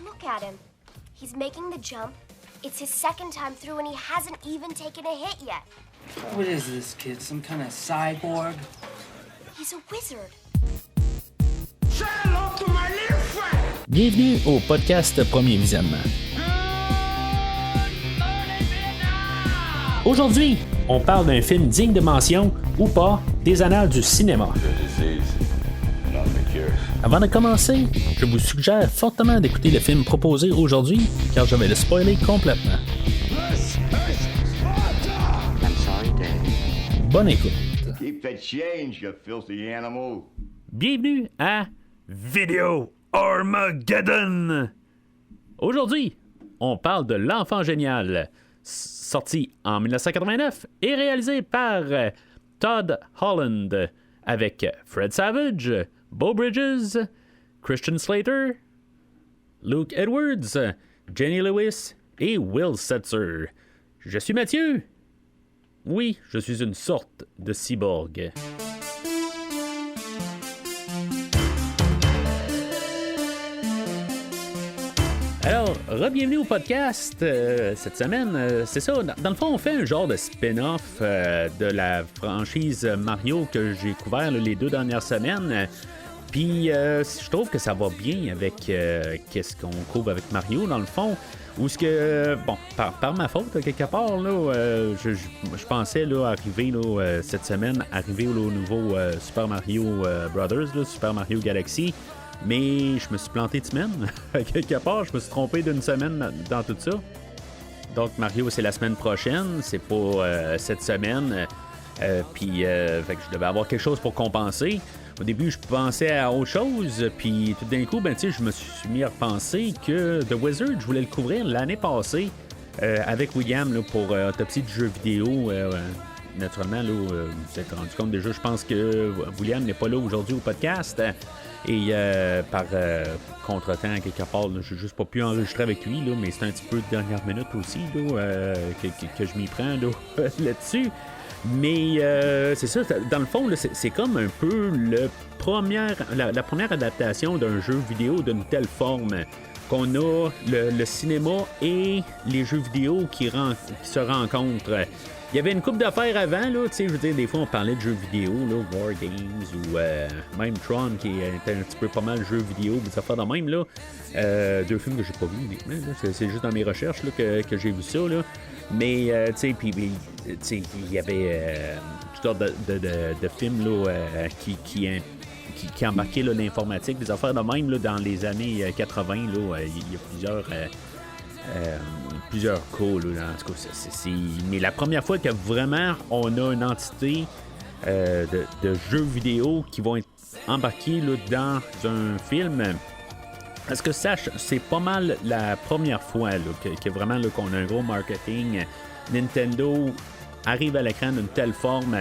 Look at him. He's making the jump. It's his second time through and he hasn't even taken a hit yet. What is this kid? Some kind of cyborg? He's a wizard. Say hello to my little friend. Bienvenue au podcast Premier Visionnement. Aujourd'hui, on parle d'un film digne de mention ou pas des annales du cinéma. Avant de commencer, je vous suggère fortement d'écouter le film proposé aujourd'hui car je vais le spoiler complètement. Bonne écoute. Keep the change, you filthy animal. Bienvenue à Vidéo Armageddon. Aujourd'hui, on parle de L'Enfant Génial, sorti en 1989 et réalisé par Todd Holland, avec Fred Savage, Beau Bridges, Christian Slater, Luke Edwards, Jenny Lewis et Will Setzer. Je suis Mathieu. Oui, je suis une sorte de cyborg. Alors, re-bienvenue au podcast. Cette semaine, c'est ça. Dans le fond, on fait un genre de spin-off de la franchise Mario que j'ai couvert les 2 dernières semaines. Puis, je trouve que ça va bien avec qu'est-ce qu'on couvre avec Mario, dans le fond. Ou ce que, bon, par ma faute, quelque part, là, je pensais là, arriver là, cette semaine, arriver au nouveau Super Mario Brothers, là, Super Mario Galaxy. Mais je me suis planté de semaine. Quelque part, je me suis trompé d'une semaine dans tout ça. Donc, Mario, c'est la semaine prochaine. C'est pas cette semaine. Puis, fait que je devais avoir quelque chose pour compenser. Au début, je pensais à autre chose. Puis, tout d'un coup, ben, je me suis mis à repenser que The Wizard, je voulais le couvrir l'année passée avec William là, pour Autopsie du jeu vidéo. Naturellement, là, vous êtes rendu compte déjà, je pense que William n'est pas là aujourd'hui au podcast. Et par contretemps, quelque part, là, j'ai juste pas pu enregistrer avec lui, là, mais c'est un petit peu de dernière minute aussi là, que je m'y prends là, là-dessus. Mais c'est ça, dans le fond, là, c'est comme un peu la première adaptation d'un jeu vidéo d'une telle forme qu'on a le cinéma et les jeux vidéo qui se rencontrent. Il y avait une couple d'affaires avant, là, tu sais, je veux dire, des fois on parlait de jeux vidéo, là, War Games ou même Tron qui était un petit peu pas mal jeux vidéo, des affaires de même, là. 2 films que j'ai pas vus, uniquement, là, c'est juste dans mes recherches là, que j'ai vu ça, là. Mais, tu sais, puis, tu sais, il y avait toutes sortes de films, là, qui embarquaient là, l'informatique, des affaires de même, là, dans les années 80, là, il y a plusieurs cas, là, en tout cas, mais la première fois que vraiment on a une entité de jeux vidéo qui vont être embarqués là, dans un film, parce que sache, c'est pas mal la première fois là, que vraiment là, qu'on a un gros marketing. Nintendo arrive à l'écran d'une telle forme.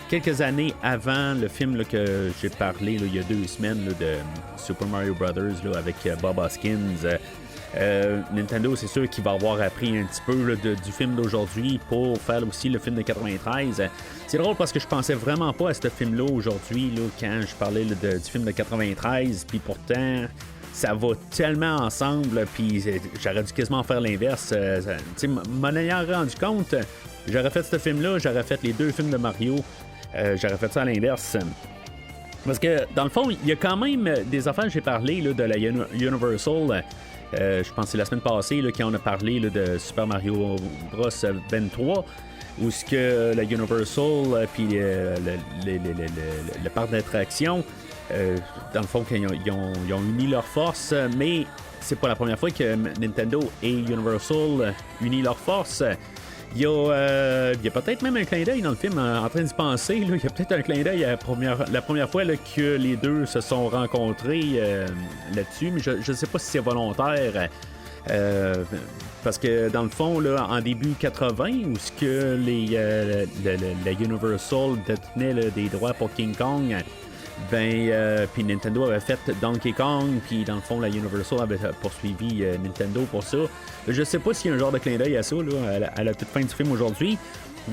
Quelques années avant le film là, que j'ai parlé là, il y a 2 semaines là, de Super Mario Brothers là, avec Bob Hoskins. Nintendo, c'est sûr qu'il va avoir appris un petit peu là, du film d'aujourd'hui pour faire aussi le film de 93. C'est drôle parce que je pensais vraiment pas à ce film-là aujourd'hui là, quand je parlais là, du film de 93, puis pourtant ça va tellement ensemble, puis j'aurais dû quasiment faire l'inverse. M'en ayant rendu compte, j'aurais fait ce film-là, j'aurais fait les 2 films de Mario, j'aurais fait ça à l'inverse. Parce que dans le fond, il y a quand même des affaires, j'ai parlé là, de la Universal. Je pense que c'est la semaine passée là, quand on a parlé là, de Super Mario Bros 23, où ce que la Universal puis le parc d'attractions, dans le fond, ils ont uni leurs forces, mais c'est pas la première fois que Nintendo et Universal unissent leurs forces. Il y a peut-être même un clin d'œil dans le film, en train d'y penser. Là, il y a peut-être un clin d'œil la première fois là, que les deux se sont rencontrés là-dessus, mais je ne sais pas si c'est volontaire. Parce que dans le fond, là, en début 80, où ce que la Universal détenait là, des droits pour King Kong, puis Nintendo avait fait Donkey Kong, puis dans le fond la Universal avait poursuivi Nintendo pour ça. Je sais pas s'il y a un genre de clin d'œil à ça là, à la toute fin du film aujourd'hui,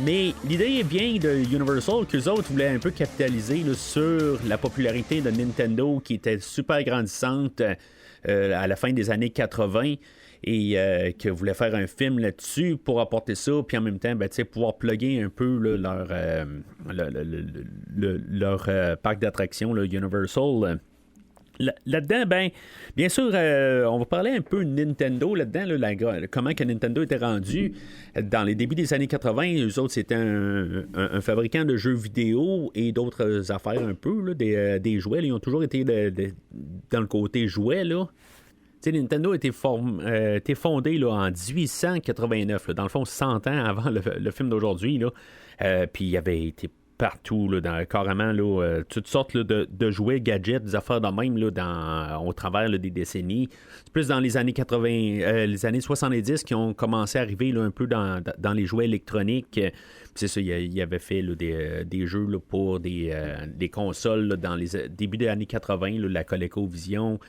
mais l'idée est bien de Universal qu'eux autres voulaient un peu capitaliser là, sur la popularité de Nintendo qui était super grandissante. à la fin des années 80 et qui voulaient faire un film là-dessus pour apporter ça, puis en même temps, pouvoir plugger un peu là, leur parc d'attractions, Universal. Là-dedans, bien sûr, on va parler un peu de Nintendo là-dedans, comment que Nintendo était rendu. Dans les débuts des années 80, eux autres, c'était un fabricant de jeux vidéo et d'autres affaires un peu, là, des jouets. Là, ils ont toujours été dans le côté jouets, là. T'sais, Nintendo a été fondé là, en 1889, là, dans le fond 100 ans avant le film d'aujourd'hui. Puis il avait été partout, là, carrément, là, toutes sortes là, de jouets, gadgets, des affaires de même là, au travers là, des décennies. C'est plus dans les années 80, les années 70 qui ont commencé à arriver là, un peu dans les jouets électroniques. C'est ça, il avait fait là, des jeux là, pour des consoles là, dans les débuts des années 80, là, la ColecoVision.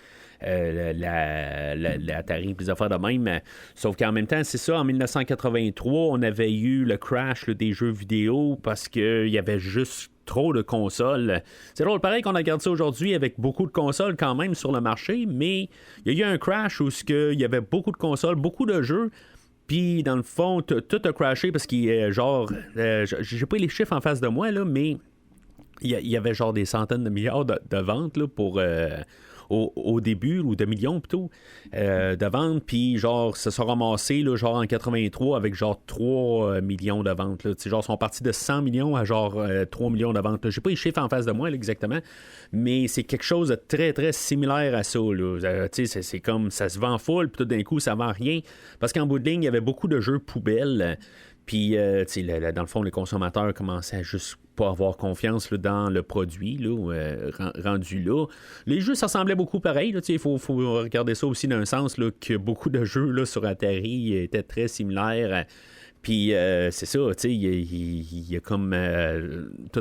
La Atari, des affaires de même. Sauf qu'en même temps, c'est ça, en 1983, on avait eu le crash là, des jeux vidéo parce qu'il y avait juste trop de consoles. C'est drôle, pareil qu'on regarde ça aujourd'hui avec beaucoup de consoles quand même sur le marché, mais il y a eu un crash où il y avait beaucoup de consoles, beaucoup de jeux. Puis, dans le fond, tout a crashé parce qu'il est genre... j'ai pas les chiffres en face de moi, là, mais il y avait genre des centaines de milliards de ventes là, pour... Au début, ou de millions plutôt, de ventes, puis genre, ça s'est ramassé, là, genre en 83, avec genre 3 millions de ventes, là. Genre, ils sont partis de 100 millions à genre 3 millions de ventes, là. J'ai pas les chiffres en face de moi, là, exactement, mais c'est quelque chose de très, très similaire à ça, là. C'est comme, ça se vend full, puis tout d'un coup, ça vend rien, parce qu'en bout de ligne, il y avait beaucoup de jeux poubelles, puis, dans le fond, les consommateurs commençaient à juste pas avoir confiance là, dans le produit là, rendu là. Les jeux, ça semblait beaucoup pareil. Il faut regarder ça aussi d'un sens là, que beaucoup de jeux là, sur Atari étaient très similaires. Puis c'est ça, tu sais, il y a comme tout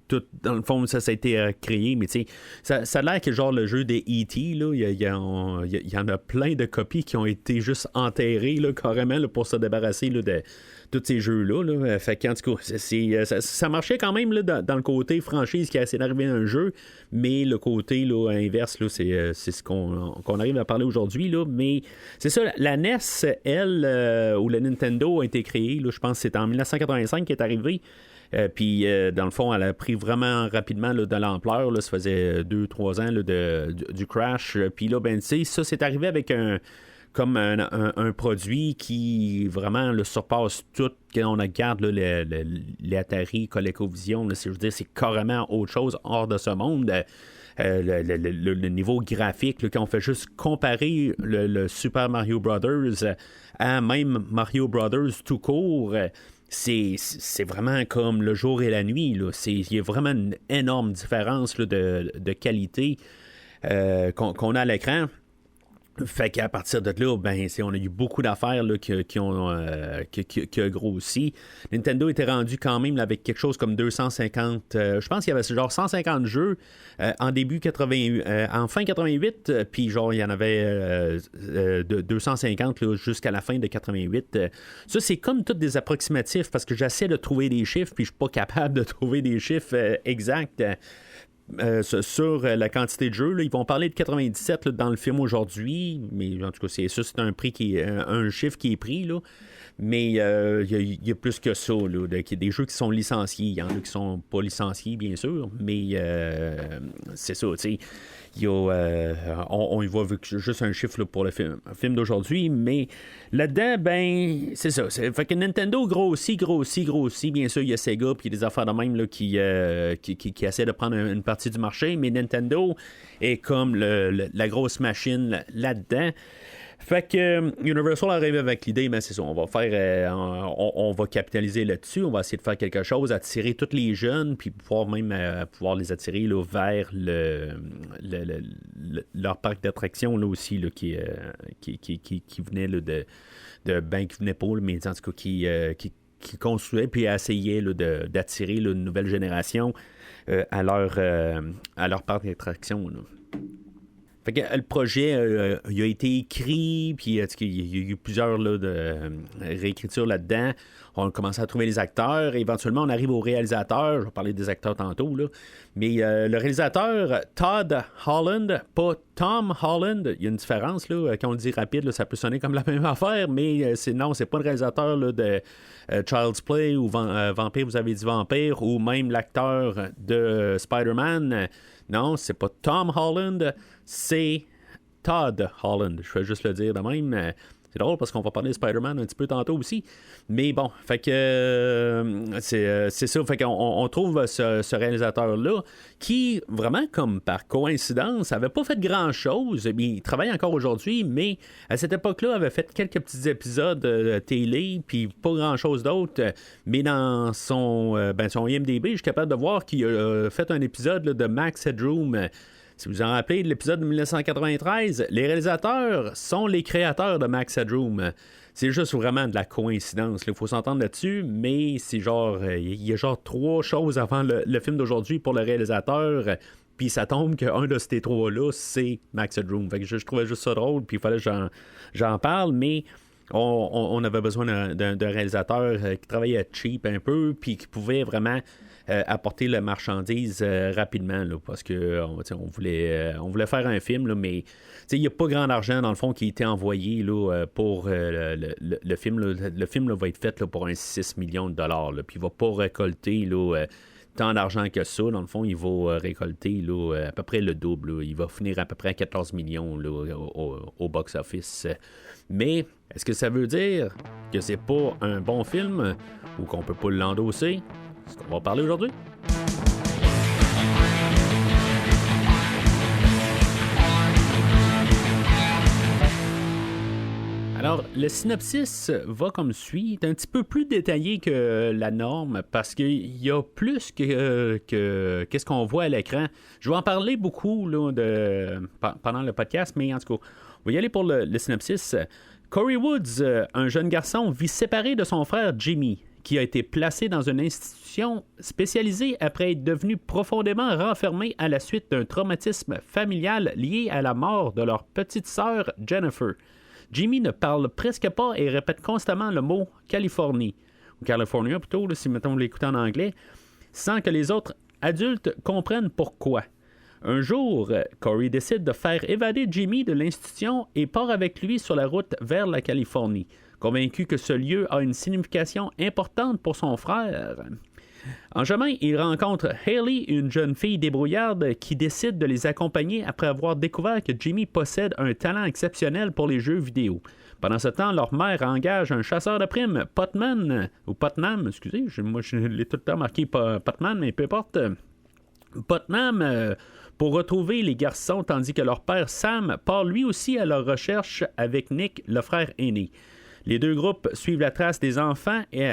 tout, dans le fond, ça a été créé, mais tu sais, ça a l'air que genre le jeu des E.T., là, il y en a plein de copies qui ont été juste enterrées, là, carrément, là, pour se débarrasser là, de tous ces jeux-là. Là. Fait qu'en tout cas, ça marchait quand même là, dans le côté franchise qui a essayé d'arriver à un jeu, mais le côté là, inverse, là, c'est ce qu'on arrive à parler aujourd'hui. Là. Mais c'est ça, la NES, elle, ou la Nintendo a été créée, là, je pense que c'est en 1985 qu'elle est arrivée. Puis, dans le fond, elle a pris vraiment rapidement là, de l'ampleur. Là, ça faisait 2-3 ans là, du crash. Puis là, ben, tu sais, ça, c'est arrivé avec un produit qui vraiment le surpasse tout. Quand on regarde là, les Atari, ColecoVision, là, je veux dire, c'est carrément autre chose hors de ce monde. Le niveau graphique, là, quand on fait juste comparer le Super Mario Brothers à même Mario Brothers tout court, c'est vraiment comme le jour et la nuit. Il y a vraiment une énorme différence là, de qualité qu'on a à l'écran. Fait qu'à partir de là, ben, on a eu beaucoup d'affaires là, qui a grossi. Nintendo était rendu quand même là, avec quelque chose comme 250... je pense qu'il y avait genre 150 jeux en fin 88, puis genre il y en avait 250 là, jusqu'à la fin de 88. Ça, c'est comme tous des approximatifs, parce que j'essaie de trouver des chiffres, puis je suis pas capable de trouver des chiffres exacts. Sur la quantité de jeux, là, ils vont parler de 97 là, dans le film aujourd'hui, mais en tout cas, c'est un prix qui est un chiffre qui est pris, là. Mais il y a plus que ça, là, des jeux qui sont licenciés. Il y en a qui sont pas licenciés, bien sûr, mais c'est ça, tu sais. On y voit juste un chiffre là, pour le film d'aujourd'hui, mais là-dedans, ben, c'est ça. Fait que Nintendo grossit. Bien sûr, il y a Sega puis des affaires de même là, qui essaient de prendre une partie du marché, mais Nintendo est comme la grosse machine là-dedans. Fait que Universal arrive avec l'idée, mais c'est ça, on va faire, on va capitaliser là-dessus, on va essayer de faire quelque chose, attirer tous les jeunes, puis pouvoir pouvoir les attirer là, vers leur parc d'attractions là aussi là, qui venait là, qui venait pas, mais en tout cas qui construisait puis essayait là, d'attirer là, une nouvelle génération à leur parc d'attractions. Là. Fait que le projet il a été écrit, puis il y a eu plusieurs là, de réécritures là-dedans. On a commencé à trouver les acteurs. Éventuellement, on arrive au réalisateur. Je vais parler des acteurs tantôt. Là. Mais le réalisateur, Todd Holland, pas Tom Holland. Il y a une différence. Là. Quand on le dit rapide, là, ça peut sonner comme la même affaire, mais c'est pas le réalisateur là, de Child's Play ou Vampire, vous avez dit Vampire, ou même l'acteur de Spider-Man. Non, c'est pas Tom Holland, c'est Todd Holland. Je vais juste le dire de même. C'est drôle parce qu'on va parler de Spider-Man un petit peu tantôt aussi. Mais bon, fait que c'est ça. Fait qu'on trouve ce réalisateur-là qui, vraiment comme par coïncidence, avait pas fait grand-chose. Il travaille encore aujourd'hui, mais à cette époque-là, avait fait quelques petits épisodes de télé, puis pas grand-chose d'autre. Mais dans son IMDb, je suis capable de voir qu'il a fait un épisode là, de Max Headroom. Si vous en rappelez de l'épisode de 1993, les réalisateurs sont les créateurs de Max Headroom. C'est juste vraiment de la coïncidence. Il faut s'entendre là-dessus, mais c'est genre... Il y a genre 3 choses avant le film d'aujourd'hui pour le réalisateur, puis ça tombe qu'un de ces 3-là, c'est Max Headroom. Fait que je trouvais juste ça drôle, puis il fallait que j'en parle, mais... On avait besoin d'un réalisateur qui travaillait cheap un peu, puis qui pouvait vraiment apporter la marchandise rapidement, là, parce que on voulait faire un film, là, mais il n'y a pas grand argent dans le fond qui a été envoyé là, pour le film. Là. Le film là, va être fait là, pour un 6 millions de dollars, puis il ne va pas récolter là, tant d'argent que ça. Dans le fond, il va récolter là, à peu près le double. Là. Il va finir à peu près à 14 millions là, au box-office. Mais est-ce que ça veut dire que c'est pas un bon film ou qu'on peut pas l'endosser? C'est ce qu'on va parler aujourd'hui. Alors, le synopsis va comme suit. C'est un petit peu plus détaillé que la norme parce qu'il y a plus que qu'est-ce qu'on voit à l'écran. Je vais en parler beaucoup là, pendant le podcast, mais en tout cas, on va y aller pour le synopsis. Corey Woods, un jeune garçon, vit séparé de son frère Jimmy, qui a été placé dans une institution spécialisée après être devenu profondément renfermé à la suite d'un traumatisme familial lié à la mort de leur petite sœur Jennifer. Jimmy ne parle presque pas et répète constamment le mot Californie, ou California plutôt, là, si mettons vous l'écoutez en anglais, sans que les autres adultes comprennent pourquoi. Un jour, Corey décide de faire évader Jimmy de l'institution et part avec lui sur la route vers la Californie, convaincu que ce lieu a une signification importante pour son frère. En chemin, il rencontre Hailey, une jeune fille débrouillarde qui décide de les accompagner après avoir découvert que Jimmy possède un talent exceptionnel pour les jeux vidéo. Pendant ce temps, leur mère engage un chasseur de primes, Putnam, excusez, moi je l'ai tout le temps marqué Putman, mais peu importe. Putnam pour retrouver les garçons, tandis que leur père Sam part lui aussi à leur recherche avec Nick, le frère aîné. Les deux groupes suivent la trace des enfants et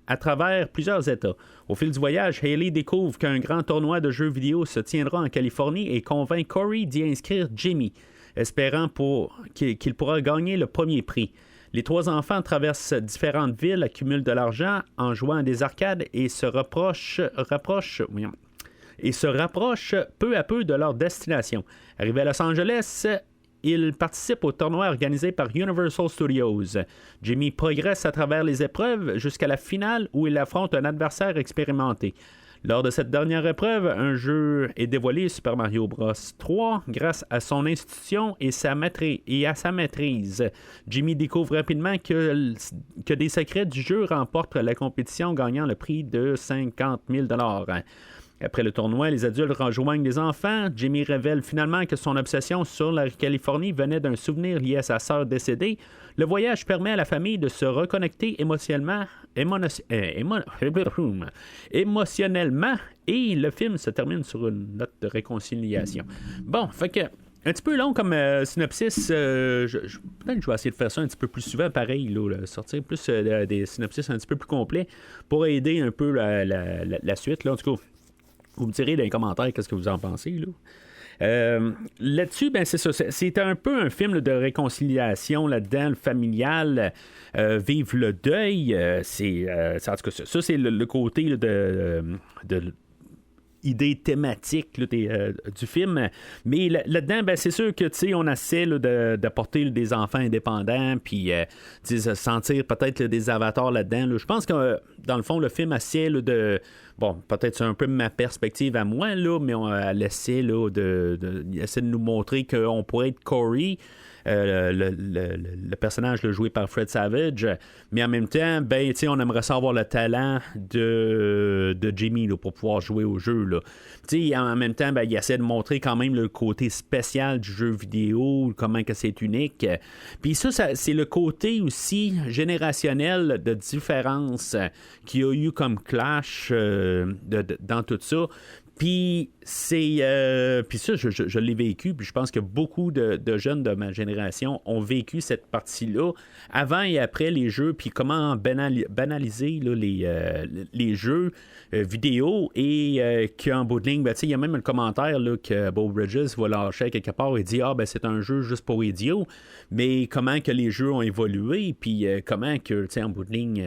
à travers plusieurs États. Au fil du voyage, Hailey découvre qu'un grand tournoi de jeux vidéo se tiendra en Californie et convainc Corey d'y inscrire Jimmy, espérant qu'il pourra gagner le premier prix. Les 3 enfants traversent différentes villes, accumulent de l'argent en jouant à des arcades et se rapprochent peu à peu de leur destination. Arrivés à Los Angeles, ils participent au tournoi organisé par Universal Studios. Jimmy progresse à travers les épreuves jusqu'à la finale où il affronte un adversaire expérimenté. Lors de cette dernière épreuve, un jeu est dévoilé, Super Mario Bros. 3, grâce à son institution et à sa maîtrise. Jimmy découvre rapidement que des secrets du jeu remportent la compétition, gagnant le prix de 50 000 $. Après le tournoi, les adultes rejoignent les enfants. Jimmy révèle finalement que son obsession sur la Californie venait d'un souvenir lié à sa sœur décédée. Le voyage permet à la famille de se reconnecter émotionnellement et le film se termine sur une note de réconciliation. Bon, fait que un petit peu long comme synopsis. Peut-être que je vais essayer de faire ça un petit peu plus souvent, pareil, là, sortir plus des synopsis un petit peu plus complets pour aider un peu la suite. Là. En tout cas, vous me direz dans les commentaires qu'est-ce que vous en pensez. Là. Là-dessus, ben c'est ça. C'est un peu un film là, de réconciliation là-dedans, le familial, vivre le deuil. En tout cas, ça c'est le côté là, de idée thématique là, du film. Mais là-dedans, ben, c'est sûr que on essaie là, d'apporter des enfants indépendants, puis sentir peut-être là, des avatars là-dedans. Là. Je pense que dans le fond, le film essaie là, de. Bon, peut-être c'est un peu ma perspective à moi, là, mais on essaie là, essaie de nous montrer qu'on pourrait être Corey. Le personnage là, joué par Fred Savage, mais en même temps, ben, on aimerait ça avoir le talent de Jimmy là, pour pouvoir jouer au jeu. Là. En même temps, ben, il essaie de montrer quand même le côté spécial du jeu vidéo, comment que c'est unique. Puis ça, c'est le côté aussi générationnel de différence qu'il y a eu comme clash dans tout ça. Puis puis ça, je l'ai vécu, puis je pense que beaucoup de jeunes de ma génération ont vécu cette partie-là, avant et après les jeux, puis comment banaliser là, les jeux vidéo, et qu'en bout de ligne, ben, il y a même un commentaire là, que Beau Bridges va lâcher quelque part et dit « Ah, ben c'est un jeu juste pour idiots », mais comment que les jeux ont évolué, puis comment que, en bout de ligne,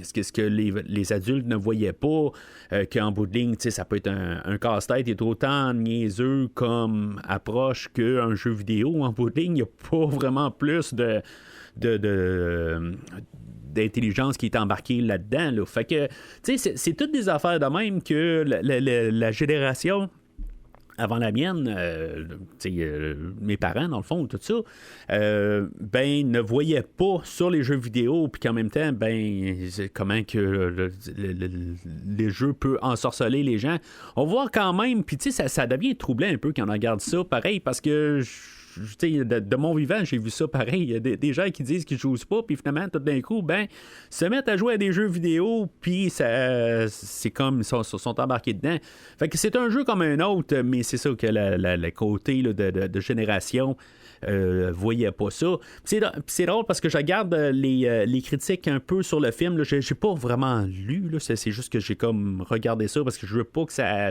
ce que les adultes ne voyaient pas, qu'en bout de ligne, ça peut être un casse-tête est autant niaiseux comme approche qu'un jeu vidéo. En bout de ligne, il n'y a pas vraiment plus d'intelligence qui est embarquée là-dedans. Là. Fait que, c'est toutes des affaires de même que la génération avant la mienne, mes parents, dans le fond, tout ça, ben, ne voyaient pas sur les jeux vidéo, puis qu'en même temps, ben, comment que les jeux peuvent ensorceler les gens. On voit quand même, puis ça devient troublant un peu quand on regarde ça, pareil, parce que de mon vivant, j'ai vu ça pareil. Il y a des gens qui disent qu'ils jouent pas, puis finalement, tout d'un coup, ben, se mettent à jouer à des jeux vidéo, puis c'est comme ils sont embarqués dedans. Fait que c'est un jeu comme un autre, mais c'est ça que le côté là, de génération voyait pas ça. C'est drôle parce que je regarde les critiques un peu sur le film. Là, j'ai pas vraiment lu. Là, c'est juste que j'ai comme regardé ça parce que je veux pas que ça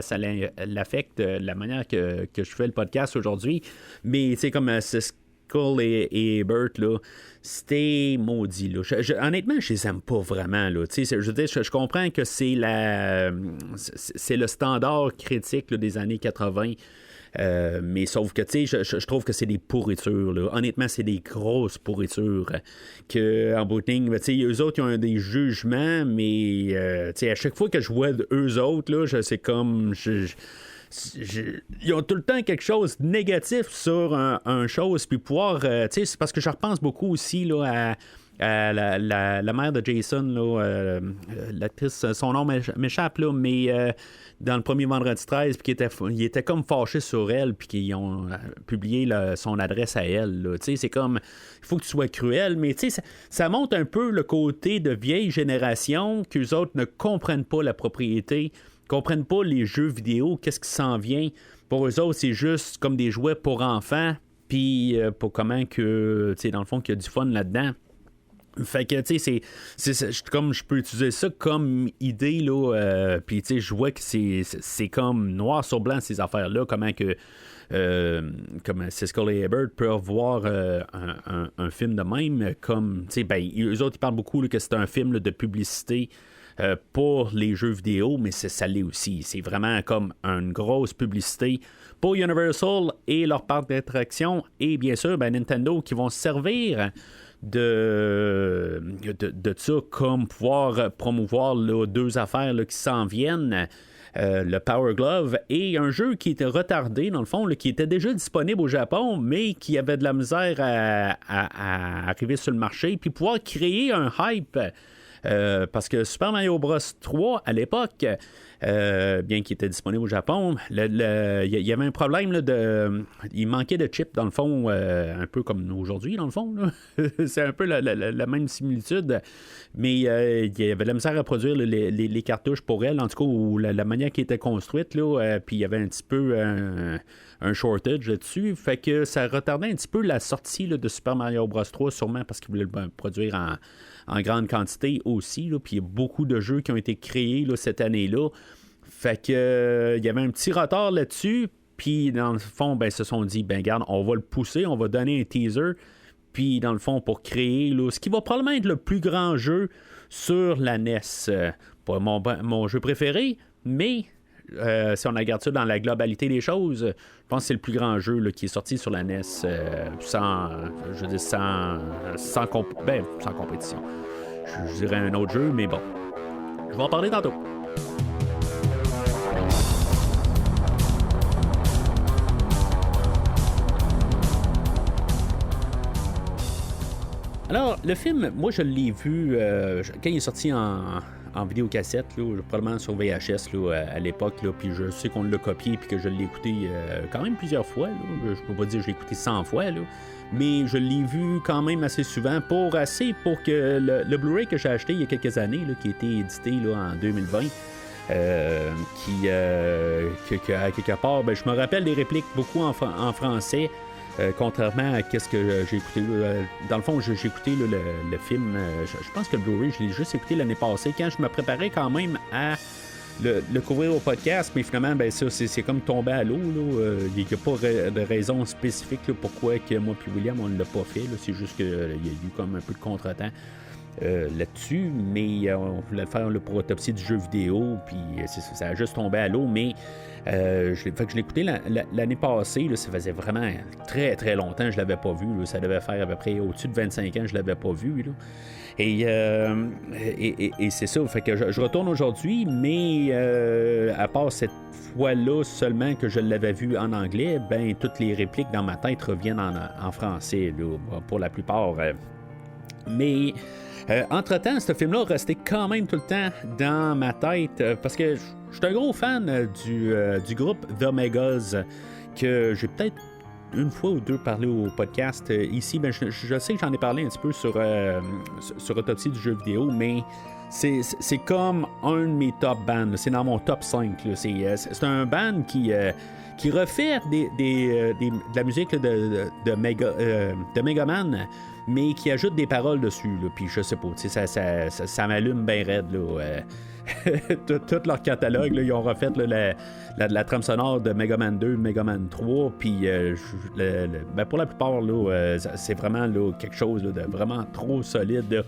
l'affecte la manière que je fais le podcast aujourd'hui. Mais c'est comme Skull et Bert, là, c'était maudit. Là. Honnêtement, je les aime pas vraiment. Là. Je veux dire, je comprends que c'est le standard critique là, des années 80. Mais sauf que, je trouve que c'est des pourritures. Là. Honnêtement, c'est des grosses pourritures. Que, en bout de ligne, eux autres, ils ont des jugements, mais à chaque fois que je vois eux autres, là, c'est comme... ils ont tout le temps quelque chose de négatif sur un chose, puis pouvoir... c'est parce que je repense beaucoup aussi là, à la mère de Jason, là, l'actrice, son nom m'échappe, là, mais dans le premier Vendredi 13, puis il était comme fâché sur elle, puis qu'ils ont publié son adresse à elle. Là. C'est comme, il faut que tu sois cruel, mais ça montre un peu le côté de vieille génération qu'eux autres ne comprennent pas la propriété, comprennent pas les jeux vidéo, qu'est-ce qui s'en vient. Pour eux autres, c'est juste comme des jouets pour enfants, puis pour comment que, dans le fond, qu'il y a du fun là-dedans. Fait que, c'est comme je peux utiliser ça comme idée, là, puis, je vois que c'est comme noir sur blanc, ces affaires-là, comment que comme Siskel et Ebert peuvent voir un film de même, comme, ben, eux autres, ils parlent beaucoup là, que c'est un film là, de publicité pour les jeux vidéo, mais ça l'est aussi. C'est vraiment comme une grosse publicité pour Universal et leur parc d'attraction, et bien sûr, ben, Nintendo qui vont se servir de ça comme pouvoir promouvoir là, deux affaires là, qui s'en viennent. Le Power Glove et un jeu qui était retardé, dans le fond, là, qui était déjà disponible au Japon, mais qui avait de la misère à arriver sur le marché, puis pouvoir créer un hype. Parce que Super Mario Bros 3, à l'époque, bien qu'il était disponible au Japon, il y avait un problème là, il manquait de chips, dans le fond, un peu comme aujourd'hui, dans le fond. Là. C'est un peu la même similitude, mais il y avait de la misère à produire là, les cartouches pour elle, en tout cas, ou la manière qui était construite, là, puis il y avait un petit peu un shortage là-dessus, fait que ça retardait un petit peu la sortie là, de Super Mario Bros 3, sûrement parce qu'ils voulaient le produire en grande quantité aussi, là, puis il y a beaucoup de jeux qui ont été créés là, cette année-là. Fait que il y avait un petit retard là-dessus, puis dans le fond, ben, ils se sont dit, ben regarde, on va le pousser, on va donner un teaser, puis dans le fond, pour créer là, ce qui va probablement être le plus grand jeu sur la NES. Pas mon jeu préféré, mais si on regarde ça dans la globalité des choses, je pense que c'est le plus grand jeu là, qui est sorti sur la NES sans compétition. Je dirais un autre jeu, mais bon. Je vais en parler tantôt. Alors, le film, moi, je l'ai vu quand il est sorti en vidéocassette, là, probablement sur VHS là, à l'époque, là, puis je sais qu'on l'a copié puis que je l'ai écouté quand même plusieurs fois. Là. Je peux pas dire que je l'ai écouté 100 fois, là, mais je l'ai vu quand même assez souvent, pour que le Blu-ray que j'ai acheté il y a quelques années, là, qui a été édité là, en 2020, qui à quelque part, ben, je me rappelle des répliques beaucoup en français. Contrairement à ce que j'ai écouté. Dans le fond, j'ai écouté le film. Je pense que le Blu-ray, je l'ai juste écouté l'année passée, quand je me préparais quand même à le couvrir au podcast, mais finalement, ben ça, c'est comme tomber à l'eau. Il n'y a pas de raison spécifique là, pourquoi que moi et William, on ne l'a pas fait. Là. C'est juste qu'il y a eu comme un peu de contretemps là-dessus, mais on voulait le faire pour l'autopsie du jeu vidéo, puis ça a juste tombé à l'eau, mais je l'ai écouté l'année passée, là, ça faisait vraiment très très longtemps que je l'avais pas vu, là, ça devait faire à peu près au-dessus de 25 ans que je l'avais pas vu, là. Et c'est ça, fait que je retourne aujourd'hui, mais à part cette fois-là seulement que je l'avais vu en anglais, ben toutes les répliques dans ma tête reviennent en français, là, pour la plupart. Mais entre-temps, ce film-là restait quand même tout le temps dans ma tête, parce que je suis un gros fan du groupe The Megas, que j'ai peut-être une fois ou deux parlé au podcast ici. Ben, je sais que j'en ai parlé un petit peu sur Autopsie du jeu vidéo, mais c'est comme un de mes top bands. C'est dans mon top 5. Là. C'est un band qui refait de la musique de Megaman, mais qui ajoute des paroles dessus. Puis je sais pas, ça m'allume bien raide. Tout leur catalogue, là, ils ont refait là, la trame sonore de Mega Man 2, Mega Man 3, puis ben, pour la plupart, là, c'est vraiment là, quelque chose là, de vraiment trop solide. Là.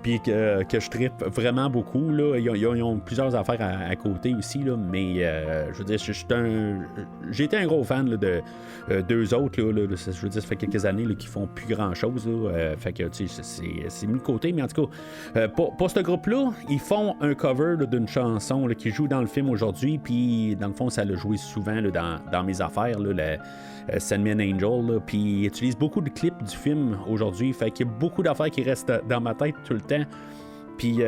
Puis que je trippe vraiment beaucoup. Là. Ils ont plusieurs affaires à côté aussi, là, mais je veux dire, j'ai été un gros fan là, de deux autres. Là, je veux dire, ça fait quelques années là, qu'ils font plus grand-chose. Fait que c'est mis de côté, mais en tout cas, pour ce groupe-là, ils font un cover là, d'une chanson là, qui joue dans le film aujourd'hui, puis dans le fond, ça l'a joué souvent là, dans mes affaires, là, Sandman Angel, puis ils utilisent beaucoup de clips du film aujourd'hui, fait qu'il y a beaucoup d'affaires qui restent dans ma tête tout le temps, puis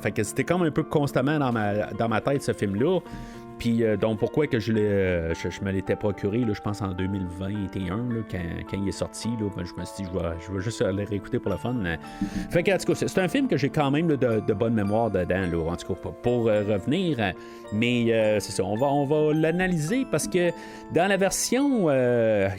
fait que c'était comme un peu constamment dans ma tête ce film-là, puis donc pourquoi que je me l'étais procuré, là, je pense en 2021, là, quand il est sorti, là, ben, je me suis dit je vais juste aller réécouter pour le fun. Fait que en tout cas, c'est un film que j'ai quand même là, de bonne mémoire dedans, là, en tout cas pour revenir, mais c'est ça, on va l'analyser parce que dans la version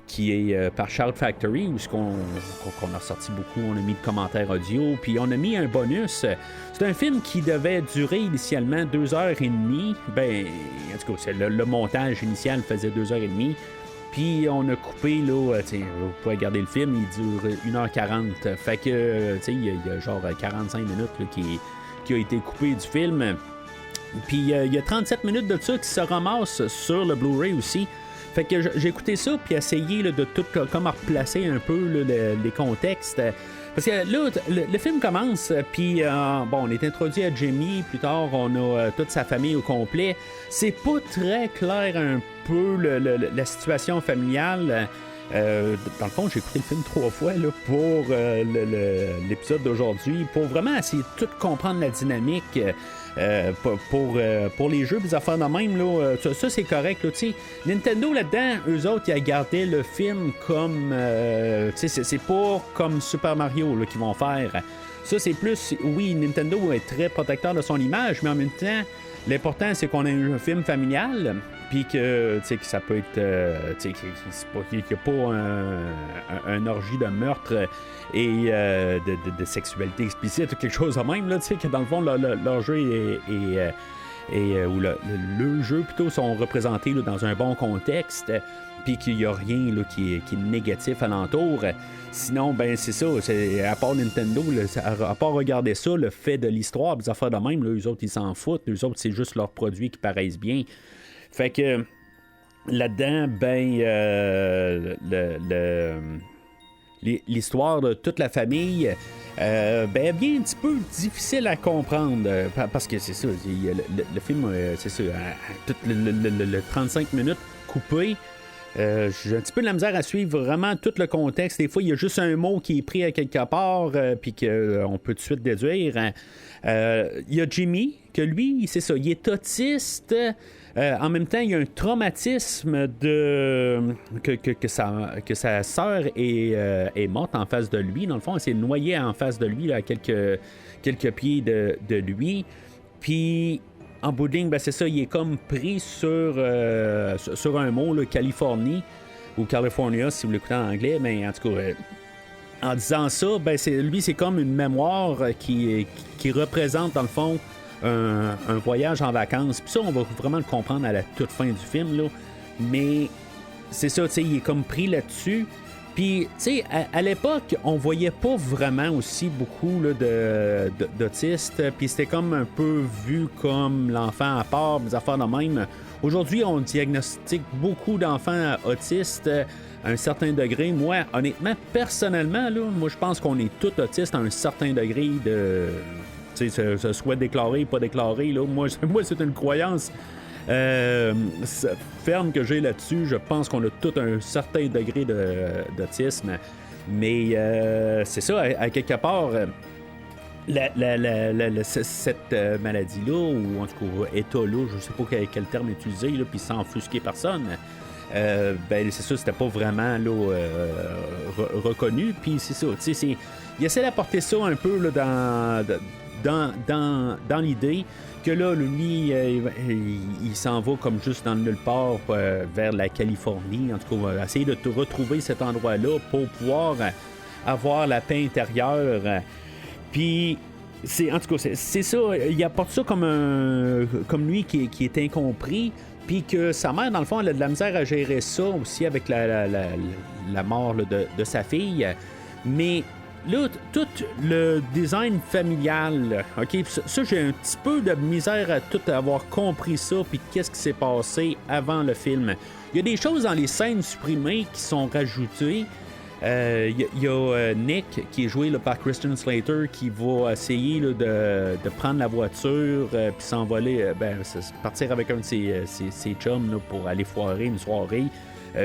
qui est par Shout Factory, où qu'on a ressorti beaucoup, on a mis de commentaires audio, puis on a mis un bonus. C'est un film qui devait durer initialement 2h30. Ben, en tout cas, le montage initial faisait 2h30. Puis on a coupé, là, vous pouvez regarder le film, il dure 1h40. Fait que, il y a genre 45 minutes là, qui a été coupé du film. Puis il y a 37 minutes de ça qui se ramassent sur le Blu-ray aussi. Fait que j'ai écouté ça, puis essayé là, de tout comme replacer un peu là, les contextes. Parce que là, le film commence, puis bon, on est introduit à Jimmy, plus tard, on a toute sa famille au complet. C'est pas très clair un peu la situation familiale. Dans le fond, j'ai écouté le film 3 fois là, pour l'épisode d'aujourd'hui, pour vraiment essayer de tout comprendre la dynamique. Pour les jeux, des affaires de même, là, ça c'est correct. Là, Nintendo là-dedans, eux autres, ils gardaient le film comme. C'est pas comme Super Mario là, qu'ils vont faire. Ça, c'est plus. Oui, Nintendo est très protecteur de son image, mais en même temps, l'important, c'est qu'on ait un film familial. Puis que ça peut être. Qu'il n'y a pas un orgie de meurtre et de sexualité explicite ou quelque chose de même, là, que dans le fond, leur jeu ou le jeu plutôt sont représentés là, dans un bon contexte, puis qu'il n'y a rien là, qui est négatif alentour. Sinon, ben c'est ça, à part Nintendo, là, à part regarder ça, le fait de l'histoire, des affaires de même, là, eux autres, ils s'en foutent. Eux autres, c'est juste leurs produits qui paraissent bien. Fait que là-dedans, ben, l'histoire de toute la famille, ben, bien un petit peu difficile à comprendre, parce que c'est ça, le film, c'est ça, tout le 35 minutes coupé. J'ai un petit peu de la misère à suivre vraiment tout le contexte. Des fois, il y a juste un mot qui est pris à quelque part, puis qu'on peut tout de suite déduire. Il y a Jimmy, que lui, c'est ça, il est autiste. En même temps, il y a un traumatisme que sa sœur est morte en face de lui. Dans le fond, elle s'est noyée en face de lui, là, à quelques pieds de lui. Puis, en bout de ligne, ben, c'est ça, il est comme pris sur un mot, là, Californie, ou California, si vous l'écoutez en anglais. Mais en tout cas, en disant ça, ben, c'est comme une mémoire qui représente, dans le fond, un voyage en vacances. Puis ça, on va vraiment le comprendre à la toute fin du film, là. Mais c'est ça, tu sais, il est comme pris là-dessus. Puis, tu sais, à l'époque, on voyait pas vraiment aussi beaucoup là, d'autistes. Puis c'était comme un peu vu comme l'enfant à part, des affaires de même. Aujourd'hui, on diagnostique beaucoup d'enfants autistes à un certain degré. Moi, honnêtement, personnellement, là, moi, je pense qu'on est tous autistes à un certain degré de... Tu sais, ce soit déclaré, pas déclaré. Là. Moi, c'est une croyance ferme que j'ai là-dessus. Je pense qu'on a tout un certain degré d'autisme. Mais c'est ça, à quelque part, cette maladie-là, ou en tout cas état-là, je ne sais pas quel terme utiliser, là, puis sans offusquer personne, ben c'est ça, c'était pas vraiment là, reconnu. Puis c'est ça, tu sais, il essaie d'apporter ça un peu là, dans l'idée que là, lui, il s'en va comme juste dans nulle part vers la Californie. En tout cas, va essayer de retrouver cet endroit-là pour pouvoir avoir la paix intérieure. Puis, en tout cas, c'est ça. Il apporte ça comme lui qui est incompris. Puis que sa mère, dans le fond, elle a de la misère à gérer ça aussi avec la mort là, de sa fille. Mais là, tout le design familial, OK, ça, j'ai un petit peu de misère à tout avoir compris ça, puis qu'est-ce qui s'est passé avant le film. Il y a des choses dans les scènes supprimées qui sont rajoutées. Il y a Nick, qui est joué là, par Christian Slater, qui va essayer là, de prendre la voiture puis s'envoler, partir avec un de ses chums là, pour aller foirer une soirée,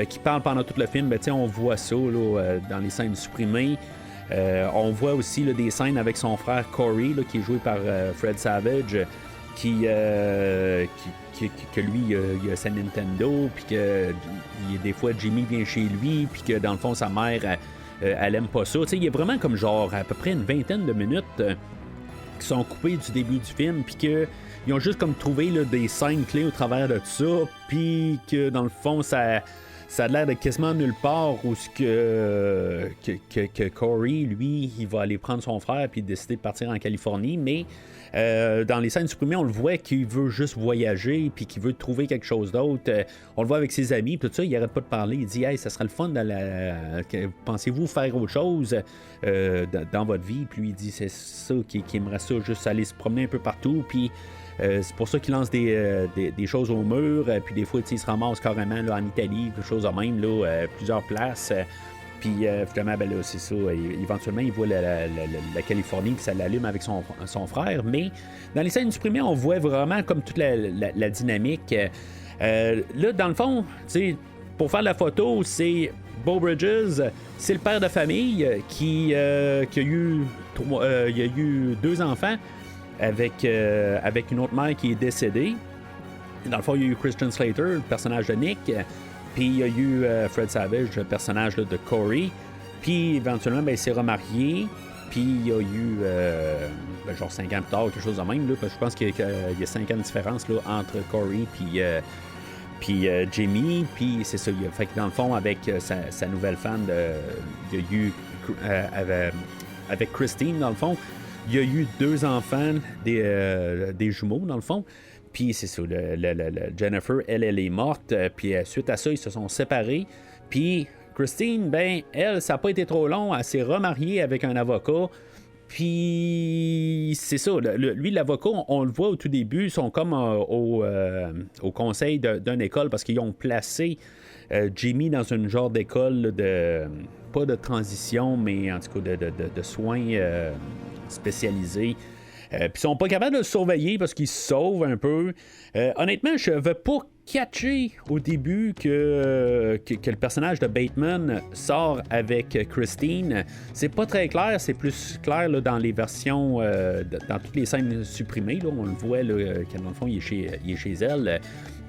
qui parle pendant tout le film. Ben, on voit ça là, dans les scènes supprimées. On voit aussi là, des scènes avec son frère Corey, là, qui est joué par Fred Savage, que lui, il a sa Nintendo, puis que des fois Jimmy vient chez lui, puis que dans le fond, sa mère, elle aime pas ça. Il y a vraiment comme genre à peu près une vingtaine de minutes qui sont coupées du début du film, puis qu'ils ont juste comme trouvé là, des scènes clés au travers de tout ça, puis que dans le fond, ça a l'air de quasiment nulle part où que Corey, lui, il va aller prendre son frère puis décider de partir en Californie, mais dans les scènes supprimées, on le voit qu'il veut juste voyager puis qu'il veut trouver quelque chose d'autre. On le voit avec ses amis, puis tout ça, il arrête pas de parler. Il dit « Hey, ça serait le fun, pensez-vous faire autre chose dans votre vie? » Puis lui, il dit « C'est ça, qu'il aimerait ça, juste aller se promener un peu partout, puis... c'est pour ça qu'il lance des choses au mur, puis des fois, il se ramasse carrément là, en Italie, quelque chose de même, là, plusieurs places. Puis finalement, ben, là, c'est ça. Éventuellement, il voit la Californie, puis ça l'allume avec son frère. Mais dans les scènes supprimées, on voit vraiment comme toute la dynamique. Là, dans le fond, pour faire la photo, c'est Beau Bridges, c'est le père de famille qui a eu 2 enfants. Avec une autre mère qui est décédée. Dans le fond, il y a eu Christian Slater, le personnage de Nick, puis il y a eu Fred Savage, le personnage là, de Corey, puis éventuellement, ben, il s'est remarié, puis il y a eu, genre 5 ans plus tard, quelque chose de même, là, parce que je pense qu'il y a 5 ans de différence là, entre Corey puis Jimmy, puis c'est ça, fait que dans le fond, avec sa nouvelle femme, il y a eu, avec Christine, dans le fond, il y a eu 2 enfants, des jumeaux, dans le fond. Puis c'est ça, Jennifer, elle est morte. Puis suite à ça, ils se sont séparés. Puis Christine, ben, elle, ça n'a pas été trop long. Elle s'est remariée avec un avocat. Puis c'est ça, lui, l'avocat, on le voit au tout début, ils sont comme au conseil d'une école parce qu'ils ont placé Jimmy dans une genre d'école pas de transition, mais en tout cas de soins spécialisés. Puis ils sont pas capables de le surveiller parce qu'il se sauve un peu. Honnêtement, je veux pas catcher au début que le personnage de Bateman sort avec Christine. C'est pas très clair, c'est plus clair là, dans les versions, dans toutes les scènes supprimées. Là, on le voit là, que dans le fond, il est chez elle.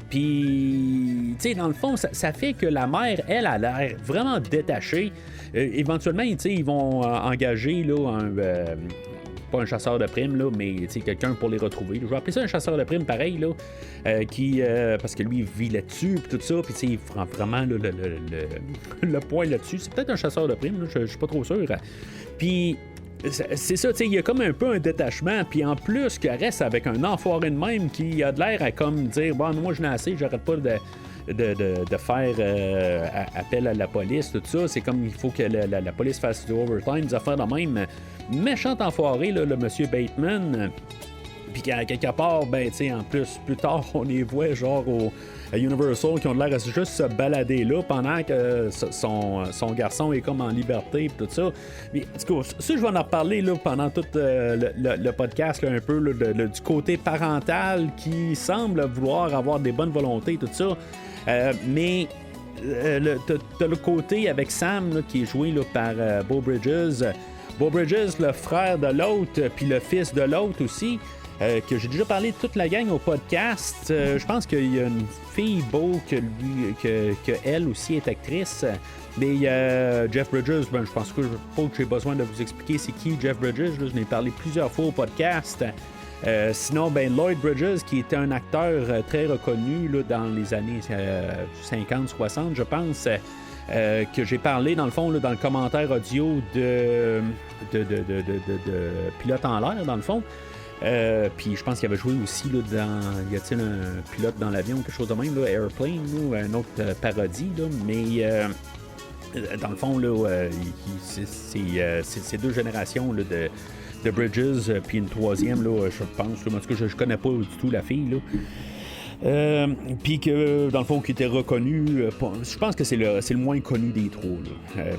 Puis, tu sais, dans le fond, ça fait que la mère, elle a l'air vraiment détachée. Éventuellement, tu sais, ils vont engager là, pas un chasseur de primes, là, mais quelqu'un pour les retrouver. Je vais appeler ça un chasseur de primes pareil, là, parce que lui, il vit là-dessus, puis tout ça, puis il prend vraiment là, le point là-dessus. C'est peut-être un chasseur de primes, là, je suis pas trop sûr. Puis, c'est ça, il y a comme un peu un détachement, puis en plus, qu'il reste avec un enfoiré de même qui a de l'air à comme dire, bon, moi, je n'ai assez, j'arrête pas de faire appel à la police, tout ça. C'est comme il faut que la police fasse du overtime, des affaires de même. Méchant enfoiré, là, le monsieur Bateman. Puis qu'à quelque part, ben, tu sais, en plus tard, on les voit genre à Universal qui ont l'air à juste se balader là pendant que son garçon est comme en liberté et tout ça. Mais en tout cas, ça, je vais en reparler là, pendant tout le podcast, là, un peu là, du côté parental qui semble vouloir avoir des bonnes volontés, tout ça. Mais t'as le côté avec Sam là, qui est joué là, par Beau Bridges. Beau Bridges, le frère de l'autre, puis le fils de l'autre aussi. Que j'ai déjà parlé de toute la gang au podcast. Je pense qu'il y a une fille Beau que elle aussi est actrice. Mais Jeff Bridges, ben, je pense pas que j'ai besoin de vous expliquer c'est qui Jeff Bridges. Là, je n'ai parlé plusieurs fois au podcast. Sinon, ben, Lloyd Bridges, qui était un acteur très reconnu là, dans les années 50-60, je pense. Que j'ai parlé dans le fond là, dans le commentaire audio de Pilote en l'air dans le fond. Puis je pense qu'il avait joué aussi là, dans y a-t-il un pilote dans l'avion, quelque chose de même là, Airplane ou un autre parodie là, mais dans le fond là, c'est deux générations là, de Bridges puis une troisième là, je pense là, en tout cas je connais pas du tout la fille là. Puis que dans le fond qui était reconnu, je pense que c'est le moins connu des trois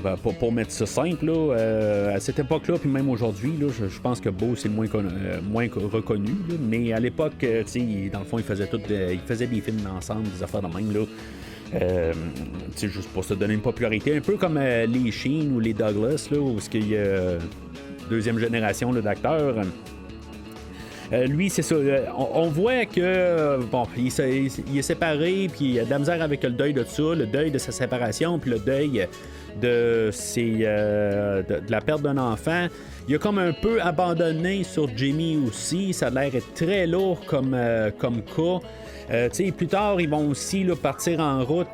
là. Pour mettre ça simple là, à cette époque là puis même aujourd'hui là, je pense que Beau c'est le moins reconnu là, mais à l'époque dans le fond il faisait des films ensemble, des affaires de même là. Juste pour se donner une popularité un peu comme les Sheen ou les Douglas là, où il y a deuxième génération là, d'acteurs. Lui, c'est ça. On voit que bon, il est séparé, puis il a de la misère avec le deuil de ça, le deuil de sa séparation, puis le deuil de la perte d'un enfant. Il a comme un peu abandonné sur Jimmy aussi. Ça a l'air être très lourd comme cas. Plus tard, ils vont aussi là, partir en route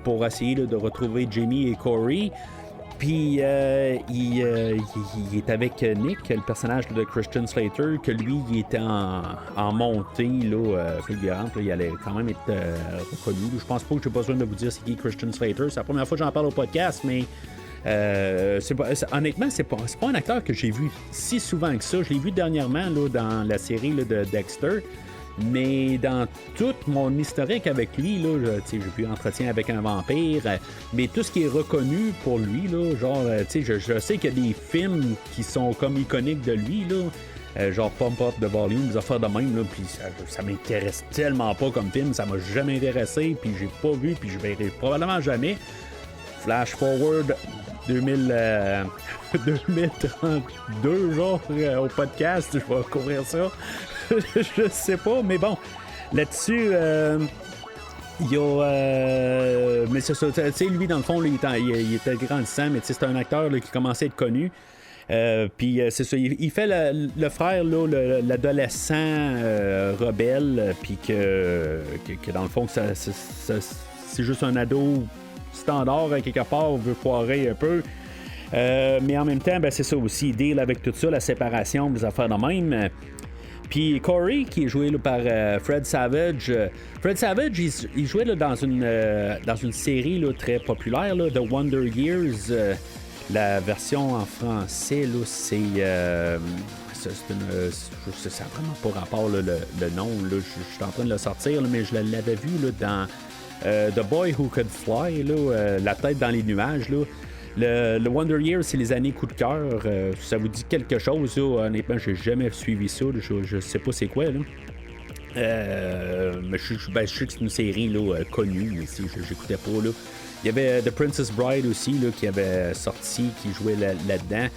pour essayer là, de retrouver Jimmy et Corey. Puis il est avec Nick, le personnage de Christian Slater, que lui, il était en montée là, fulgurante. Là, il allait quand même être reconnu. Je pense pas que j'ai besoin de vous dire c'est qui Christian Slater. C'est la première fois que j'en parle au podcast, mais honnêtement, c'est pas un acteur que j'ai vu si souvent que ça. Je l'ai vu dernièrement là, dans la série là, de Dexter. Mais dans tout mon historique avec lui, là, j'ai vu Entretien avec un vampire, mais tout ce qui est reconnu pour lui, là, genre, je sais qu'il y a des films qui sont comme iconiques de lui, là, genre Pump Up the Volume, des affaires de même, là, puis ça m'intéresse tellement pas comme film, ça m'a jamais intéressé, puis j'ai pas vu, puis je verrai probablement jamais. Flash forward 2032, genre, au podcast, je vais couvrir ça. Je sais pas, mais bon, là-dessus, il y a. Mais c'est ça, tu sais, lui, dans le fond, là, il était grandissant, mais c'est un acteur là, qui commençait à être connu. Puis c'est ça, il fait le frère, là, l'adolescent rebelle, puis que dans le fond, c'est juste un ado standard, quelque part, on veut foirer un peu. Mais en même temps, ben, c'est ça aussi, il deal avec tout ça, la séparation, des affaires de même. Puis Corey, qui est joué là, par Fred Savage. Fred Savage, il jouait là, dans une série là, très populaire, là, The Wonder Years. La version en français, là, c'est ça n'a vraiment pas rapport, là, le nom. Là, je suis en train de le sortir, là, mais je l'avais vu là, dans The Boy Who Could Fly, là, La tête dans les nuages. Là. Le Wonder Years, c'est les années coup de cœur. Ça vous dit quelque chose? Là? Honnêtement, j'ai jamais suivi ça. Là. Je sais pas c'est quoi. Là. Mais je sais que c'est une série là, connue, mais si j'écoutais pas. Là. Il y avait The Princess Bride aussi là, qui avait sorti, qui jouait là-dedans.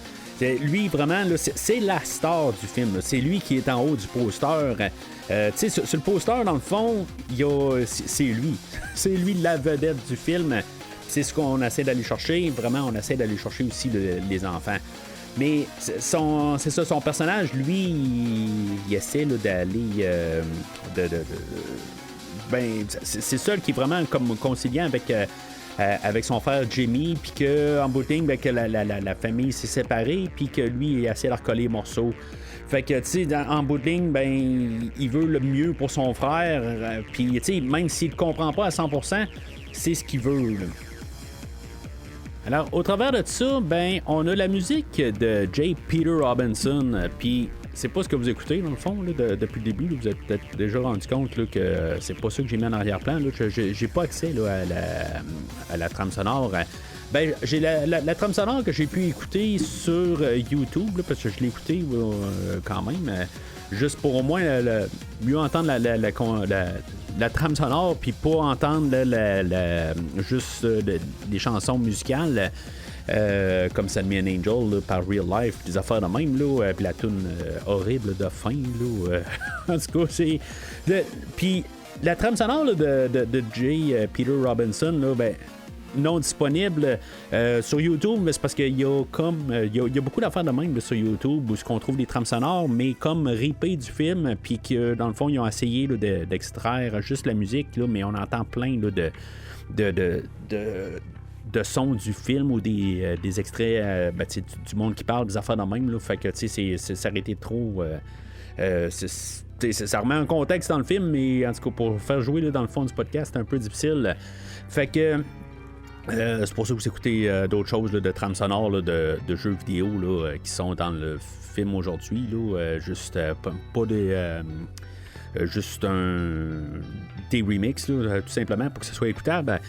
Lui, vraiment, là, c'est la star du film. Là. C'est lui qui est en haut du poster. Sur le poster, dans le fond, c'est lui. C'est lui la vedette du film. C'est ce qu'on essaie d'aller chercher. Vraiment, on essaie d'aller chercher aussi les enfants. Mais c'est ça, son personnage, lui, il essaie là, d'aller... c'est seul qui est vraiment comme conciliant avec son frère Jimmy, puis qu'en bout de ligne, ben, que la famille s'est séparée, puis que lui, il essaie de recoller les morceaux. Fait que, tu sais, en bout de ligne, ben, il veut le mieux pour son frère, puis, tu sais, même s'il ne comprend pas à 100%, c'est ce qu'il veut, là. Alors, au travers de ça, ben, on a la musique de J. Peter Robinson, puis c'est pas ce que vous écoutez, dans le fond, là, depuis le début. Là, vous êtes peut-être déjà rendu compte là, que c'est pas ça que j'ai mis en arrière-plan. Là, j'ai pas accès là, à la trame sonore. Ben, j'ai la trame sonore que j'ai pu écouter sur YouTube, là, parce que je l'ai écouté quand même, juste pour au moins mieux entendre la trame sonore, puis pas entendre juste des chansons musicales. Comme Send Me an Angel là, par Real Life, des affaires de même, là, puis la tune horrible de fin. Là, en tout cas, c'est. Puis la trame sonore là, de J. Peter Robinson, là, ben, non disponible sur YouTube, mais c'est parce qu'il y a il y a beaucoup d'affaires de même là, sur YouTube où on trouve des trames sonores, mais comme ripées du film, puis que dans le fond, ils ont essayé là, d'extraire juste la musique, là, mais on entend plein là, de sons du film ou des extraits du monde qui parle, des affaires de même. Là, fait que ça aurait été trop... ça remet en contexte dans le film, mais en tout cas, pour faire jouer là, dans le fond du podcast, c'est un peu difficile. Fait que... c'est pour ça que vous écoutez d'autres choses là, de trame sonore là, de jeux vidéo là, qui sont dans le film aujourd'hui. Là, juste pas des... juste des remixes, là, tout simplement, pour que ce soit écoutable.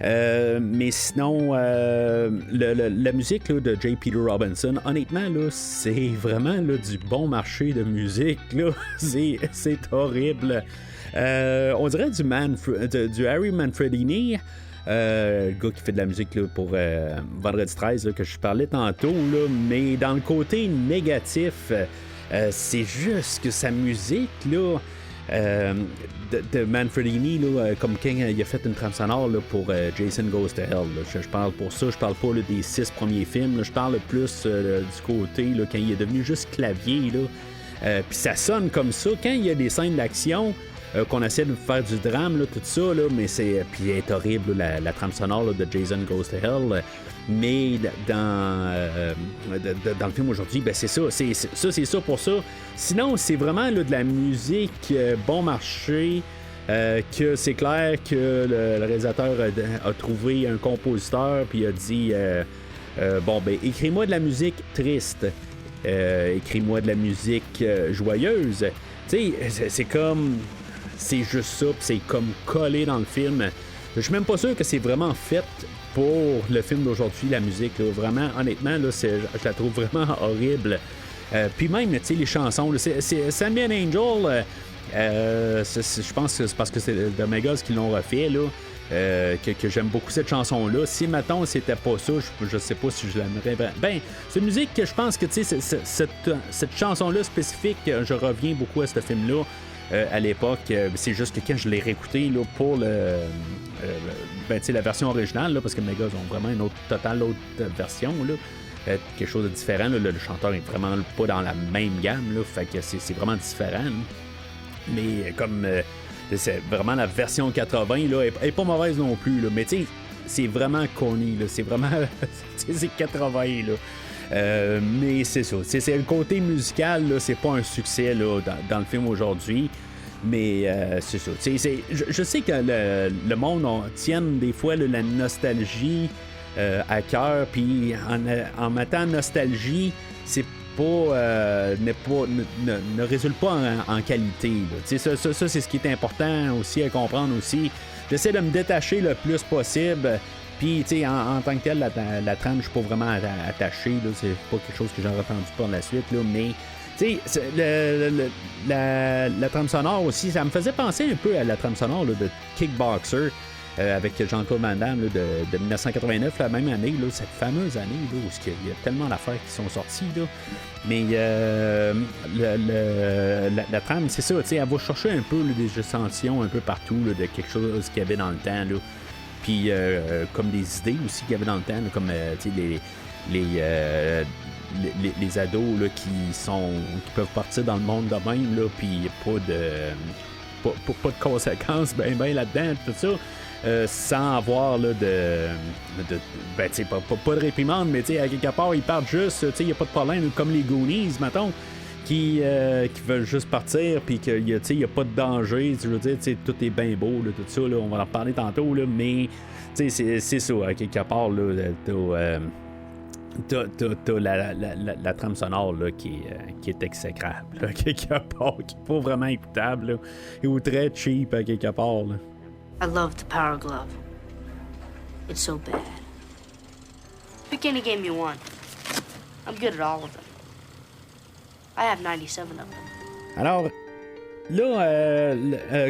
Mais sinon, la musique là, de J. Peter Robinson, honnêtement, là, c'est vraiment là, du bon marché de musique. Là. C'est horrible. On dirait du Harry Manfredini. Le gars qui fait de la musique là, pour Vendredi 13 là, que je parlais tantôt, là, mais dans le côté négatif, c'est juste que sa musique là, de Manfredini, là, comme quand il a fait une trame sonore là, pour Jason Goes to Hell. Là. Je parle pour ça, je parle pas là, des 6 premiers films, là, je parle plus du côté là, quand il est devenu juste clavier. Puis ça sonne comme ça. Quand il y a des scènes d'action, qu'on essaie de faire du drame, là, tout ça, là, mais c'est. Puis elle est horrible, là, la trame sonore là, de Jason Goes to Hell. Mais dans le film aujourd'hui, ben c'est ça. C'est ça pour ça. Sinon, c'est vraiment là, de la musique bon marché. Que c'est clair que le réalisateur a trouvé un compositeur puis a dit écris-moi de la musique triste. Écris-moi de la musique joyeuse. Tu sais, c'est comme. C'est juste ça, pis c'est comme collé dans le film. Je suis même pas sûr que c'est vraiment fait pour le film d'aujourd'hui, la musique. Là. Vraiment, honnêtement, là, je la trouve vraiment horrible. Puis même, tu sais, les chansons, là, c'est Send Me an Angel. Je pense que c'est parce que c'est The Megas qui l'ont refait, là. Que j'aime beaucoup cette chanson-là. Si, mettons, c'était pas ça, je sais pas si je l'aimerais. Ben, c'est une musique que je pense que, tu sais, cette chanson-là spécifique, je reviens beaucoup à ce film-là. À l'époque, c'est juste que quand je l'ai réécouté là, pour la version originale, là, parce que Megas ont vraiment une autre version, là, quelque chose de différent. Là, le chanteur est vraiment pas dans la même gamme, là, fait que c'est vraiment différent. Là. Mais comme c'est vraiment la version 80, là, elle est pas mauvaise non plus, là, mais tu sais, c'est vraiment corny, là, c'est vraiment c'est 80 là. Mais c'est ça. C'est le côté musical, là, c'est pas un succès là, dans le film aujourd'hui. Mais c'est ça. Je sais que le monde tienne des fois là, la nostalgie à cœur, puis en mettant nostalgie, c'est pas, ne résulte pas en qualité. Ça, c'est ce qui est important aussi à comprendre aussi. J'essaie de me détacher le plus possible. Puis, en tant que tel, la trame, je suis pas vraiment attaché. Là, c'est pas quelque chose que j'aurais entendu par la suite. Là, mais, la trame sonore aussi, ça me faisait penser un peu à la trame sonore là, de Kickboxer avec Jean-Claude Van Damme là, de 1989, la même année, là, cette fameuse année là, où il y a tellement d'affaires qui sont sorties. Là. Mais la trame, c'est ça, elle va chercher un peu là, des échantillons un peu partout là, de quelque chose qu'il y avait dans le temps. Là. Puis comme des idées aussi qu'il y avait dans le temps, là, comme les ados là, qui peuvent partir dans le monde de même, là, puis pas de conséquences ben là-dedans, tout ça. Sans avoir là, pas de réprimande, mais à quelque part, ils partent juste, il n'y a pas de problème, comme les Goonies, mettons, qui veulent juste partir, puis qu'il n'y a pas de danger, je veux dire, tout est bien beau, là, tout ça, là, on va en reparler tantôt, là, mais c'est ça, à quelque part, là, t'as la trame sonore là, qui est exécrable, là, quelque part, qui n'est pas vraiment écoutable, là, ou très cheap, à quelque part, là. I love the Power Glove. It's so bad. Pick any game you want. I'm good at all of them. I have 97 of them. Alors, là,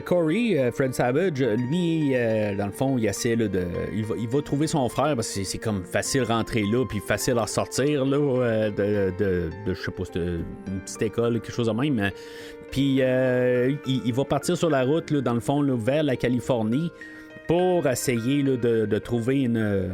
Corey, Fred Savage, lui, dans le fond, il essaie là, il va trouver son frère parce que c'est comme facile rentrer là, puis facile à sortir là, de je sais pas, une petite école, quelque chose de même. Puis il va partir sur la route, là, dans le fond, là, vers la Californie pour essayer là, de trouver une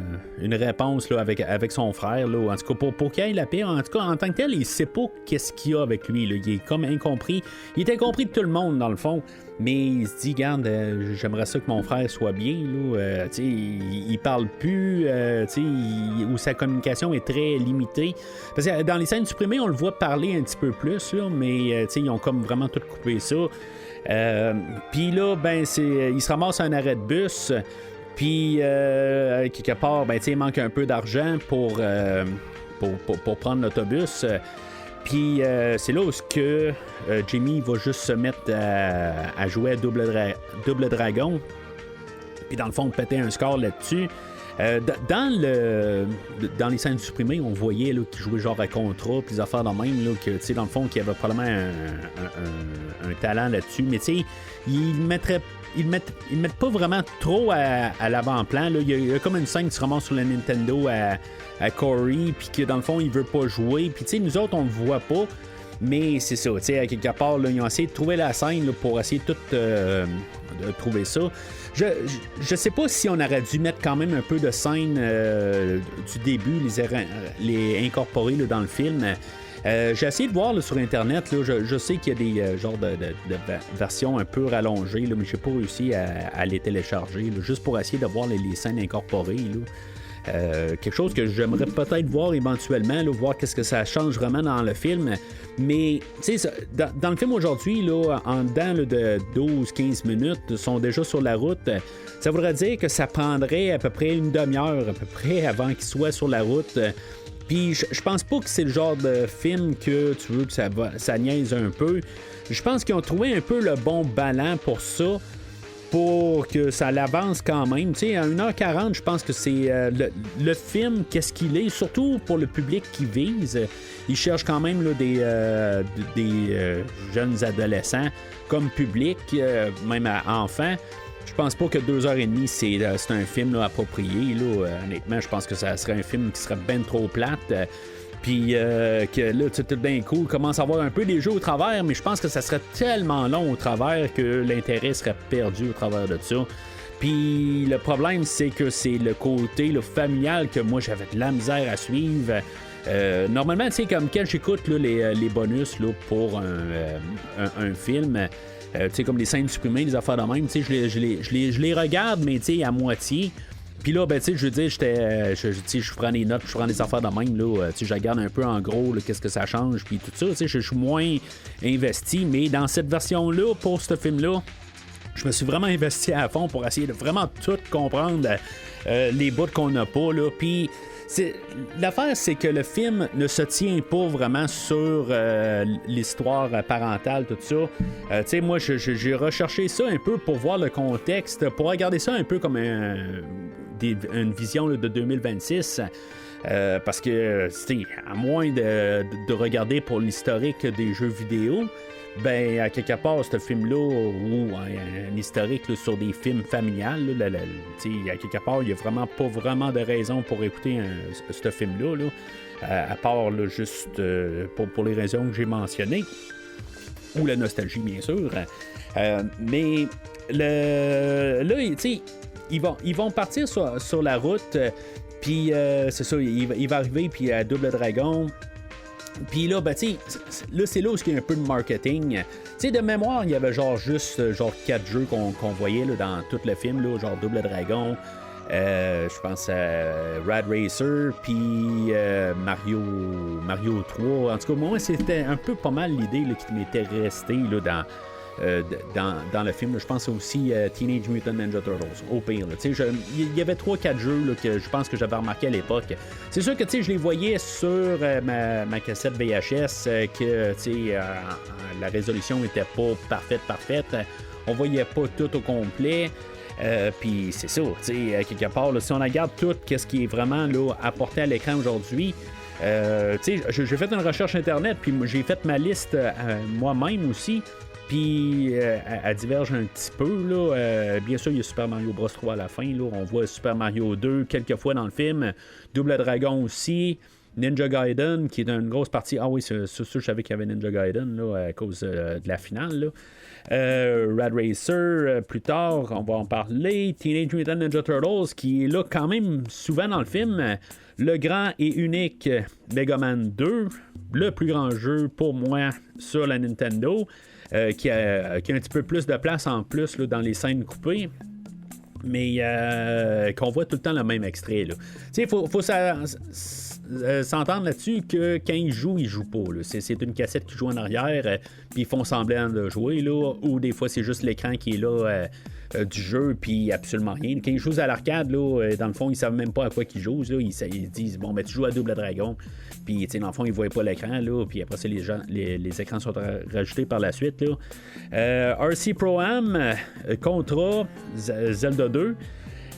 réponse là, avec son frère. Là. En tout cas, pour qu'il ait la paix. En tout cas, en tant que tel, il sait pas qu'est-ce qu'il y a avec lui. Là. Il est comme incompris. Il est incompris de tout le monde, dans le fond. Mais il se dit, garde, j'aimerais ça que mon frère soit bien. Là. Il parle plus. Où sa communication est très limitée. Parce que dans les scènes supprimées, on le voit parler un petit peu plus. Là, mais ils ont comme vraiment tout coupé ça. Puis là, ben, il se ramasse à un arrêt de bus. Puis, quelque part, ben, il manque un peu d'argent pour prendre l'autobus. Puis, c'est là où Jimmy va juste se mettre à jouer à Double Dragon. Puis, dans le fond, péter un score là-dessus. Dans les scènes supprimées, on voyait là, qu'il jouait genre à contrat, puis des affaires de même, là, que, dans le fond, qu'il y avait probablement un talent là-dessus. Mais tu sais, ils mettent pas vraiment trop à l'avant-plan. Là. Il y a comme une scène qui se ramasse sur la Nintendo à Corey, puis que dans le fond, il veut pas jouer. Puis tu sais, nous autres, on le voit pas. Mais c'est ça, tu sais, à quelque part, là, ils ont essayé de trouver la scène là, pour essayer de trouver ça. Je sais pas si on aurait dû mettre quand même un peu de scène du début, les incorporer là, dans le film. J'ai essayé de voir là, sur Internet, là, je sais qu'il y a des genres de versions un peu rallongées, là, mais j'ai pas réussi à les télécharger, là, juste pour essayer de voir les scènes incorporées. Là. Quelque chose que j'aimerais peut-être voir éventuellement, là, voir qu'est-ce que ça change vraiment dans le film. Mais, tu sais, dans le film aujourd'hui, là, en dedans là, de 12-15 minutes, ils sont déjà sur la route. Ça voudrait dire que ça prendrait à peu près une demi-heure, à peu près, avant qu'ils soient sur la route. Puis, je pense pas que c'est le genre de film que tu veux que ça niaise un peu. Je pense qu'ils ont trouvé un peu le bon ballon pour ça. Pour que ça l'avance quand même. Tu sais, à 1h40, je pense que c'est le film, qu'est-ce qu'il est, surtout pour le public qui vise. Ils cherchent quand même là, des jeunes adolescents comme public, même à enfants. Je pense pas que 2h30, c'est un film là, approprié. Là. Honnêtement, je pense que ça serait un film qui serait ben trop plate. Puis que là, tout d'un coup, commence à avoir un peu des jeux au travers, mais je pense que ça serait tellement long au travers que l'intérêt serait perdu au travers de ça. Puis le problème, c'est que c'est le côté là, familial que moi, j'avais de la misère à suivre. Normalement, tu sais, comme quand j'écoute là, les bonus là, pour un film, tu sais, comme les scènes supprimées, les affaires de même, tu sais, je les regarde, mais tu sais, à moitié. Puis là, ben, tu sais, je veux dire, je prends des notes, je prends des affaires de même, là, tu sais, je regarde un peu en gros, là, qu'est-ce que ça change, puis tout ça, tu sais, je suis moins investi, mais dans cette version-là, pour ce film-là, je me suis vraiment investi à fond pour essayer de vraiment tout comprendre les bouts qu'on n'a pas, là. Puis l'affaire, c'est que le film ne se tient pas vraiment sur l'histoire parentale, tout ça. Tu sais, moi, j'ai recherché ça un peu pour voir le contexte, pour regarder ça un peu comme une vision là, de 2026. Parce que, à moins de regarder pour l'historique des jeux vidéo, ben, à quelque part, ce film-là, ou un historique là, sur des films familiales, là, à quelque part, il n'y a vraiment pas vraiment de raison pour écouter ce film-là, là, à part là, juste pour les raisons que j'ai mentionnées, ou la nostalgie, bien sûr. Mais là, ils vont partir sur la route. Puis, c'est ça, il va arriver, puis à Double Dragon. Puis là, ben, tu sais, là, c'est là où il y a un peu de marketing. Tu sais, de mémoire, il y avait juste 4 jeux qu'on voyait là, dans tout le film, là, genre Double Dragon. Je pense à Rad Racer, puis Mario 3. En tout cas, moi, c'était un peu pas mal l'idée là, qui m'était restée là, dans le film. Je pense aussi Teenage Mutant Ninja Turtles, au pire. Il y avait 3-4 jeux là, que je pense que j'avais remarqué à l'époque. C'est sûr que je les voyais sur ma cassette VHS, que la résolution n'était pas parfaite. On voyait pas tout au complet. Puis c'est ça, quelque part, là, si on regarde tout ce qui est vraiment là, apporté à l'écran aujourd'hui, j'ai fait une recherche internet, puis j'ai fait ma liste moi-même aussi. Puis, elle diverge un petit peu, là. Bien sûr, il y a Super Mario Bros. 3 à la fin, là. On voit Super Mario 2 quelques fois dans le film. Double Dragon aussi. Ninja Gaiden, qui est une grosse partie. Ah oui, c'est sûr, je savais qu'il y avait Ninja Gaiden, là, à cause de la finale, là. Rad Racer, plus tard, on va en parler. Teenage Mutant Ninja Turtles, qui est là quand même souvent dans le film. Le grand et unique Mega Man 2, le plus grand jeu pour moi sur la Nintendo. Qui a un petit peu plus de place en plus là, dans les scènes coupées, mais qu'on voit tout le temps le même extrait. Il faut s'entendre là-dessus que quand ils joue pas. Là. C'est une cassette qui joue en arrière, puis ils font semblant de jouer, là, ou des fois c'est juste l'écran qui est là du jeu, puis absolument rien. Quand ils jouent à l'arcade, là, dans le fond, ils savent même pas à quoi ils jouent. Là. Ils disent, bon, ben tu joues à Double Dragon. Puis, dans le fond, ils ne voyaient pas l'écran, là. Puis après ça, les écrans sont rajoutés par la suite, là. RC Pro-Am, Contra, Zelda 2,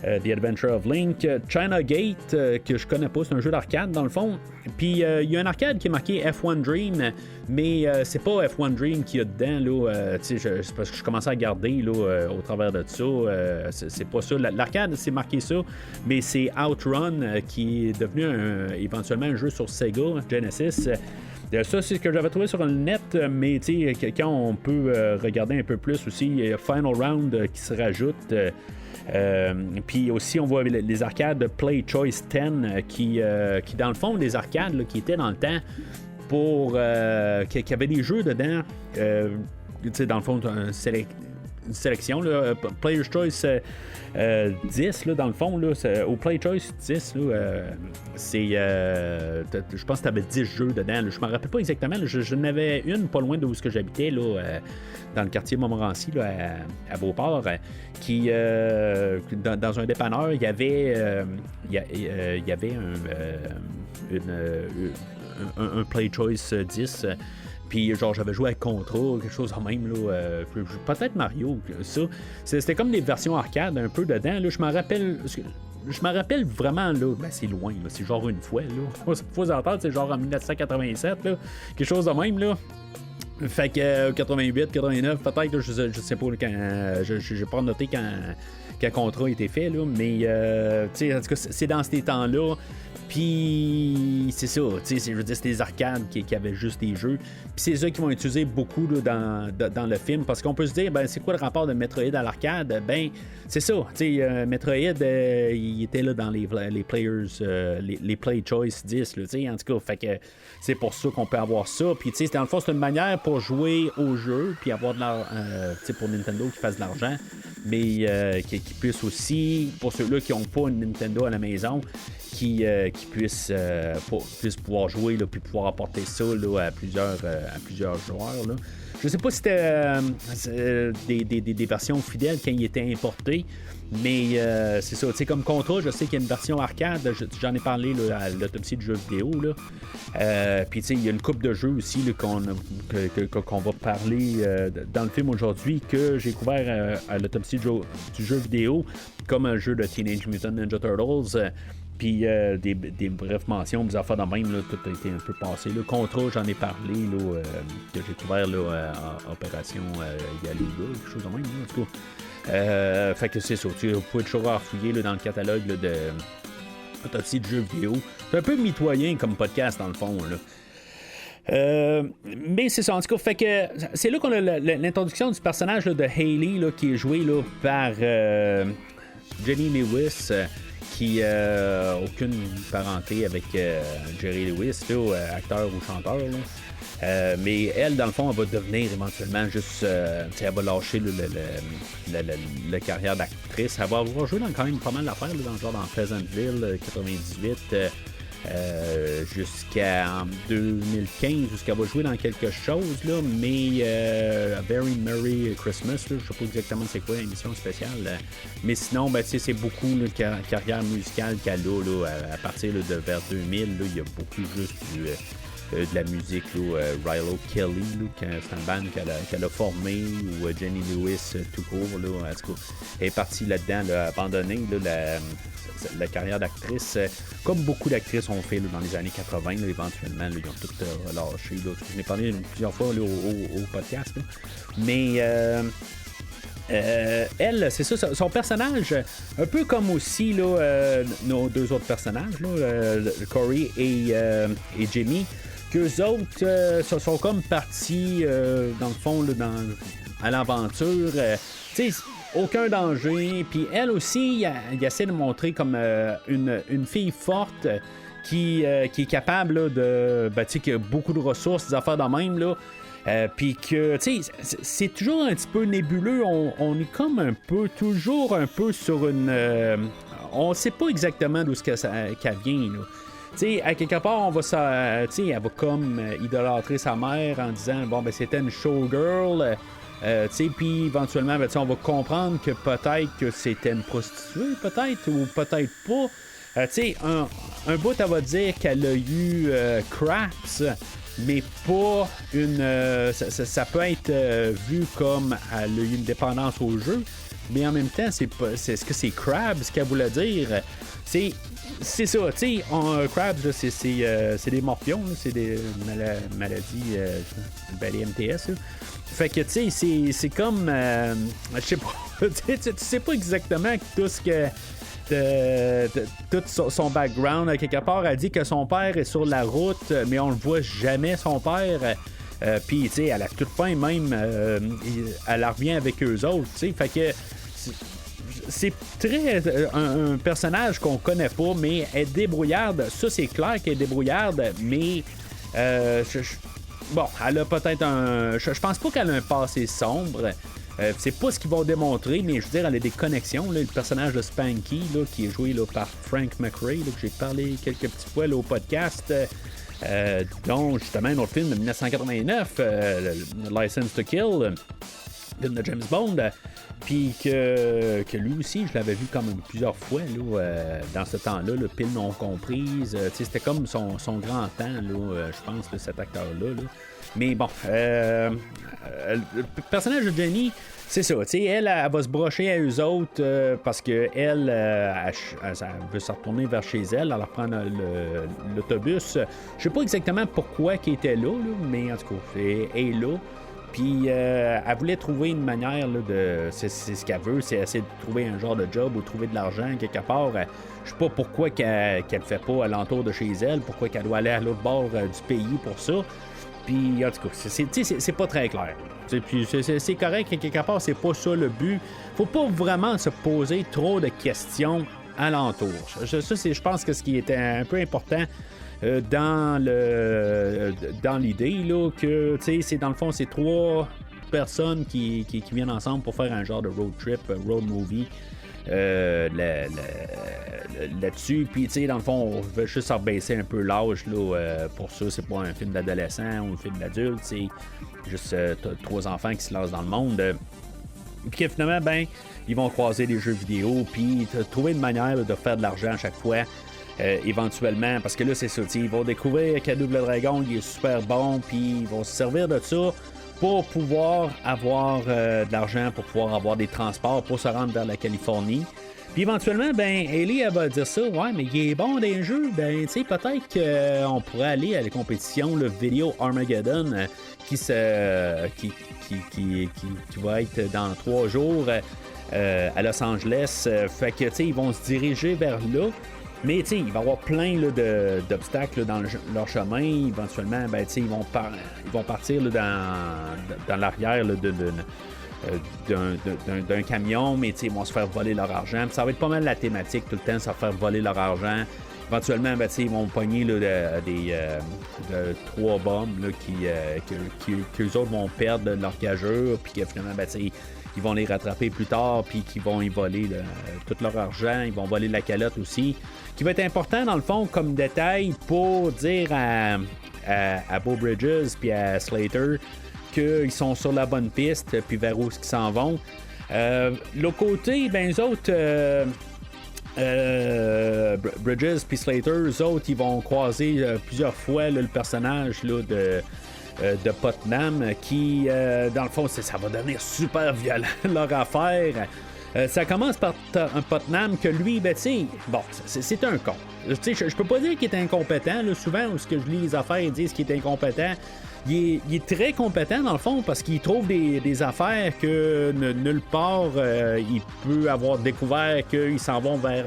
The Adventure of Link, China Gate, que je connais pas, c'est un jeu d'arcade, dans le fond. Puis, il y a un arcade qui est marqué F1 Dream, mais c'est pas F1 Dream qu'il y a dedans, là. C'est parce que je commençais à regarder, là, au travers de ça. C'est pas ça. L'arcade, c'est marqué ça, mais c'est Outrun, qui est devenu éventuellement un jeu sur Sega Genesis. Ça, c'est ce que j'avais trouvé sur le net, mais quand on peut regarder un peu plus aussi, il y a Final Round qui se rajoute. Puis aussi, on voit les arcades de Play Choice 10 qui dans le fond, des arcades là, qui étaient dans le temps pour qui avaient des jeux dedans. Dans le fond, une sélection. Là, Player's Choice 10, là, dans le fond, là, au Play Choice 10, là, c'est. Je pense que tu avais 10 jeux dedans. Là. Je ne me rappelle pas exactement. Là, je n'avais une pas loin d'où j'habitais, là, dans le quartier Montmorency, là, à Beauport, qui, dans un dépanneur, il y avait un Play Choice 10. Puis genre j'avais joué avec Contra, quelque chose de même, là, peut-être Mario, ça. C'était comme des versions arcade un peu dedans. Là, je me rappelle vraiment, là, ben c'est loin, là, c'est genre une fois, là. Faut s'entendre, c'est genre en 1987, là, quelque chose de même, là. Fait que 88, 89, peut-être, là, je sais pas quand. J'ai pas noté quand Contra a été fait, là, mais tu sais, en tout cas, c'est dans ces temps-là. Puis c'est ça, tu sais, je veux dire, c'est des arcades qui avaient juste des jeux. Puis c'est ça qu'ils vont utiliser beaucoup là, dans le film, parce qu'on peut se dire, ben c'est quoi le rapport de Metroid à l'arcade? Ben c'est ça, tu sais, Metroid, il était là dans les players, les Play Choice 10, tu sais, en tout cas, fait que c'est pour ça qu'on peut avoir ça. Puis tu sais, dans le fond, c'est une manière pour jouer au jeu, puis avoir de l'argent, tu sais, pour Nintendo qui fasse de l'argent, mais qui puisse aussi, pour ceux-là qui n'ont pas une Nintendo à la maison, qui puisse pouvoir jouer, là, puis pouvoir apporter ça là, à plusieurs joueurs. Là. Je sais pas si c'était des versions fidèles quand il était importé, mais c'est ça. Comme Contra, je sais qu'il y a une version arcade, j'en ai parlé là, à l'autopsie de jeux vidéo. Puis il y a une couple de jeux aussi là, qu'on va parler dans le film aujourd'hui, que j'ai couvert à l'autopsie du jeu vidéo, comme un jeu de Teenage Mutant Ninja Turtles. Puis des brèves mentions, des affaires de même, là, tout a été un peu passé. Le Contra, j'en ai parlé, là, que j'ai couvert là, à Opération Yaluga, quelque chose de même, là, en tout cas. Fait que c'est ça, vous pouvez toujours refouiller là, dans le catalogue là, de autopsie de jeux vidéo. C'est un peu mitoyen comme podcast, dans le fond, là. Mais c'est ça, en tout cas, fait que c'est là qu'on a l'introduction du personnage là, de Hayley, là, qui est joué là, par Jenny Lewis, qui n'a aucune parenté avec Jerry Lewis, là, acteur ou chanteur. Là. Mais elle, dans le fond, elle va devenir éventuellement juste... elle va lâcher la carrière d'actrice. Elle va avoir joué dans quand même pas mal d'affaires, là, dans Pleasantville, 98, jusqu'à 2015, jusqu'à va jouer dans quelque chose, là, mais A Very Merry Christmas, là, je sais pas exactement c'est quoi l'émission spéciale, mais sinon, ben, c'est beaucoup de carrière musicale qu'elle a là, à partir là, de vers 2000, là, il y a beaucoup juste de la musique, là, Rilo Kelly, c'est un band qu'elle a formé, ou Jenny Lewis tout court, là, en tout cas, elle est partie là-dedans, là, abandonnée là, la carrière d'actrice, comme beaucoup d'actrices ont fait là, dans les années 80, là, éventuellement, là, ils ont toutes relâché. Je n'ai parlé plusieurs fois là, au podcast. Là. Mais elle, c'est ça, son personnage, un peu comme aussi là, nos deux autres personnages, là, Corey et Jimmy, qu'eux autres sont comme partis, dans le fond, là, à l'aventure. Tu sais, aucun danger. Puis elle aussi, il essaie de montrer comme une fille forte qui est capable là, de... Ben, tu sais, qui a beaucoup de ressources, des affaires de même, là. Puis que, tu sais, c'est toujours un petit peu nébuleux. On est comme toujours un peu sur une... on sait pas exactement d'où qu'elle vient, là. Tu sais, à quelque part, on va elle va comme idolâtrer sa mère en disant, bon, ben c'était une showgirl... puis éventuellement, ben, on va comprendre que peut-être que c'était une prostituée, peut-être, ou peut-être pas. Un bout, elle va dire qu'elle a eu craps, mais pas une... ça peut être vu comme elle a eu une dépendance au jeu, mais en même temps, est-ce que c'est crabs ce qu'elle voulait dire? C'est ça, tu sais, crabs, là, c'est des morpions, là, c'est des maladies, les MTS, là. Fait que, tu sais, c'est comme... je sais pas, tu sais pas exactement tout ce que... tout son background, quelque part, elle dit que son père est sur la route, mais on le voit jamais, son père. Puis, tu sais, à la toute fin, même, elle revient avec eux autres, tu sais. Fait que... C'est très un personnage qu'on connaît pas, mais elle est débrouillarde. Ça, c'est clair qu'elle est débrouillarde, mais bon, elle a peut-être un... Je pense pas qu'elle a un passé sombre. C'est pas ce qu'ils vont démontrer, mais je veux dire, elle a des connexions. Là, le personnage de Spanky, là, qui est joué là, par Frank McRae, là, que j'ai parlé quelques petites fois là, au podcast, dont justement un autre film de 1989, License to Kill, film de James Bond. Puis que lui aussi, je l'avais vu quand même plusieurs fois là, dans ce temps-là, le pile non comprise. C'était comme son grand temps, là, je pense, là, cet acteur-là. Là. Mais bon, le personnage de Jenny, c'est ça. Elle va se brocher à eux autres parce qu'elle elle veut se retourner vers chez elle, elle reprend l'autobus. Je sais pas exactement pourquoi qu'elle était là, mais en tout cas, elle est là. Puis elle voulait trouver une manière là, de... C'est ce qu'elle veut, c'est essayer de trouver un genre de job ou trouver de l'argent quelque part. Je sais pas pourquoi qu'elle le fait pas alentour de chez elle, pourquoi qu'elle doit aller à l'autre bord du pays pour ça. Puis en tout cas, c'est pas très clair. Puis c'est correct, quelque part, c'est pas ça le but. Faut pas vraiment se poser trop de questions alentour. Ça, je pense que ce qui était un peu important... dans l'idée là, que c'est dans le fond c'est trois personnes qui viennent ensemble pour faire un genre de road trip, road movie, là-dessus. Puis, tu sais, dans le fond, on veut juste rebaisser un peu l'âge là, pour ça. C'est pas un film d'adolescent ou un film d'adulte. C'est juste 3 enfants qui se lancent dans le monde. Puis finalement, ben, ils vont croiser des jeux vidéo, puis trouver une manière là, de faire de l'argent à chaque fois. Éventuellement, parce que là, c'est ça, ils vont découvrir que Double Dragon, il est super bon, puis ils vont se servir de ça pour pouvoir avoir de l'argent, pour pouvoir avoir des transports, pour se rendre vers la Californie. Puis éventuellement, ben, Ellie, elle va dire ça, ouais, mais il est bon dans les jeux, ben, tu sais, peut-être qu'on pourrait aller à la compétition, le Video Armageddon, qui va être dans 3 jours à Los Angeles. Fait que, tu sais, ils vont se diriger vers là. Mais il va y avoir plein là, d'obstacles là, dans leur chemin. Éventuellement, ben, ils vont partir là, dans l'arrière là, d'un camion, mais ils vont se faire voler leur argent. Puis ça va être pas mal la thématique tout le temps, ça va faire voler leur argent. Éventuellement, ben, ils vont pogner là, des 3 bombes là, qu'eux autres vont perdre leur gageure, puis que finalement, ben, ils vont les rattraper plus tard, puis qu'ils vont y voler tout leur argent. Ils vont voler la calotte aussi. Qui va être important, dans le fond, comme détail, pour dire à Beau Bridges puis à Slater qu'ils sont sur la bonne piste, puis vers où ils s'en vont. L'autre côté, ben, eux autres... Bridges puis Slater, eux autres, ils vont croiser plusieurs fois là, le personnage là, de Putnam qui, dans le fond, ça va devenir super violent leur affaire. Ça commence par un Putnam que lui, ben, tu sais, bon, c'est un con. Je peux pas dire qu'il est incompétent. Là, souvent, où je lis les affaires, ils disent qu'il est incompétent. Il est très compétent, dans le fond, parce qu'il trouve des affaires que nulle part il peut avoir découvert qu'ils s'en vont vers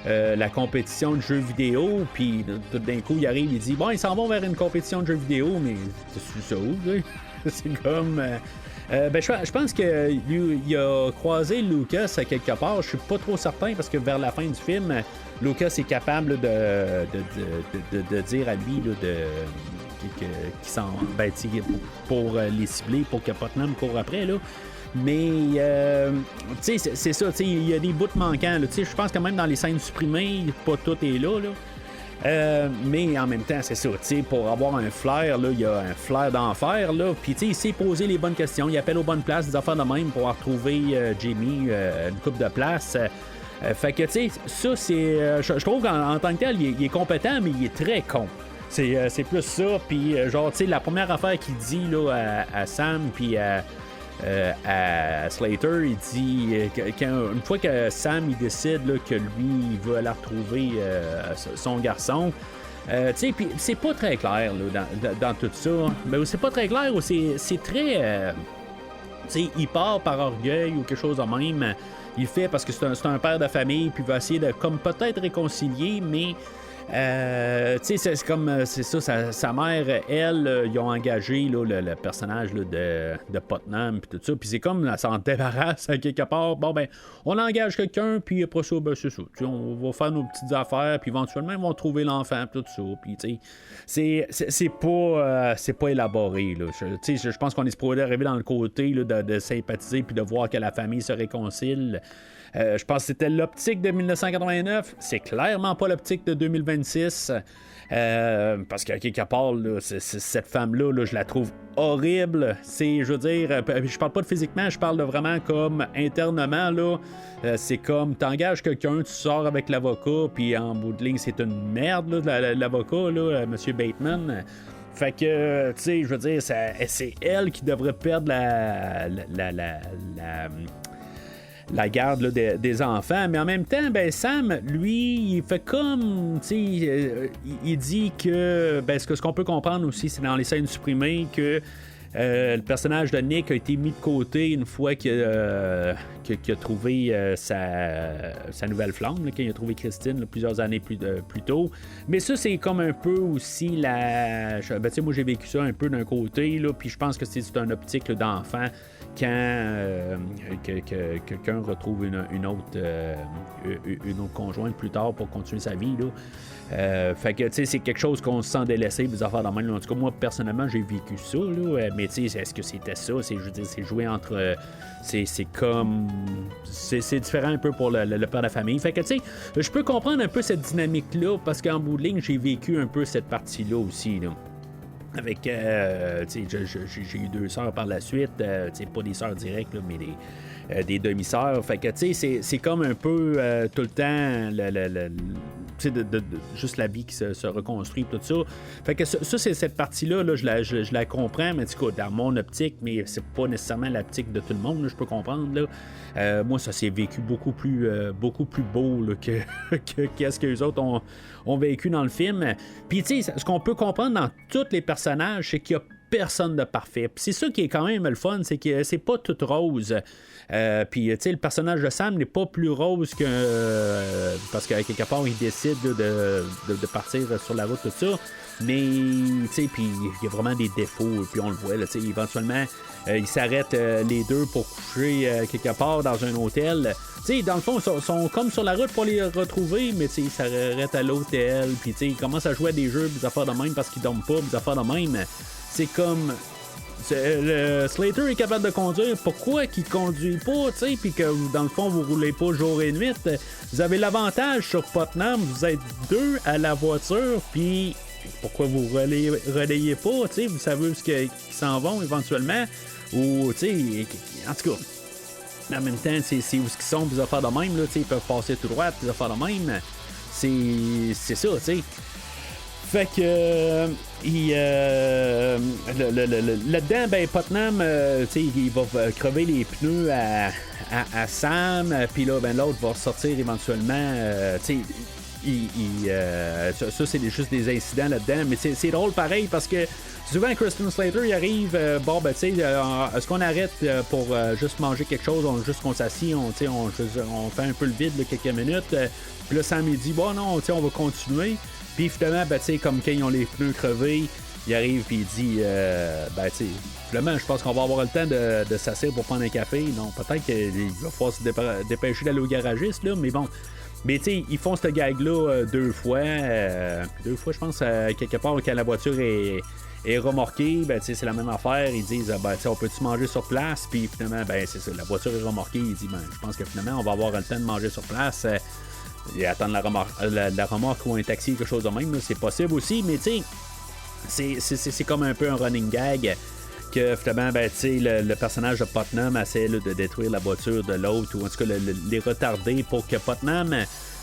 la compétition de jeux vidéo, puis tout d'un coup, il arrive, il dit, bon, ils s'en vont vers une compétition de jeux vidéo, mais c'est ça où, c'est comme... ben, je pense qu'il a croisé Lucas à quelque part. Je suis pas trop certain, parce que vers la fin du film, Lucas est capable de dire à lui qui s'en ben, pour les cibler, pour que Putnam court après, là. Mais, tu sais, c'est ça, tu sais, il y a des bouts manquants, tu sais, je pense que même dans les scènes supprimées, pas tout est là. Mais en même temps, c'est ça, tu sais, pour avoir un flair, là, il y a un flair d'enfer, là, puis tu sais, il sait poser les bonnes questions, il appelle aux bonnes places, des affaires de même pour retrouver Jamie une coupe de place. Fait que, tu sais, ça, c'est... je trouve qu'en tant que tel, il est compétent, mais il est très con. C'est plus ça, puis genre, tu sais, la première affaire qu'il dit là, à Sam, puis à Slater, il dit une fois que Sam il décide là, que lui il veut aller retrouver son garçon, tu sais, puis c'est pas très clair là, dans tout ça, mais c'est pas très clair, c'est très tu sais, il part par orgueil ou quelque chose de même, il le fait parce que c'est un père de famille, puis il va essayer de comme peut-être réconcilier, mais tu sais, c'est comme c'est ça, sa mère, elle, ils ont engagé là, le personnage là, de Putnam puis tout ça, puis c'est comme elle s'en débarrasse à quelque part. Bon ben, on engage quelqu'un, puis après ça, ben c'est ça. On va faire nos petites affaires, puis éventuellement ils vont trouver l'enfant, puis tout ça. Puis tu sais, c'est pas élaboré là. Tu sais, je pense qu'on est supposé arriver dans le côté là, de sympathiser puis de voir que la famille se réconcilie. Je pense que c'était l'optique de 1989. C'est clairement pas l'optique de 2026. Parce qu'à quelque part, là, cette femme-là, là, je la trouve horrible. Je veux dire, je parle pas de physiquement, je parle de vraiment comme internement. Là, c'est comme, t'engages quelqu'un, tu sors avec l'avocat, puis en bout de ligne, c'est une merde, là, l'avocat, là, M. Bateman. Fait que, tu sais, je veux dire, c'est elle qui devrait perdre la garde là, des enfants, mais en même temps, ben Sam, lui, il fait comme, tu sais, il dit que, ben ce qu'on peut comprendre aussi, c'est dans les scènes supprimées que le personnage de Nick a été mis de côté une fois qu'il a trouvé sa nouvelle flamme, là, qu'il a trouvé Christine là, plusieurs années plus tôt. Mais ça, c'est comme un peu aussi ben, tu sais, moi j'ai vécu ça un peu d'un côté, là, puis je pense que c'est une optique là, d'enfant. Quand quelqu'un retrouve une autre conjointe plus tard pour continuer sa vie, là. Fait que, tu sais, c'est quelque chose qu'on se sent délaissé, des affaires de même. En tout cas, moi, personnellement, j'ai vécu ça, là. Mais, tu sais, est-ce que c'était ça? Je veux dire, c'est joué entre... c'est comme... C'est différent un peu pour le père de la famille. Fait que, tu sais, je peux comprendre un peu cette dynamique-là, parce qu'en bout de ligne, j'ai vécu un peu cette partie-là aussi, là. Avec, tu sais, j'ai eu 2 sœurs par la suite, tu sais, pas des sœurs directes, là, mais des demi-sœurs. Fait que, tu sais, c'est comme un peu tout le temps tu sais, juste la vie qui se reconstruit, tout ça. Fait que ça c'est cette partie-là, là, je la comprends, mais du coup, dans mon optique, mais c'est pas nécessairement l'optique de tout le monde, là, je peux comprendre, là. Moi, ça s'est vécu beaucoup plus beau là, que qu'est-ce que les autres ont vécu dans le film. Puis, tu sais, ce qu'on peut comprendre dans tous les personnages, c'est qu'il y a personne de parfait. Puis c'est ça qui est quand même le fun, c'est que c'est pas tout rose. Puis, tu sais, le personnage de Sam n'est pas plus rose que... parce qu'à quelque part, il décide là, de partir sur la route, tout ça. Mais, tu sais, puis il y a vraiment des défauts, puis on le voit, là, tu sais, éventuellement, ils s'arrêtent les deux pour coucher quelque part dans un hôtel. Tu sais, dans le fond, ils sont comme sur la route pour les retrouver, mais tu sais, ils s'arrêtent à l'hôtel, puis tu sais, ils commencent à jouer à des jeux, des affaires de même parce qu'ils dorment pas, des affaires de même. C'est comme... Slater est capable de conduire, pourquoi qu'il conduit pas, tu sais, puis que dans le fond vous roulez pas jour et nuit. Vous avez l'avantage sur Putnam, vous êtes 2 à la voiture, puis pourquoi vous relayez pas, tu sais, vous savez où qu'ils s'en vont éventuellement, ou tu sais, en tout cas, en même temps, c'est où qu'ils sont, des affaires de même, là, tu sais, ils peuvent passer tout droit, des affaires de même, c'est ça, tu sais. Fait que là-dedans, ben Putnam, il va crever les pneus à Sam, puis là, ben l'autre va ressortir éventuellement. Ça, c'est juste des incidents là-dedans, mais c'est drôle pareil parce que souvent Christian Slater il arrive, est-ce qu'on arrête pour juste manger quelque chose, qu'on s'assied, on fait un peu le vide là, quelques minutes, puis là Sam il dit bon non, on va continuer. Puis finalement, comme quand ils ont les pneus crevés, il arrive et il dit finalement, je pense qu'on va avoir le temps de s'asseoir pour prendre un café. Non, peut-être qu'il va falloir se dépêcher d'aller au garagiste, là, mais bon. Mais tu sais, ils font ce gag-là 2 fois. 2 fois, je pense, quelque part, quand la voiture est remorquée, c'est la même affaire. Ils disent, on peut-tu manger sur place? Puis finalement, c'est ça, la voiture est remorquée. Ils disent, je pense que finalement, on va avoir le temps de manger sur place. Et attendre la remorque ou un taxi, quelque chose de même, là, c'est possible aussi, mais tu sais, c'est comme un peu un running gag que finalement, le personnage de Putnam essaie là, de détruire la voiture de l'autre, ou en tout cas les retarder pour que Putnam,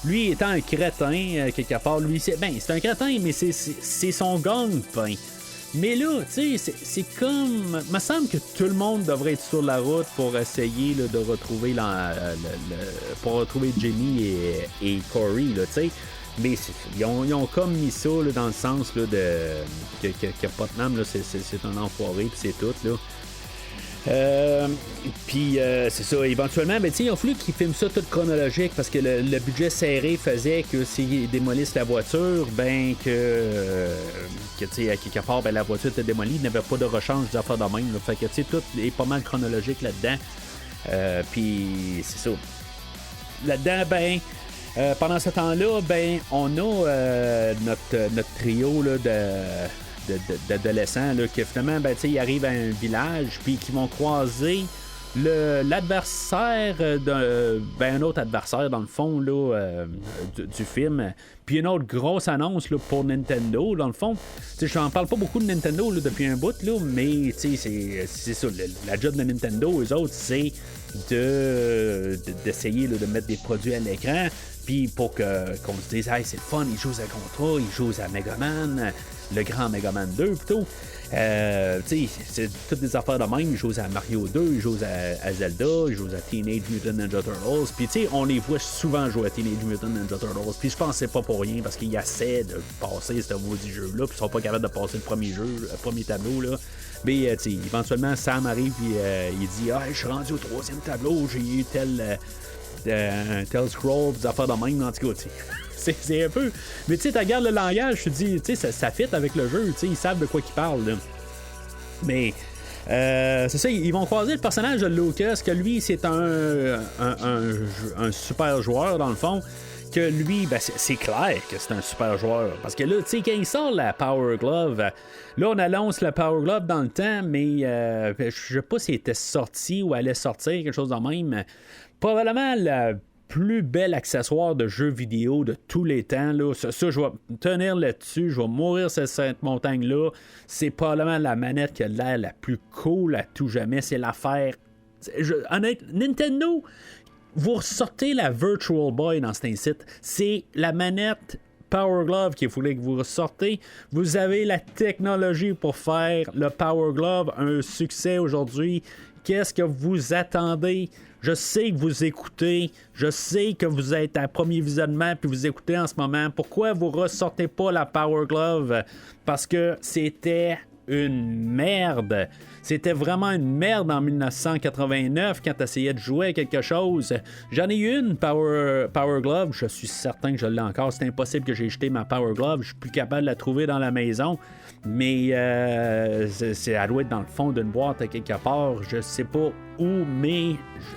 lui étant un crétin, quelque part, lui, c'est un crétin, mais c'est son gagne-pain. Mais là, tu sais, c'est comme... Il me semble que tout le monde devrait être sur la route pour essayer là, de retrouver pour retrouver Jimmy et Corey, là, tu sais. Mais ils ont comme mis ça là, dans le sens là, que Putnam, là, c'est un enfoiré, puis c'est tout, là. Puis c'est ça, éventuellement, il a fallu qu'ils filment ça tout chronologique parce que le budget serré faisait que s'ils démolissent la voiture, que tu sais, à quelque part, la voiture était démolie, il n'y avait pas de rechange des affaires de même. Là. Fait que tu sais, tout est pas mal chronologique là-dedans. Puis c'est ça. Là-dedans, pendant ce temps-là, on a notre trio là, d'adolescents là, qui finalement ils arrivent à un village puis qui vont croiser l'adversaire un autre adversaire dans le fond là, du film, puis une autre grosse annonce là, pour Nintendo dans le fond. Je n'en parle pas beaucoup de Nintendo là, depuis un bout là, mais c'est ça, la job de Nintendo, eux autres, c'est d'essayer là, de mettre des produits à l'écran, puis pour qu'on se dise hey, c'est le fun, ils jouent à Contra, ils jouent à Mega Man, le grand Mega Man 2 plutôt. C'est toutes des affaires de même. Ils jouent à Mario 2, ils jouent à Zelda, ils jouent à Teenage Mutant Ninja Turtles. Puis on les voit souvent jouer à Teenage Mutant Ninja Turtles. Puis je pense que c'est pas pour rien parce qu'ils essaient de passer ce maudit jeu-là. Puis ils sont pas capables de passer le premier tableau. Là. Mais éventuellement, Sam arrive et il dit je suis rendu au 3e tableau, j'ai eu tel scroll, des affaires de même. En tout cas, c'est un peu. Mais tu sais, tu regardes le langage, tu te dis, tu sais, ça fit avec le jeu, tu sais, ils savent de quoi ils parlent, là. Mais, c'est ça, ils vont croiser le personnage de Lucas, que lui, c'est un super joueur, dans le fond, que lui, ben, c'est clair que c'est un super joueur. Parce que là, tu sais, quand il sort la Power Glove, là, on annonce la Power Glove dans le temps, mais je sais pas si elle était sortie ou allait sortir, quelque chose de même. Probablement le plus bel accessoire de jeu vidéo de tous les temps. Là. Ça, je vais tenir là-dessus. Je vais mourir sur cette montagne-là. C'est probablement la manette qui a l'air la plus cool à tout jamais. C'est l'affaire. Honnêtement, Nintendo, vous ressortez la Virtual Boy dans cet incite. C'est la manette Power Glove qu'il voulait que vous ressortez. Vous avez la technologie pour faire le Power Glove un succès aujourd'hui. Qu'est-ce que vous attendez? Je sais que vous écoutez, je sais que vous êtes à premier visionnement puis vous écoutez en ce moment. Pourquoi vous ressortez pas la Power Glove? Parce que c'était une merde. C'était vraiment une merde en 1989 quand tu essayais de jouer à quelque chose. J'en ai eu une Power Glove, je suis certain que je l'ai encore. C'est impossible que j'ai jeté ma Power Glove, je suis plus capable de la trouver dans la maison. Mais elle doit être dans le fond d'une boîte à quelque part. Je sais pas où, mais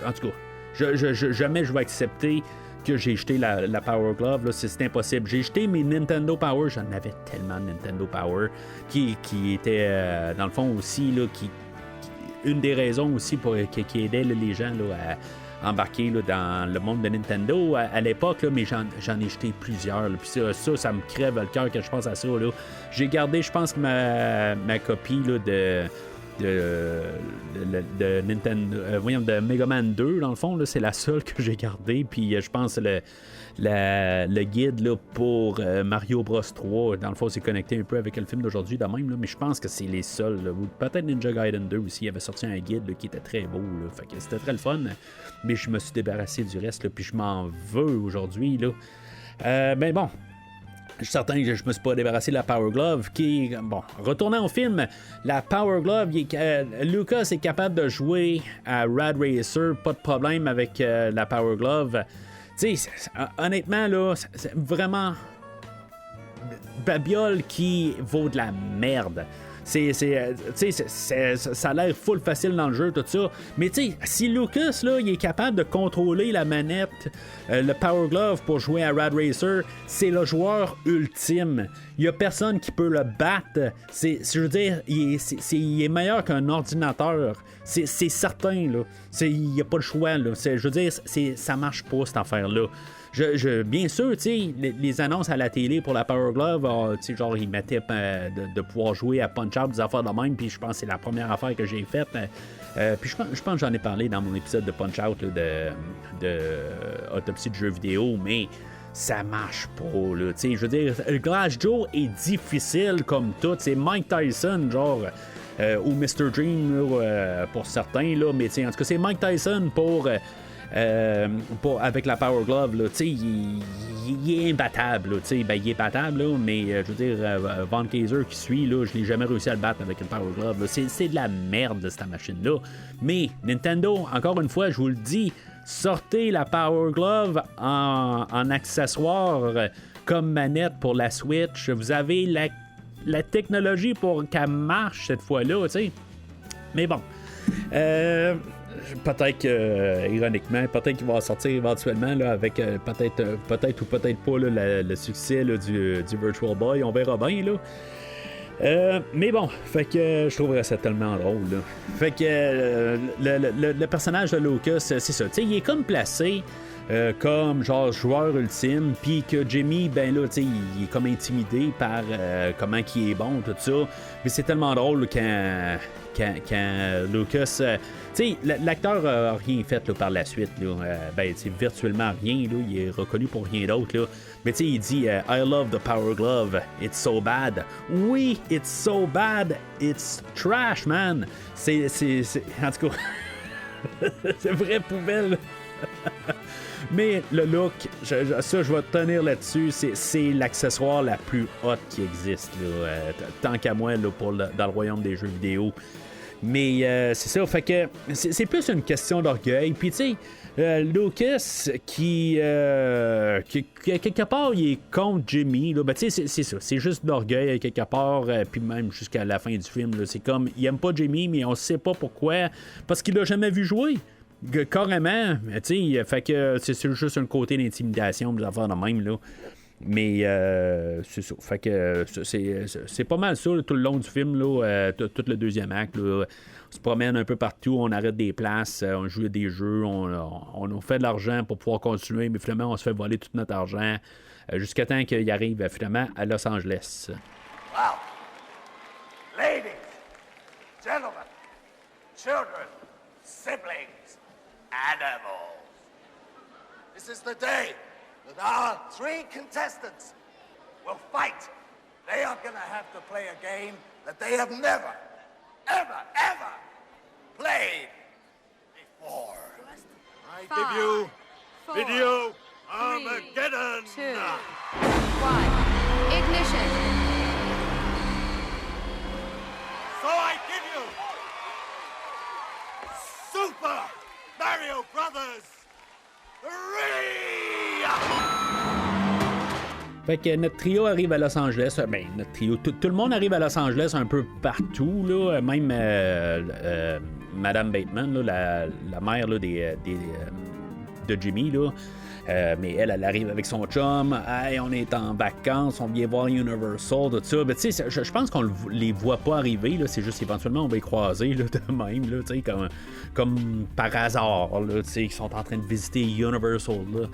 en tout cas, jamais je vais accepter que j'ai jeté la Power Glove. Là, c'est impossible. J'ai jeté mes Nintendo Power. J'en avais tellement de Nintendo Power qui était dans le fond aussi là, une des raisons aussi qui aidait là, les gens là, à embarquer là, dans le monde de Nintendo à l'époque, là, mais j'en ai jeté plusieurs. Là, puis ça me crève le cœur quand je pense à ça. Là. J'ai gardé, je pense, ma copie là, de Nintendo, de Mega Man 2, dans le fond, là, c'est la seule que j'ai gardée. Puis je pense le guide là, pour Mario Bros 3, dans le fond, c'est connecté un peu avec le film d'aujourd'hui de même, là, mais je pense que c'est les seuls. Là. Peut-être Ninja Gaiden 2 aussi, il avait sorti un guide là, qui était très beau. Là, fait que c'était très le fun. Mais je me suis débarrassé du reste, là, puis je m'en veux aujourd'hui. Là. Ben bon. Je suis certain que je me suis pas débarrassé de la Power Glove qui bon, retournant au film, la Power Glove, Lucas est capable de jouer à Rad Racer, pas de problème avec la Power Glove. Tu sais, honnêtement, là, c'est vraiment babiole qui vaut de la merde. Ça a l'air full facile dans le jeu, tout ça. Mais tu sais, si Lucas, là, il est capable de contrôler la manette, le Power Glove pour jouer à Rad Racer, c'est le joueur ultime. Il n'y a personne qui peut le battre. Je veux dire, il est meilleur qu'un ordinateur. C'est certain, là. Il n'y a pas le choix, là. Je veux dire, ça marche pas, cette affaire-là. Bien sûr, tu sais, les annonces à la télé pour la Power Glove, tu sais, genre, ils mettaient de pouvoir jouer à Punch-Out, des affaires de même, puis je pense que c'est la première affaire que j'ai faite. Puis je pense que j'en ai parlé dans mon épisode de Punch-Out, là, de Autopsie de jeux vidéo, mais ça marche pas, là, tu sais, je veux dire, le Glass Joe est difficile comme tout, c'est Mike Tyson, genre... ou Mr. Dream, là, pour certains, là, mais en tout cas, c'est Mike Tyson avec la Power Glove, là, il est imbattable. Là, il est battable, là, mais je veux dire, Von Kaiser qui suit, là, je l'ai jamais réussi à le battre avec une Power Glove. Là. C'est de la merde, cette machine-là. Mais Nintendo, encore une fois, je vous le dis, sortez la Power Glove en accessoire comme manette pour la Switch. Vous avez la technologie pour qu'elle marche cette fois-là, tu sais. Mais bon. Peut-être ironiquement, peut-être qu'il va sortir éventuellement là, avec peut-être ou peut-être pas là, le succès là, du Virtual Boy, on verra bien là. Mais bon, fait que je trouverais ça tellement drôle là. Fait que le personnage de Lucas, c'est ça, tu sais, il est comme placé comme genre joueur ultime, puis que Jimmy, ben là, tu sais, il est comme intimidé par comment il est bon, tout ça. Mais c'est tellement drôle quand Lucas, tu sais, l'acteur a rien fait là, par la suite, là, ben, c'est virtuellement rien, là, il est reconnu pour rien d'autre, là. Mais tu sais, il dit I love the Power Glove, it's so bad. Oui, it's so bad, it's trash, man. C'est en tout cas, c'est vraie poubelle. Mais le look, je vais tenir là-dessus, c'est l'accessoire la plus hot qui existe, là, tant qu'à moi, là, dans le royaume des jeux vidéo. Mais c'est ça, fait que c'est plus une question d'orgueil. Puis tu sais, Lucas qui quelque part il est contre Jimmy, là, ben tu sais, c'est ça, c'est juste d'orgueil quelque part, puis même jusqu'à la fin du film, là, c'est comme il aime pas Jimmy, mais on sait pas pourquoi, parce qu'il l'a jamais vu jouer. Carrément, tu sais, fait que c'est juste un côté d'intimidation, des affaires de même, là. Mais c'est ça. Fait que c'est pas mal ça, là, tout le long du film, là, tout le deuxième acte, là. On se promène un peu partout, on arrête des places, on joue à des jeux, on fait de l'argent pour pouvoir continuer, mais finalement, on se fait voler tout notre argent jusqu'à temps qu'il arrive finalement à Los Angeles. Wow. Ladies, gentlemen, children, siblings, animals. This is the day that our 3 contestants will fight. They are going to have to play a game that they have never, ever played before. I give you Video Armageddon. 2, 1, ignition. So I give you Super Mario Brothers 3! Fait que notre trio arrive à Los Angeles. Ben, notre trio, tout le monde arrive à Los Angeles un peu partout, là. Même Madame Bateman, là, la mère là, de Jimmy, là. Mais elle arrive avec son chum. Hey, on est en vacances, on vient voir Universal, tout ça. Ben, tu sais, je pense qu'on les voit pas arriver, là. C'est juste éventuellement on va les croiser là, de même, là, tu sais, comme par hasard, là, tu sais, qui sont en train de visiter Universal, là.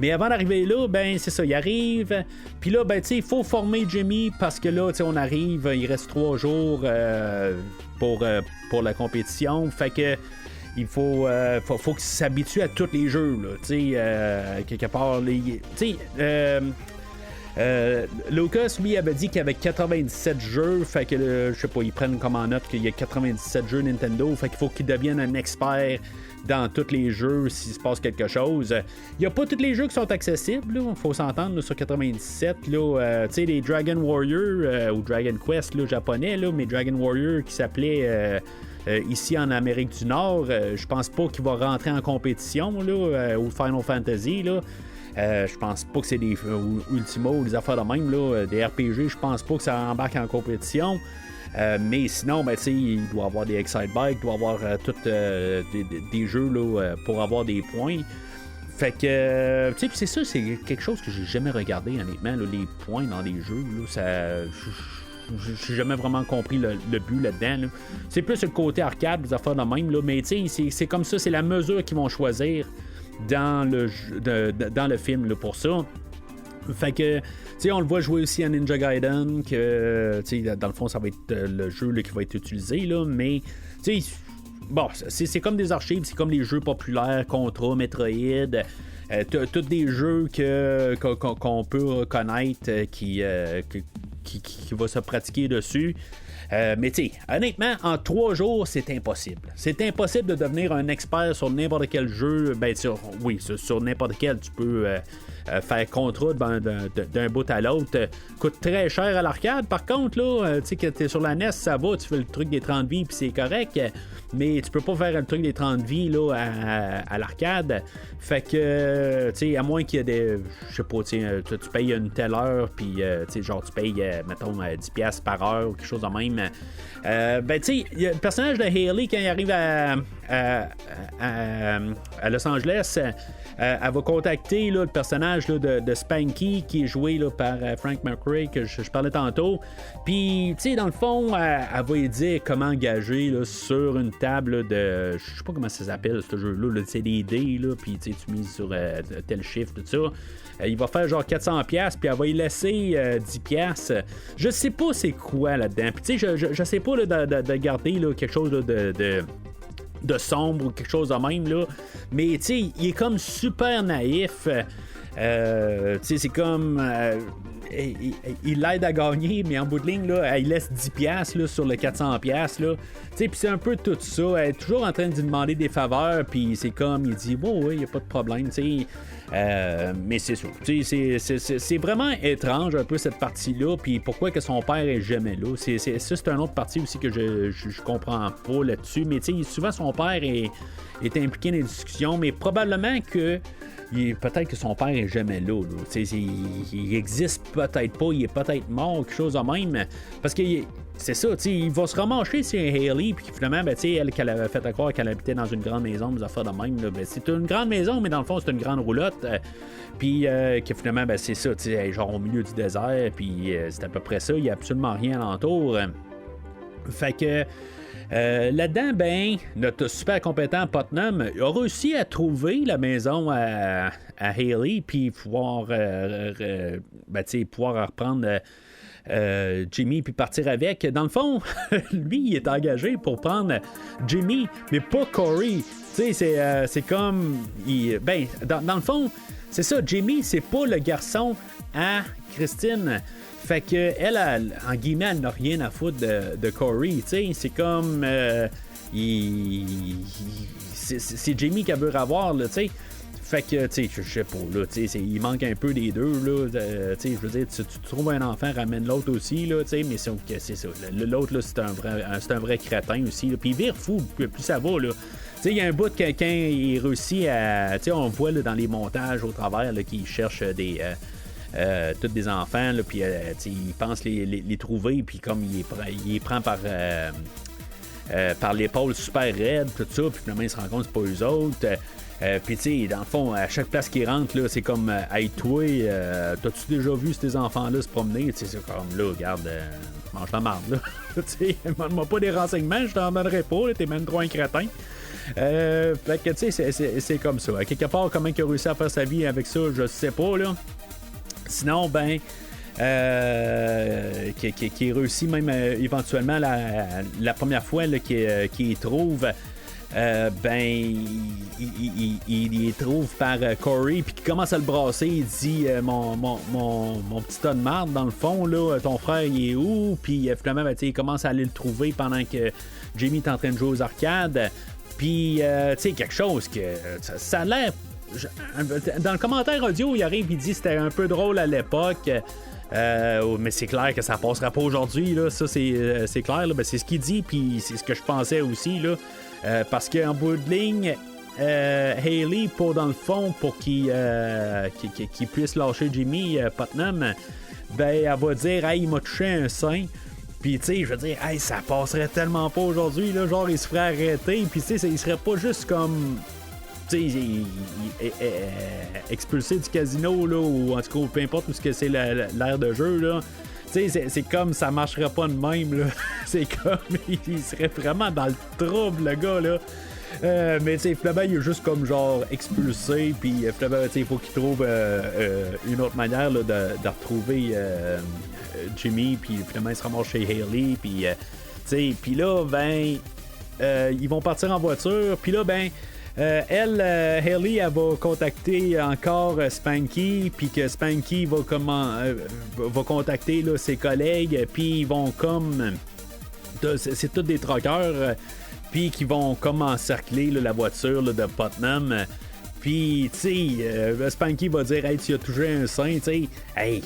Mais avant d'arriver là, ben c'est ça, il arrive. Puis là, ben tu sais, il faut former Jimmy parce que là, tu sais, on arrive, il reste 3 jours pour la compétition. Fait que il faut qu'il s'habitue à tous les jeux, là. Tu sais, quelque part, tu sais. Lucas, lui, avait dit qu'il y avait 97 jeux, fait que, je sais pas, ils prennent comme en note qu'il y a 97 jeux Nintendo, fait qu'il faut qu'il devienne un expert dans tous les jeux s'il se passe quelque chose. Il n'y a pas tous les jeux qui sont accessibles, il faut s'entendre là, sur 97. Tu sais, les Dragon Warrior ou Dragon Quest là, japonais, là, mais Dragon Warrior qui s'appelait ici en Amérique du Nord, je pense pas qu'il va rentrer en compétition là, ou Final Fantasy. Là. Je pense pas que c'est des Ultima ou des affaires de même, là, des RPG, je pense pas que ça embarque en compétition. Mais sinon, ben, il doit avoir des Excite Bike, il doit avoir des jeux là, pour avoir des points. Fait que, tu sais, c'est ça, c'est quelque chose que j'ai jamais regardé, honnêtement, là, les points dans les jeux. Là, ça. J'ai jamais vraiment compris le but là-dedans. Là. C'est plus le côté arcade, des affaires de même, là, mais tu sais, c'est comme ça, c'est la mesure qu'ils vont choisir dans le film là, pour ça. Fait que, tu sais, on le voit jouer aussi à Ninja Gaiden, que, tu sais, dans le fond, ça va être le jeu là, qui va être utilisé, là, mais, tu sais, bon, c'est comme des archives, c'est comme les jeux populaires, Contra, Metroid, tous des jeux qu'on peut connaître, qui va se pratiquer dessus. Mais tu sais, honnêtement, en 3 jours, c'est impossible. C'est impossible de devenir un expert sur n'importe quel jeu. Ben, sur n'importe quel, tu peux faire Contra d'un bout à l'autre. Coûte très cher à l'arcade. Par contre, là, tu sais, que t'es sur la NES, ça va, tu fais le truc des 30 vies, puis c'est correct. Mais tu peux pas faire le truc des 30 vies là, à l'arcade. Fait que, tu sais, à moins qu'il y ait des. Je sais pas, tu payes une telle heure, puis, tu sais, genre, tu payes, mettons, 10$ par heure ou quelque chose de même. Ben, tu sais, le personnage de Hayley, quand il arrive à Los Angeles, elle va contacter là, le personnage là, de Spanky, qui est joué là, par Frank McRae, que je parlais tantôt. Puis, tu sais, dans le fond, elle va lui dire comment engager là, sur une table là, de. Je sais pas comment ça s'appelle, ce jeu-là. Là, c'est des dés, là, puis tu mises sur tel chiffre, tout ça. Il va faire genre 400$, puis elle va y laisser 10$. Je sais pas c'est quoi là-dedans. Puis, tu sais, je sais pas là, de garder là, quelque chose là, de sombre ou quelque chose de même, là. Mais, tu sais, il est comme super naïf. Tu sais, c'est comme. Il l'aide à gagner, mais en bout de ligne, là, il laisse 10$ là, sur le 400$. Là. Tu sais, puis c'est un peu tout ça. Elle est toujours en train de lui demander des faveurs, puis c'est comme, il dit, bon, oui, il n'y a pas de problème, tu sais. Mais c'est ça. Tu sais, c'est vraiment étrange un peu cette partie-là, puis pourquoi que son père est jamais là. Ça, c'est une autre partie aussi que je comprends pas là-dessus, mais tu sais, souvent son père est impliqué dans les discussions, mais probablement que peut-être que son père est jamais là. Il existe peut-être pas, il est peut-être mort, quelque chose de même. Parce que c'est ça, il va se ramancher sur Hailey, puis finalement, ben, elle qu'elle avait fait à croire qu'elle habitait dans une grande maison, des affaires de même, là, ben, c'est une grande maison, mais dans le fond, c'est une grande roulotte. Puis que finalement, ben, c'est ça, elle est genre au milieu du désert, puis c'est à peu près ça, il n'y a absolument rien alentour. Fait que là-dedans, ben, notre super compétent Putnam a réussi à trouver la maison à Hailey, puis pouvoir, pouvoir reprendre Jimmy puis partir avec. Dans le fond, lui, il est engagé pour prendre Jimmy, mais pas Corey. Tu sais, c'est comme... dans le fond, c'est ça, Jimmy, c'est pas le garçon à Christine. Fait que elle, en guillemets, elle n'a rien à foutre de Corey. Tu sais, c'est comme... c'est Jimmy qu'elle veut avoir, là, tu sais. Fait que, tu sais, je sais pas, là, tu sais, il manque un peu des deux, là, tu sais, je veux dire, tu trouves un enfant, ramène l'autre aussi, là, tu sais, mais c'est ça, l'autre, là, c'est un vrai crétin aussi, là, puis il vire fou, plus ça va, là. Tu sais, il y a un bout de quelqu'un, il réussit à, tu sais, on voit, là, dans les montages au travers, là, qu'il cherche tous des enfants, là, puis, tu sais, il pense les trouver, puis comme il les prend par l'épaule super raide, tout ça, puis finalement, il se rend compte que c'est pas eux autres. Puis tu sais, dans le fond, à chaque place qu'ils rentrent, là, c'est comme hey toi, t'as-tu déjà vu ces enfants-là se promener? Tu sais, c'est comme là, regarde, mange la marde, là. Tu sais, demande-moi pas des renseignements, je t'en donnerai pas, là, t'es même trop un crétin. Fait que tu sais, c'est comme ça. À quelque part, comment il a réussi à faire sa vie avec ça, je sais pas, là. Sinon, ben. Qui réussit même éventuellement la première fois là, qu'il trouve. Il trouve par Corey, puis qui commence à le brasser. Il dit mon petit tas de marde, dans le fond, là, ton frère, il est où? Puis finalement, il commence à aller le trouver pendant que Jimmy est en train de jouer aux arcades. Puis, tu sais, quelque chose que ça a l'air. Dans le commentaire audio, il arrive, il dit que c'était un peu drôle à l'époque. Mais c'est clair que ça passera pas aujourd'hui, là. Ça, c'est clair, là. Ben, c'est ce qu'il dit, puis c'est ce que je pensais aussi, là. Parce qu'en bout de ligne, Hailey, dans le fond, pour qu'il puisse lâcher Jimmy Putnam, ben, elle va dire, hey, il m'a touché un sein. Puis, tu sais, je veux dire, hey, ça passerait tellement pas aujourd'hui, là. Genre, il se ferait arrêter, puis, tu sais, il serait pas juste comme. Tu sais, expulsé du casino, là, ou en tout cas, peu importe où c'est l'aire de jeu, là. Tu sais, c'est comme ça marcherait pas de même, là. C'est comme, il serait vraiment dans le trouble, le gars, là. Mais tu sais, finalement, il est juste comme genre expulsé, puis finalement, il faut qu'il trouve une autre manière là, de retrouver Jimmy, puis finalement, il se ramasse chez Hailey, puis tu sais, puis là, ben, ils vont partir en voiture, puis là, ben, Hailey, elle va contacter encore Spanky, puis que Spanky va contacter là, ses collègues, puis ils vont comme. C'est tous des truckers, puis qui vont comme encercler là, la voiture là, de Putnam. Puis, tu sais, Spanky va dire, hey, tu as touché un sein, tu sais, hey.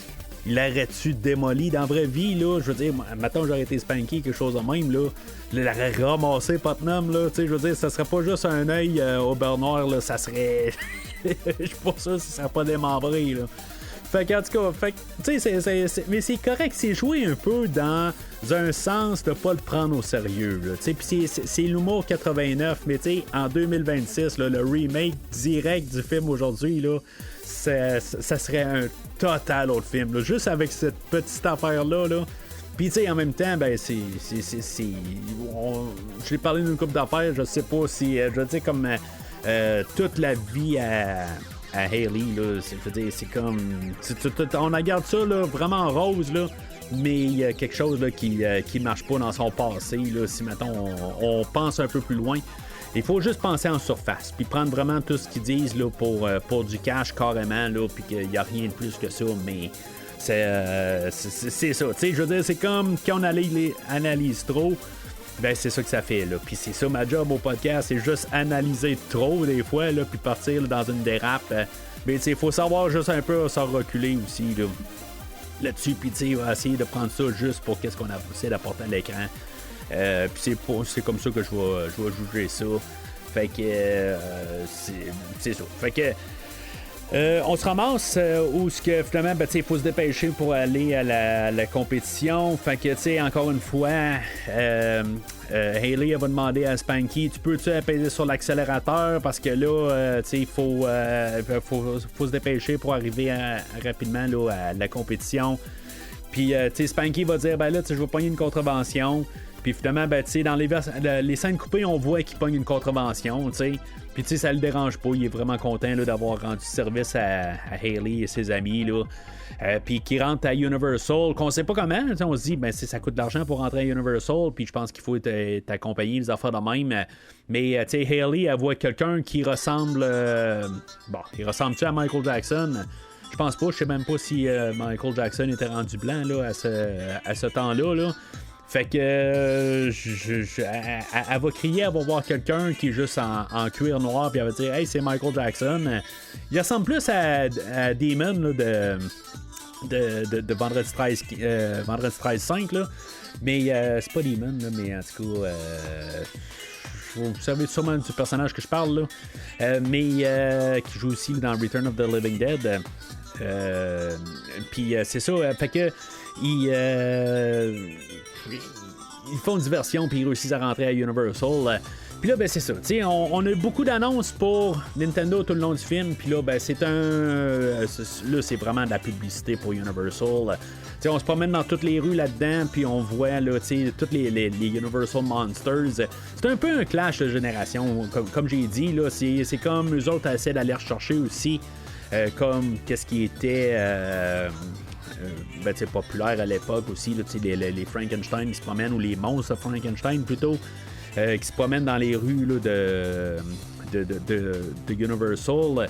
L'aurais-tu démoli dans la vraie vie, là? Je veux dire, maintenant j'aurais été Spanky, quelque chose de même, là. L'aurait ramassé Putnam, là. Tu sais, je veux dire, ça serait pas juste un œil au beurre noir, là. Ça serait. Je suis pas sûr, ça serait pas démembré, là. Fait qu'en tout cas, tu sais, mais c'est correct, c'est joué un peu dans un sens de pas le prendre au sérieux, là. Tu sais, puis c'est l'humour 89, mais tu sais, en 2026, là, le remake direct du film aujourd'hui, là, ça serait un total autre film, là, juste avec cette petite affaire-là, là. Puis, tu sais, en même temps, ben, j'ai parlé d'une couple d'affaires, je sais pas si, je veux dire, comme toute la vie à Hailey, là, je veux dire, c'est comme, on regarde ça, là, vraiment rose, là, mais il y a quelque chose, là, qui marche pas dans son passé, là, si, mettons, on pense un peu plus loin. Il faut juste penser en surface, puis prendre vraiment tout ce qu'ils disent là, pour du cash carrément, là, puis qu'il n'y a rien de plus que ça, mais c'est ça. Tu sais, je veux dire, c'est comme quand on analyse trop, ben c'est ça que ça fait, là. Puis c'est ça, ma job au podcast, c'est juste analyser trop des fois, là, puis partir là, dans une dérape. Mais tu sais, il faut savoir juste un peu s'en reculer aussi, là-dessus, puis tu sais, essayer de prendre ça juste pour qu'est-ce qu'on a essayé d'apporter à l'écran. Puis c'est comme ça que je vais juger ça. Fait que c'est ça. Fait que On se ramasse où finalement, il faut se dépêcher pour aller à la compétition. Fait que, tu sais, encore une fois, Hayley elle va demander à Spanky, tu peux-tu appuyer sur l'accélérateur parce que là, tu sais, il faut se dépêcher pour arriver rapidement là, à la compétition. Puis, tu sais, Spanky va dire, ben là, tu sais, je vais pogner une contravention. Puis finalement, ben, tu sais, dans les scènes coupées, on voit qu'il pogne une contravention, tu sais. Puis tu sais, ça le dérange pas, il est vraiment content là, d'avoir rendu service à Hayley et ses amis, là. Puis qui rentre à Universal, qu'on sait pas comment, on se dit, ben ça coûte de l'argent pour rentrer à Universal, puis je pense qu'il faut t'accompagner, les affaires de même. Mais tu sais, Hayley, elle voit quelqu'un qui ressemble... il ressemble-tu à Michael Jackson? Je pense pas, je sais même pas si Michael Jackson était rendu blanc là, à ce temps-là, là. Fait que elle va crier, elle va voir quelqu'un qui est juste en cuir noir, puis elle va dire hey, c'est Michael Jackson. Il ressemble plus à Demon là, de Vendredi 13 5 là. Mais c'est pas Demon là, mais en tout cas vous savez sûrement du personnage que je parle là. Mais qui joue aussi dans Return of the Living Dead. Puis c'est ça, fait que ils font une diversion puis ils réussissent à rentrer à Universal. Puis là, ben c'est ça. On a eu beaucoup d'annonces pour Nintendo tout le long du film. Puis là, ben c'est là, c'est vraiment de la publicité pour Universal. On se promène dans toutes les rues là-dedans, puis on voit là, toutes les Universal Monsters. C'est un peu un clash de génération. Comme j'ai dit, là, c'est comme eux autres essaient d'aller rechercher aussi, comme qu'est-ce qui était... populaire à l'époque aussi, là, les Frankenstein qui se promènent, ou les monstres de Frankenstein plutôt, qui se promènent dans les rues là, de Universal.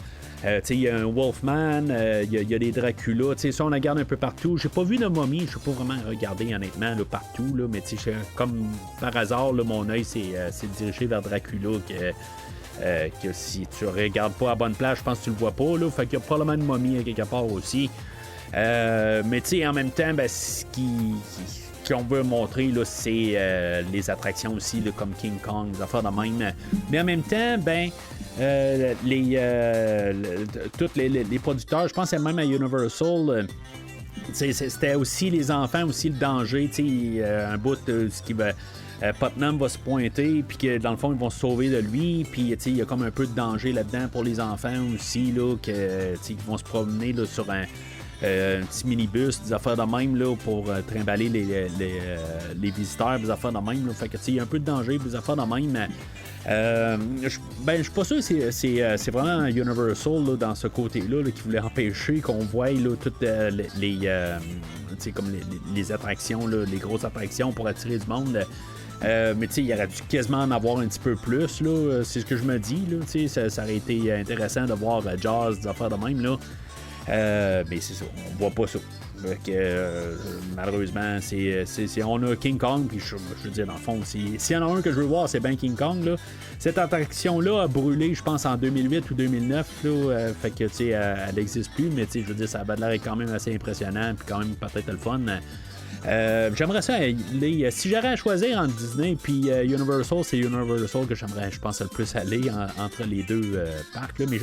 Il y a un Wolfman, il y a des Dracula, ça on la regarde un peu partout. J'ai pas vu de momie, je sais pas vraiment regarder honnêtement là, partout, là, mais comme par hasard, là, mon œil s'est dirigé vers Dracula que si tu regardes pas à bonne place, je pense que tu le vois pas, là, fait qu'il y a probablement une momie à quelque part aussi. Mais tu sais, en même temps, ben, ce qu'on veut montrer, là, c'est les attractions aussi, là, comme King Kong, des affaires de même. Mais en même temps, ben, tous les producteurs, je pense que même à Universal, c'était aussi les enfants, aussi le danger, un bout de ce qui va... Putnam va se pointer, puis que dans le fond, ils vont se sauver de lui, puis il y a comme un peu de danger là-dedans pour les enfants aussi, là, qu'ils vont se promener là, sur un petit minibus, des affaires de même là, pour trimballer les visiteurs, des affaires de même. Là. Fait que il y a un peu de danger, des affaires de même. Je suis pas sûr que c'est vraiment Universal là, dans ce côté-là là, qui voulait empêcher qu'on voie là, toutes comme les attractions, là, les grosses attractions pour attirer du monde. Mais il aurait dû quasiment en avoir un petit peu plus, là, c'est ce que je me dis. Là, ça aurait été intéressant de voir Jaws, des affaires de même. Là. Mais c'est ça, on voit pas ça. Malheureusement, on a King Kong, puis je veux dire, dans le fond, s'il y en a un que je veux voir, c'est bien King Kong. Là. Cette attraction-là a brûlé, je pense, en 2008 ou 2009. Là, fait que, elle n'existe plus, mais je veux dire, ça avait l'air quand même assez impressionnant, puis quand même peut-être le fun. J'aimerais ça aller, si j'aurais à choisir entre Disney puis Universal, c'est Universal que j'aimerais, je pense, le plus aller entre les deux parcs. Là, mais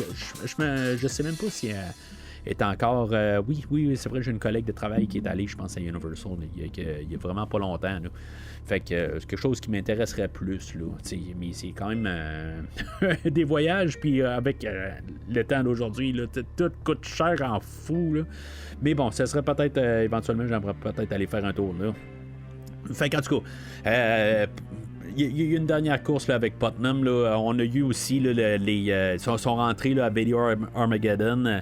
je sais même pas si est encore... oui, c'est vrai, j'ai une collègue de travail qui est allée, je pense, à Universal il y a vraiment pas longtemps. Là. Fait que c'est quelque chose qui m'intéresserait plus. Là, mais c'est quand même des voyages, puis avec le temps d'aujourd'hui, là, tout coûte cher en fou. Là. Mais bon, ça serait peut-être... éventuellement, j'aimerais peut-être aller faire un tour là. Fait qu'en tout cas... il y a eu une dernière course là, avec Putnam. Là. On a eu aussi là, ils sont rentrés là, à Video Armageddon.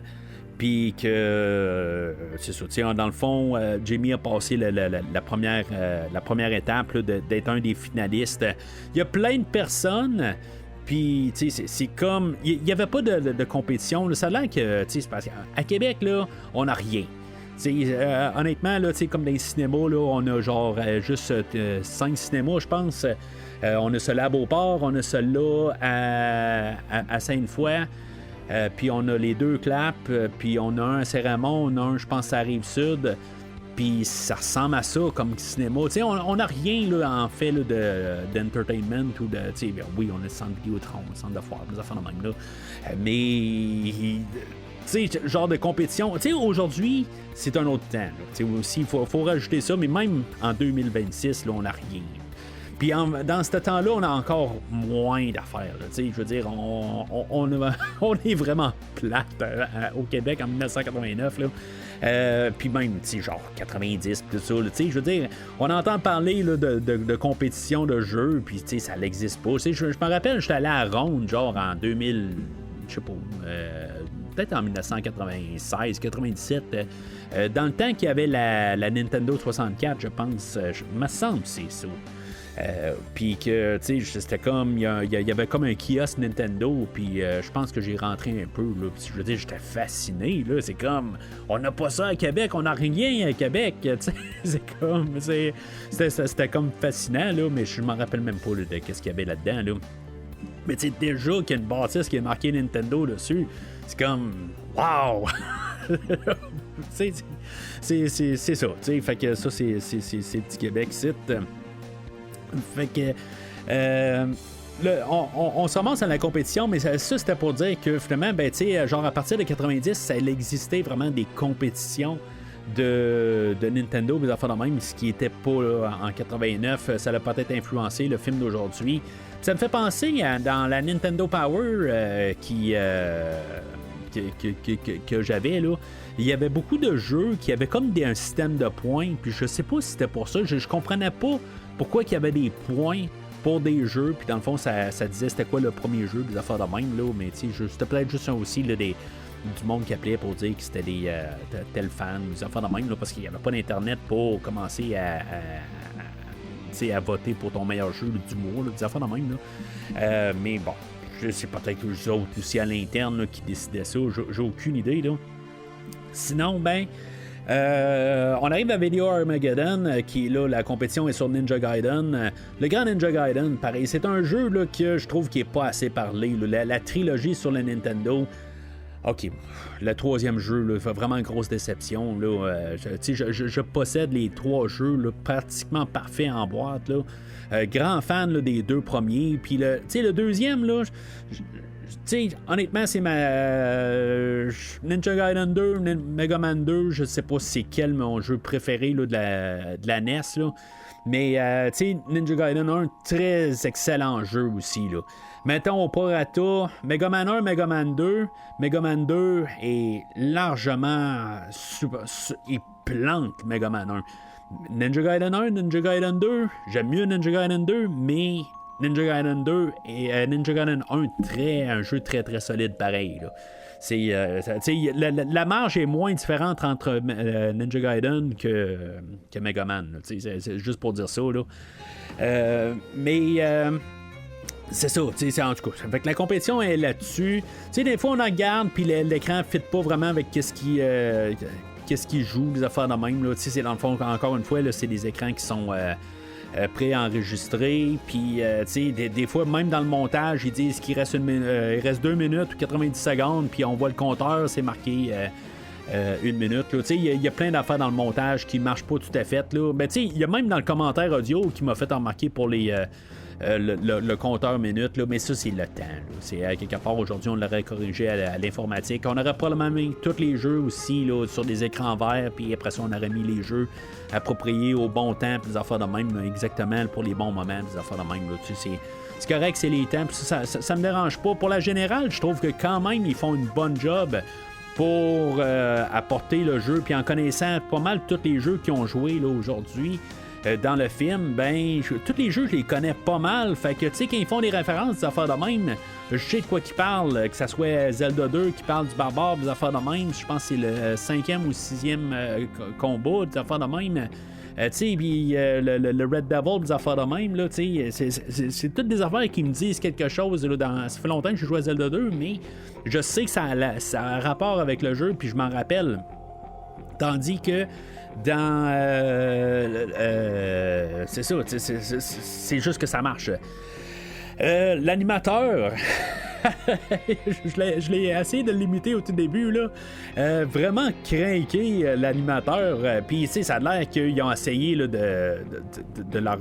Puis que, c'est ça, dans le fond, Jamie a passé la première étape là, d'être un des finalistes. Il y a plein de personnes, puis c'est comme... Il n'y avait pas de compétition. Là. Ça a l'air que, c'est parce qu'à Québec, là, on n'a rien. Honnêtement, là, comme dans les cinémas, là, on a genre juste 5 cinémas, je pense. On a celui à Beauport, on a celui-là à Sainte-Foy. Puis on a les 2 claps, puis on a un à Saint-Raymond, on a un, je pense, à Rive-Sud. Puis ça ressemble à ça comme cinéma. On n'a rien, là, en fait, là, d'entertainment ou de... Oui, on a le centre Vidéotron, le centre de foire, des affaires de même, là. Mais tu sais, genre de compétition. Tu sais, aujourd'hui, c'est un autre temps. Tu sais, aussi, il faut rajouter ça, mais même en 2026, là, on n'a rien. Puis dans ce temps-là, on a encore moins d'affaires. Tu sais, je veux dire, on est vraiment plate au Québec en 1989. Là. Puis même, tu sais, genre 90, tout ça. Tu sais, je veux dire, on entend parler là, de compétition de jeux, puis tu sais, ça n'existe pas. Tu sais, je me rappelle, j'étais allé à Ronde, genre en 2000, je sais pas, peut-être en 1996, 97, dans le temps qu'il y avait la Nintendo 64, je pense, me semble c'est ça. Puis que, tu sais, c'était comme, il y avait comme un kiosque Nintendo, puis je pense que j'ai rentré un peu, là, puis je veux dire, j'étais fasciné, là, c'est comme, on n'a pas ça à Québec, on n'a rien à Québec, tu sais, c'est comme, c'était comme fascinant, là, mais je m'en rappelle même pas, là, de qu'est-ce qu'il y avait là-dedans, là. Mais tu sais, déjà qu'il y a une bâtisse qui est marquée Nintendo dessus, c'est comme, wow! C'est ça, tu sais, fait que ça, c'est petit Québec, c'est... Fait que on se ramasse à la compétition, mais ça c'était pour dire que finalement, ben, tu sais, genre à partir de 90, ça existait vraiment des compétitions de Nintendo, des affaires de même, ce qui était pas là, en 89, ça a peut-être influencé le film d'aujourd'hui. Ça me fait penser dans la Nintendo Power que j'avais là, il y avait beaucoup de jeux qui avaient comme un système de points, puis je sais pas si c'était pour ça, je comprenais pas pourquoi il y avait des points pour des jeux, puis dans le fond ça disait c'était quoi le premier jeu, des affaires de même là, mais tu sais, c'était peut-être juste aussi là, du monde qui appelait pour dire que c'était des tel fans, des affaires de même là, parce qu'il n'y avait pas d'internet pour commencer à voter pour ton meilleur jeu d'humour, des affaires de même là. Mais bon, c'est peut-être eux autres aussi à l'interne là, qui décidaient ça, j'ai aucune idée là. Sinon, ben, on arrive à Video Armageddon, qui là, la compétition est sur Ninja Gaiden. Le grand Ninja Gaiden, pareil, c'est un jeu là, que je trouve qui est pas assez parlé. Là. La trilogie sur la Nintendo, ok, le troisième jeu, là, fait vraiment une grosse déception. Là. Je possède les 3 jeux là, pratiquement parfaits en boîte. Là. Grand fan là, des 2 premiers. Puis le deuxième, là, tu sais, honnêtement, c'est ma Ninja Gaiden 2, Mega Man 2, je sais pas c'est quel mon jeu préféré là, de la NES, là. Mais, tu sais, Ninja Gaiden 1, très excellent jeu aussi, là. Mettons au prorata, Mega Man 1, Mega Man 2. Mega Man 2 est largement... il plante Mega Man 1. Ninja Gaiden 1, Ninja Gaiden 2, j'aime mieux Ninja Gaiden 2, mais... Ninja Gaiden 2 et Ninja Gaiden 1, un jeu très très solide pareil. Là. C'est, la marge est moins différente entre Ninja Gaiden que Mega Man. C'est juste pour dire ça. Là. C'est ça, en tout cas. Fait que la compétition est là-dessus. T'sais, des fois, on en regarde, puis l'écran ne fit pas vraiment avec qu'est-ce qui joue, les affaires de même. Là. C'est dans le fond, encore une fois, là, c'est des écrans qui sont... préenregistré, puis des fois même dans le montage ils disent qu'il reste il reste 2 minutes ou 90 secondes, puis on voit le compteur, c'est marqué 1 minute. Il y a plein d'affaires dans le montage qui marchent pas tout à fait. Il y a même dans le commentaire audio qui m'a fait remarquer pour le compteur minute, là, mais ça c'est le temps. Là. C'est quelque part aujourd'hui on l'aurait corrigé à l'informatique. On aurait probablement mis tous les jeux aussi là, sur des écrans verts, puis après ça on aurait mis les jeux appropriés au bon temps, puis des affaires de même exactement pour les bons moments, des affaires de même. Là, c'est correct, c'est les temps, puis ça me dérange pas. Pour la générale, je trouve que quand même ils font une bonne job pour apporter le jeu, puis en connaissant pas mal tous les jeux qui ont joué là, aujourd'hui. Dans le film, ben, tous les jeux, je les connais pas mal. Fait que, tu sais, quand ils font des références, des affaires de même, je sais de quoi qu'ils parlent. Que ça soit Zelda 2 qui parle du barbare, des affaires de même. Je pense que c'est le 5e ou 6e combat, des affaires de même. Tu sais, puis le Red Devil, des affaires de même, là, tu sais, c'est toutes des affaires qui me disent quelque chose. Là, ça fait longtemps que j'ai joué à Zelda 2, mais je sais que ça a un rapport avec le jeu, puis je m'en rappelle. Tandis que dans c'est ça, c'est juste que ça marche. L'animateur je l'ai essayé de le limiter au tout début, là. Vraiment craqué, l'animateur. Puis, tu sais, ça a l'air qu'ils ont essayé là, de la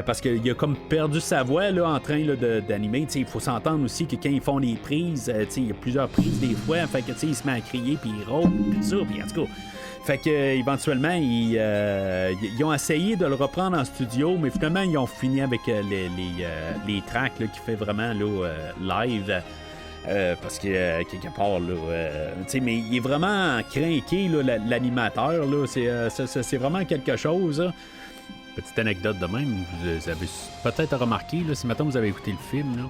parce qu'il a comme perdu sa voix là, en train là, d'animer. Il faut s'entendre aussi que quand ils font des prises, il y a plusieurs prises des fois. Fait que il se met à crier, puis il rôde, puis ça. Puis en tout cas. Fait que éventuellement, ils ont essayé de le reprendre en studio, mais finalement, ils ont fini avec les tracks là, qu'il fait vraiment là, live. Parce que quelque part, là, mais il est vraiment craqué, là, l'animateur. Là, c'est vraiment quelque chose. Là. Petite anecdote de même, vous avez peut-être remarqué, là, si maintenant vous avez écouté le film, là,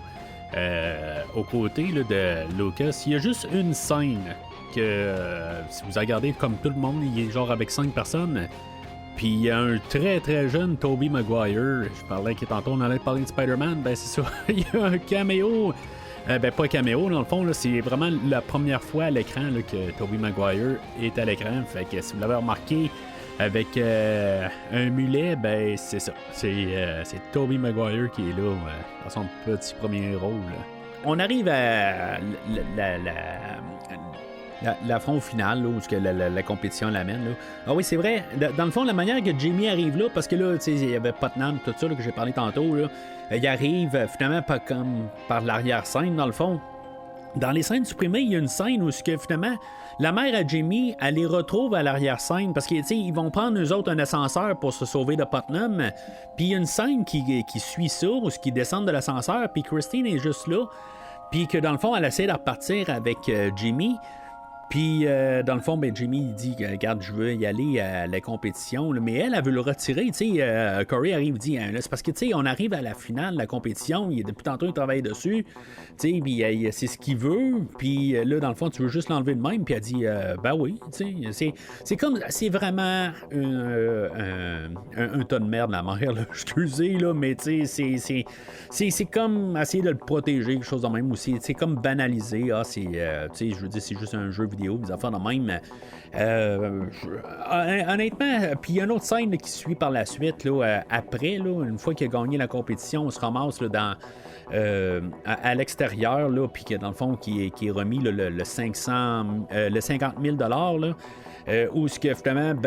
aux côtés là, de Lucas, il y a juste une scène que, si vous regardez comme tout le monde, il est genre avec 5 personnes. Puis il y a un très très jeune Tobey Maguire. Je parlais que tantôt on allait parler de Spider-Man, ben c'est ça. Il y a un caméo. Pas un caméo, dans le fond, là, c'est vraiment la première fois à l'écran là, que Tobey Maguire est à l'écran. Fait que si vous l'avez remarqué avec un mulet, ben c'est ça. C'est Tobey Maguire qui est là dans son petit premier rôle. Là. On arrive à l'affront final, là, où la compétition l'amène. Là. Ah oui, c'est vrai. Dans le fond, la manière que Jamie arrive là, parce que là, il y avait Putnam, tout ça là, que j'ai parlé tantôt, là, il arrive finalement pas comme par l'arrière-scène, dans le fond. Dans les scènes supprimées, il y a une scène où finalement, la mère à Jamie, elle les retrouve à l'arrière-scène parce qu'ils vont prendre eux autres un ascenseur pour se sauver de Putnam. Puis il y a une scène qui suit ça, où ils descendent de l'ascenseur, puis Christine est juste là. Puis que dans le fond, elle essaie de repartir avec Jamie. Puis, dans le fond, ben, Jamie il dit regarde, je veux y aller à la compétition, là, mais elle veut le retirer. Corey arrive et dit là, c'est parce que on arrive à la finale de la compétition, depuis tantôt, il travaille dessus, puis c'est ce qu'il veut, puis là, dans le fond, tu veux juste l'enlever de même, puis elle dit ben oui, c'est vraiment un tas de merde, la mère, là, excusez, là, mais c'est comme essayer de le protéger, quelque chose de même aussi, c'est comme banaliser, je veux dire, c'est juste un jeu vidéo, des affaires de même. Honnêtement, puis il y a une autre scène là, qui suit par la suite, là, après, là, une fois qu'il a gagné la compétition, on se ramasse là, à l'extérieur, puis dans le fond, qui est remis là, le 50 000 $, là, où ce que finalement,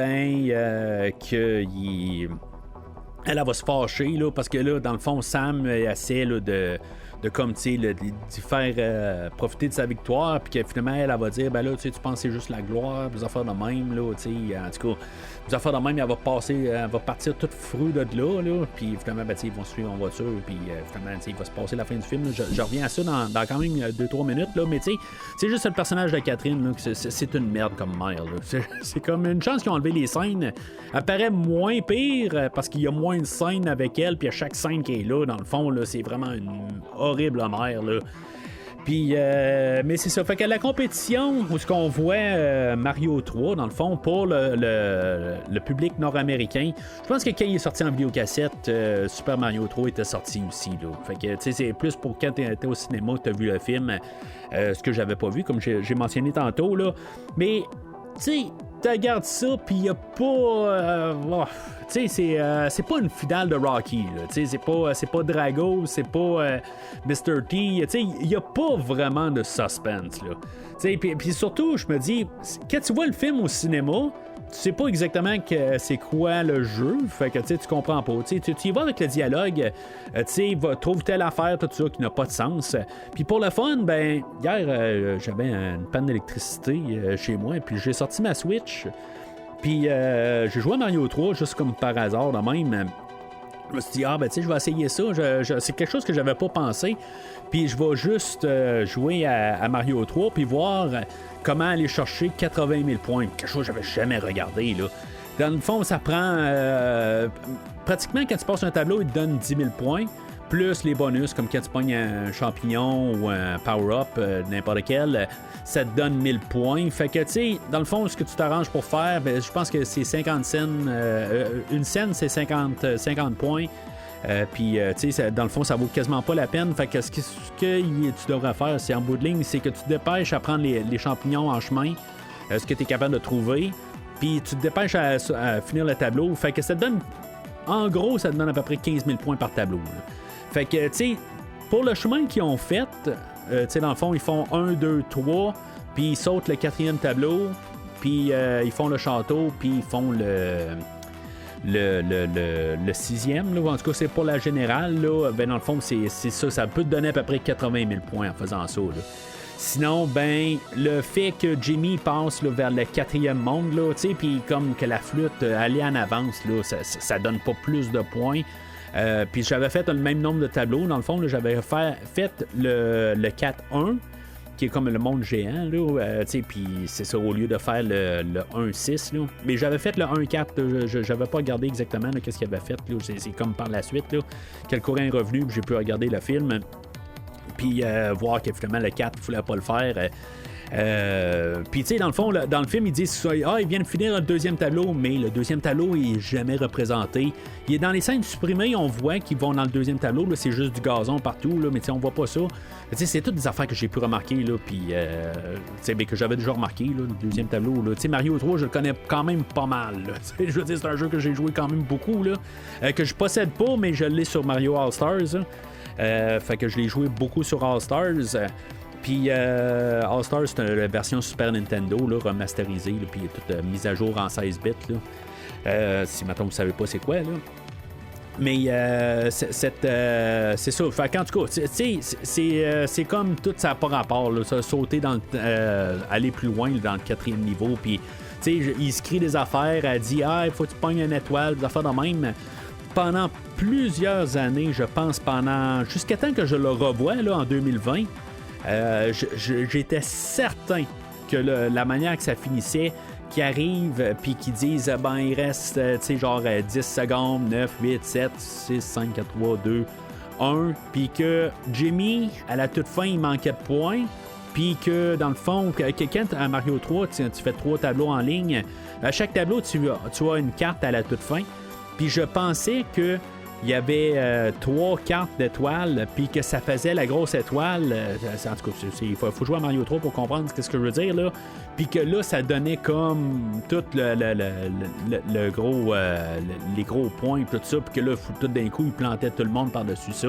elle va se fâcher, là, parce que là, dans le fond, Sam essaie là, de comme, tu sais, d'y faire profiter de sa victoire, puis que finalement, elle va dire, ben là, tu sais, tu penses que c'est juste la gloire, des affaires de même, là, tu sais, en tout cas, des affaires de même, elle va partir toute frue de là, puis finalement, ben, tu sais, ils vont suivre en voiture, puis finalement, tu sais, il va se passer la fin du film, je reviens à ça dans quand même 2-3 minutes, là, mais tu sais, c'est juste le personnage de Catherine, là, que c'est une merde comme mère, là. C'est comme une chance qu'ils ont enlevé les scènes, elle paraît moins pire, parce qu'il y a moins de scènes avec elle, puis à chaque scène qui est là, dans le fond, là, c'est vraiment une horrible mère, là. Puis, mais c'est ça. Fait qu'à la compétition, où ce qu'on voit Mario 3, dans le fond, pour le public nord-américain, je pense que quand il est sorti en vidéocassette, Super Mario 3 était sorti aussi, là. Fait que, tu sais, c'est plus pour quand t'étais au cinéma que t'as vu le film, ce que j'avais pas vu, comme j'ai mentionné tantôt, là. Mais, tu sais, tu regardes ça, puis il n'y a pas... tu sais, c'est pas une finale de Rocky, tu sais, c'est pas Drago, c'est pas Mr. T, tu sais, il n'y a pas vraiment de suspense, là. Tu sais, puis surtout, je me dis, quand tu vois le film au cinéma, tu sais pas exactement c'est quoi le jeu, fait que tu comprends pas. Tu y vas avec le dialogue, tu sais, trouve telle affaire, tout ça, qui n'a pas de sens. Puis pour le fun, ben, hier, j'avais une panne d'électricité chez moi, puis j'ai sorti ma Switch, puis j'ai joué à Mario 3, juste comme par hasard, de même. Je me suis dit, ben, tu sais, je vais essayer ça. C'est quelque chose que j'avais pas pensé. Puis je vais juste jouer à Mario 3, puis voir comment aller chercher 80 000 points. Quelque chose que j'avais jamais regardé, là. Dans le fond, ça prend... pratiquement, quand tu passes un tableau, il te donne 10 000 points, plus les bonus, comme quand tu pognes un champignon ou un power-up, n'importe quel, ça te donne 1000 points. Fait que, tu sais, dans le fond, ce que tu t'arranges pour faire, ben, je pense que c'est 50 cents. Une scène, c'est 50 points. Puis, tu sais, dans le fond, ça vaut quasiment pas la peine. Fait que ce que tu devrais faire, c'est en bout de ligne, c'est que tu te dépêches à prendre les champignons en chemin, ce que tu es capable de trouver, puis tu te dépêches à finir le tableau. Fait que ça te donne, en gros, ça te donne à peu près 15 000 points par tableau, là. Fait que, tu sais, pour le chemin qu'ils ont fait, tu sais, dans le fond, ils font 1, 2, 3, puis ils sautent le 4e tableau, puis ils font le château, puis ils font le 6e, là, en tout cas c'est pour la générale, là, ben dans le fond c'est ça peut te donner à peu près 80 000 points en faisant ça, là. Sinon, ben le fait que Jimmy passe là, vers le 4e monde, là, tu sais, puis comme que la flûte allait en avance, là, ça donne pas plus de points. Puis j'avais fait le même nombre de tableaux, dans le fond, là, j'avais fait le 4-1, qui est comme le monde géant, là, puis c'est ça, au lieu de faire le 1-6, là. Mais j'avais fait le 1-4, j'avais pas regardé exactement là, qu'est-ce qu'il avait fait, là. C'est comme par la suite, là, quel courant est revenu, puis j'ai pu regarder le film, puis voir que finalement le 4, il fallait pas le faire. Puis tu sais, dans le fond, dans le film, ils disent ils viennent finir le 2e tableau, mais le 2e tableau il est jamais représenté. Il est dans les scènes supprimées, on voit qu'ils vont dans le 2e tableau, là, c'est juste du gazon partout, là, mais tu sais, on voit pas ça. C'est toutes des affaires que j'ai pu remarquer, là, puis que j'avais déjà remarqué, là, le 2e tableau. Tu sais, Mario 3, je le connais quand même pas mal. Je veux dire, c'est un jeu que j'ai joué quand même beaucoup, là, que je possède pas, mais je l'ai sur Mario All-Stars. Fait que je l'ai joué beaucoup sur All-Stars. Puis All-Stars, c'est la version Super Nintendo, là, remasterisée, là, puis toute mise à jour en 16 bits. Là. Si maintenant vous savez pas c'est quoi, là. Mais c'est ça. Fait qu'en tout cas, c'est comme tout ça n'a pas rapport. Là, ça, sauter dans aller plus loin là, dans le 4e niveau. Puis il se crie des affaires. Elle dit il faut que tu pognes une étoile, des affaires de même. Pendant plusieurs années, je pense, jusqu'à temps que je le revoie là, en 2020, j'étais certain que la manière que ça finissait, qui arrivent puis qui disent il reste genre 10 secondes, 9, 8, 7, 6, 5, 4, 3, 2, 1, puis que Jimmy, à la toute fin, il manquait de points, puis que dans le fond, quand à Mario 3, tu fais 3 tableaux en ligne, à chaque tableau, tu as une carte à la toute fin, puis je pensais que il y avait 3 cartes d'étoiles, puis que ça faisait la grosse étoile. En tout cas, il faut jouer à Mario 3 pour comprendre ce que je veux dire, là. Puis que là, ça donnait comme tout le gros, les gros points, tout ça, puis que là, tout d'un coup, il plantait tout le monde par-dessus ça.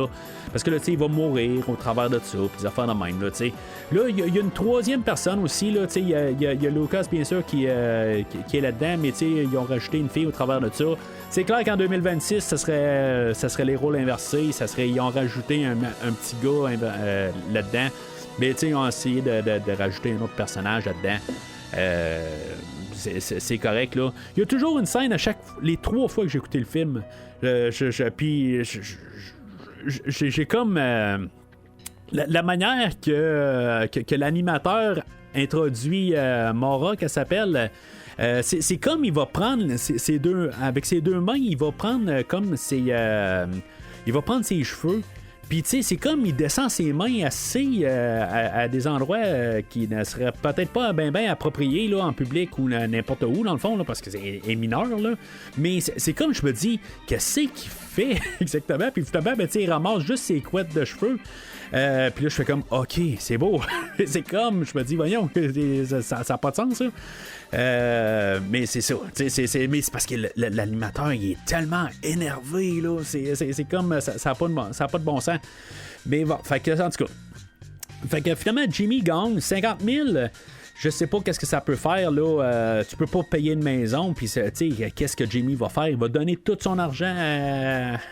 Parce que là, tu sais, il va mourir au travers de ça, puis des affaires de même, là, tu sais. Là, il y a une 3e personne aussi, là, tu sais, il y a Lucas, bien sûr, qui est là-dedans, mais tu sais, ils ont rajouté une fille au travers de ça. C'est clair qu'en 2026, ça serait les rôles inversés. Ils ont rajouté un petit gars là-dedans. Mais ils ont essayé de rajouter un autre personnage là-dedans. C'est correct, là. Il y a toujours une scène les 3 fois que j'ai écouté le film. Puis j'ai comme la manière que l'animateur introduit Mora, qu'elle s'appelle. C'est comme il va prendre avec ses 2 mains, il va prendre comme il va prendre ses cheveux. Puis tu sais, c'est comme il descend ses mains assez à des endroits qui ne seraient peut-être pas bien appropriés là, en public ou n'importe où dans le fond, là, parce que c'est mineur. Là. Mais c'est comme je me dis, qu'est-ce qu'il fait exactement? Puis finalement, il ramasse juste ses couettes de cheveux. Puis là, je fais comme, OK, c'est beau. C'est comme, je me dis, voyons, ça n'a pas de sens, ça. Mais c'est ça. Mais c'est parce que l'animateur, il est tellement énervé, là. C'est comme, ça n'a pas de bon sens. Mais bon, fait que, en tout cas. Fait que finalement, Jimmy gagne 50 000. Je sais pas qu'est-ce que ça peut faire, là. Tu peux pas payer une maison, puis tu sais, qu'est-ce que Jimmy va faire? Il va donner tout son argent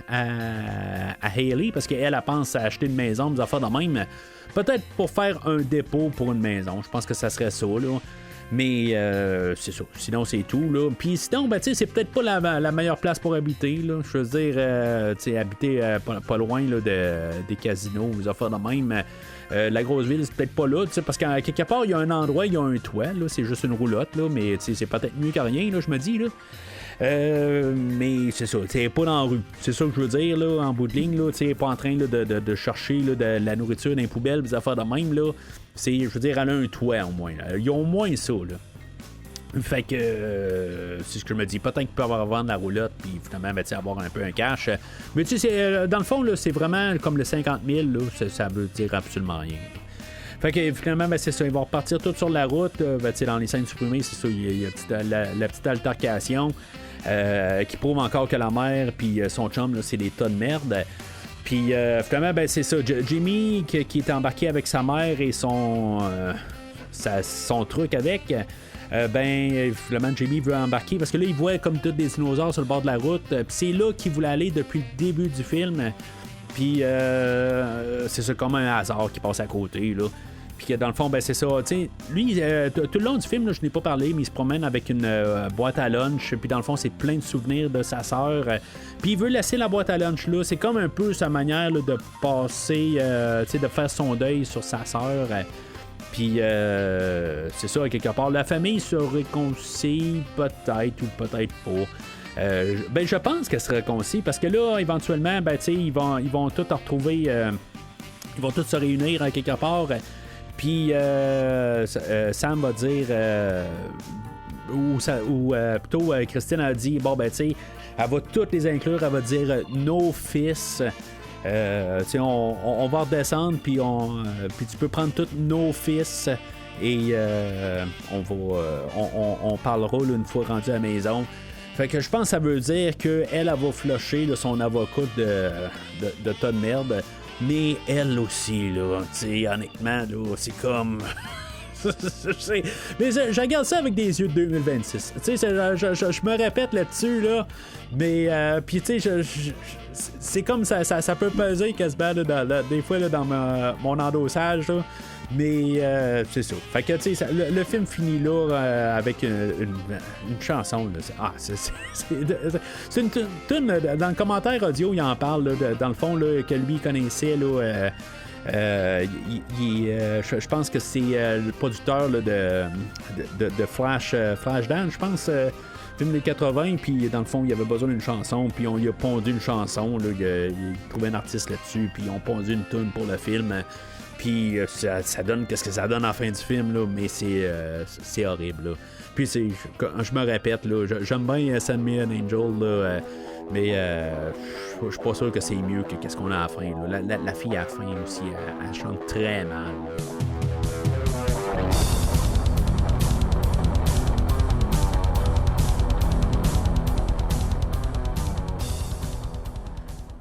à Hayley, parce qu'elle pense à acheter une maison, des affaires de même. Peut-être pour faire un dépôt pour une maison. Je pense que ça serait ça, là. Mais c'est ça. Sinon, c'est tout, là. Puis sinon, c'est peut-être pas la meilleure place pour habiter, là. Je veux dire, habiter pas loin là, des casinos, des affaires de même. La grosse ville, c'est peut-être pas là, parce qu'à quelque part, il y a un endroit, il y a un toit, là, c'est juste une roulotte, là, mais c'est peut-être mieux que rien, là, je me dis, là. Mais c'est ça, t'es pas dans la rue. C'est ça que je veux dire, là, en bout de ligne, là, t'es pas en train là, de chercher là, de la nourriture dans les poubelles, des affaires de même, là. Je veux dire, elle a un toit, au moins. Ils ont au moins ça, là. Fait que c'est ce que je me dis. Peut-être qu'ils peuvent vendre la roulotte puis finalement avoir un peu un cash. Mais tu sais, dans le fond, là, c'est vraiment comme le 50 000, là, ça veut dire absolument rien. Fait que finalement, c'est ça. Ils vont repartir tout sur la route. Dans les scènes supprimées, c'est ça. Il y a la petite altercation qui prouve encore que la mère puis son chum, là, c'est des tas de merde. Puis finalement, ben, c'est ça. Jimmy qui est embarqué avec sa mère et son truc avec. Ben, finalement, Jimmy veut embarquer parce que là, il voit comme tous des dinosaures sur le bord de la route. Puis c'est là qu'il voulait aller depuis le début du film. Puis c'est ça, comme un hasard qui passe à côté, là. Puis dans le fond, ben c'est ça. T'sais, lui, tout le long du film, là, je n'ai pas parlé, mais il se promène avec une boîte à lunch. Puis dans le fond, c'est plein de souvenirs de sa sœur. Puis il veut laisser la boîte à lunch là. C'est comme un peu sa manière là, de passer, de faire son deuil sur sa sœur. Puis c'est ça, quelque part. La famille se réconcilie peut-être ou peut-être pas. Ben je pense qu'elle se réconcilie parce que là, éventuellement, ben ils vont tous retrouver. Ils vont tous se réunir à quelque part. Puis Sam va dire, ou plutôt Christine a dit, bon ben tu sais, elle va toutes les inclure, elle va dire nos fils. On va redescendre, puis tu peux prendre tous nos fils et on parlera là, une fois rendu à la maison. Fait que je pense que ça veut dire qu'elle va flusher là, son avocat de tas de merde. Mais elle aussi, là, tu sais, honnêtement, là, c'est comme... mais je regarde ça avec des yeux de 2026. Tu sais, je me répète là-dessus, là. Mais, puis tu sais, c'est comme ça peut peser quasiment, là, des fois, là, dans mon endossage, là. Mais c'est ça. Fait que tu sais, le film finit là avec une chanson. Là. C'est une tune. Dans le commentaire audio, il en parle là, dans le fond là, que lui connaissait. Là, je pense que c'est le producteur là, de Flashdance, je pense. Film des 80, puis dans le fond, il avait besoin d'une chanson, puis on lui a pondu une chanson. Là, il trouvait un artiste là-dessus, puis ils ont pondu une tune pour le film. Puis ça donne qu'est-ce que ça donne à la fin du film, là, mais c'est horrible. Là. Puis je me répète, là, j'aime bien Send Me an Angel, là, mais je suis pas sûr que c'est mieux que qu'est-ce qu'on a à la fin. Là. La fille à la fin aussi, elle chante très mal. Là.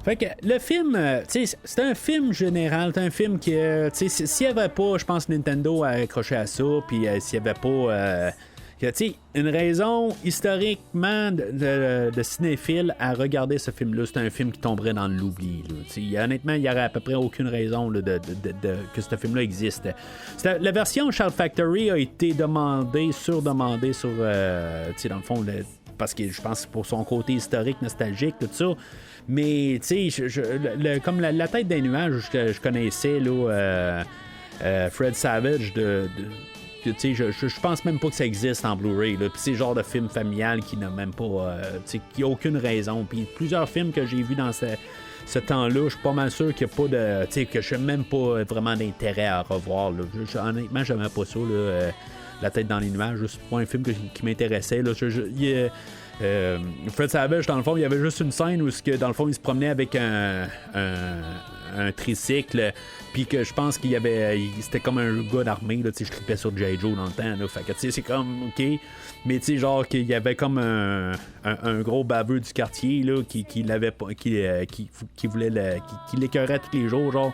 Fait que le film, tu sais, c'est un film général, c'est un film qui, tu sais, s'il n'y avait pas, je pense, Nintendo à accrocher à ça, puis s'il n'y avait pas, tu sais, une raison historiquement de cinéphile à regarder ce film-là, c'est un film qui tomberait dans l'oubli. Honnêtement, il n'y aurait à peu près aucune raison là, que ce film-là existe. La version Shout Factory a été surdemandée sur, tu sais, dans le fond, parce que je pense pour son côté historique, nostalgique, tout ça. Mais, tu sais, comme la tête des nuages que je connaissais, là, Fred Savage, tu sais, je pense même pas que ça existe en Blu-ray. Puis c'est le genre de film familial qui n'a même pas, tu sais, qui a aucune raison. Puis plusieurs films que j'ai vus dans ce temps-là, je suis pas mal sûr qu'il n'y a pas de, tu sais, que je n'ai même pas vraiment d'intérêt à revoir. Là. Honnêtement, j'aimais pas ça, là, La tête dans les nuages. C'est pas un film qui m'intéressait. Là. Fred Savage, dans le fond, il y avait juste une scène où, dans le fond, il se promenait avec un tricycle, puis que je pense c'était comme un gars d'armée, là, je tripais sur J. Joe dans le temps, là, fait que, tu sais, c'est comme, ok, mais tu sais, genre, qu'il y avait comme un gros baveux du quartier, là, qui l'avait pas, qui voulait, qui l'écœurait tous les jours, genre,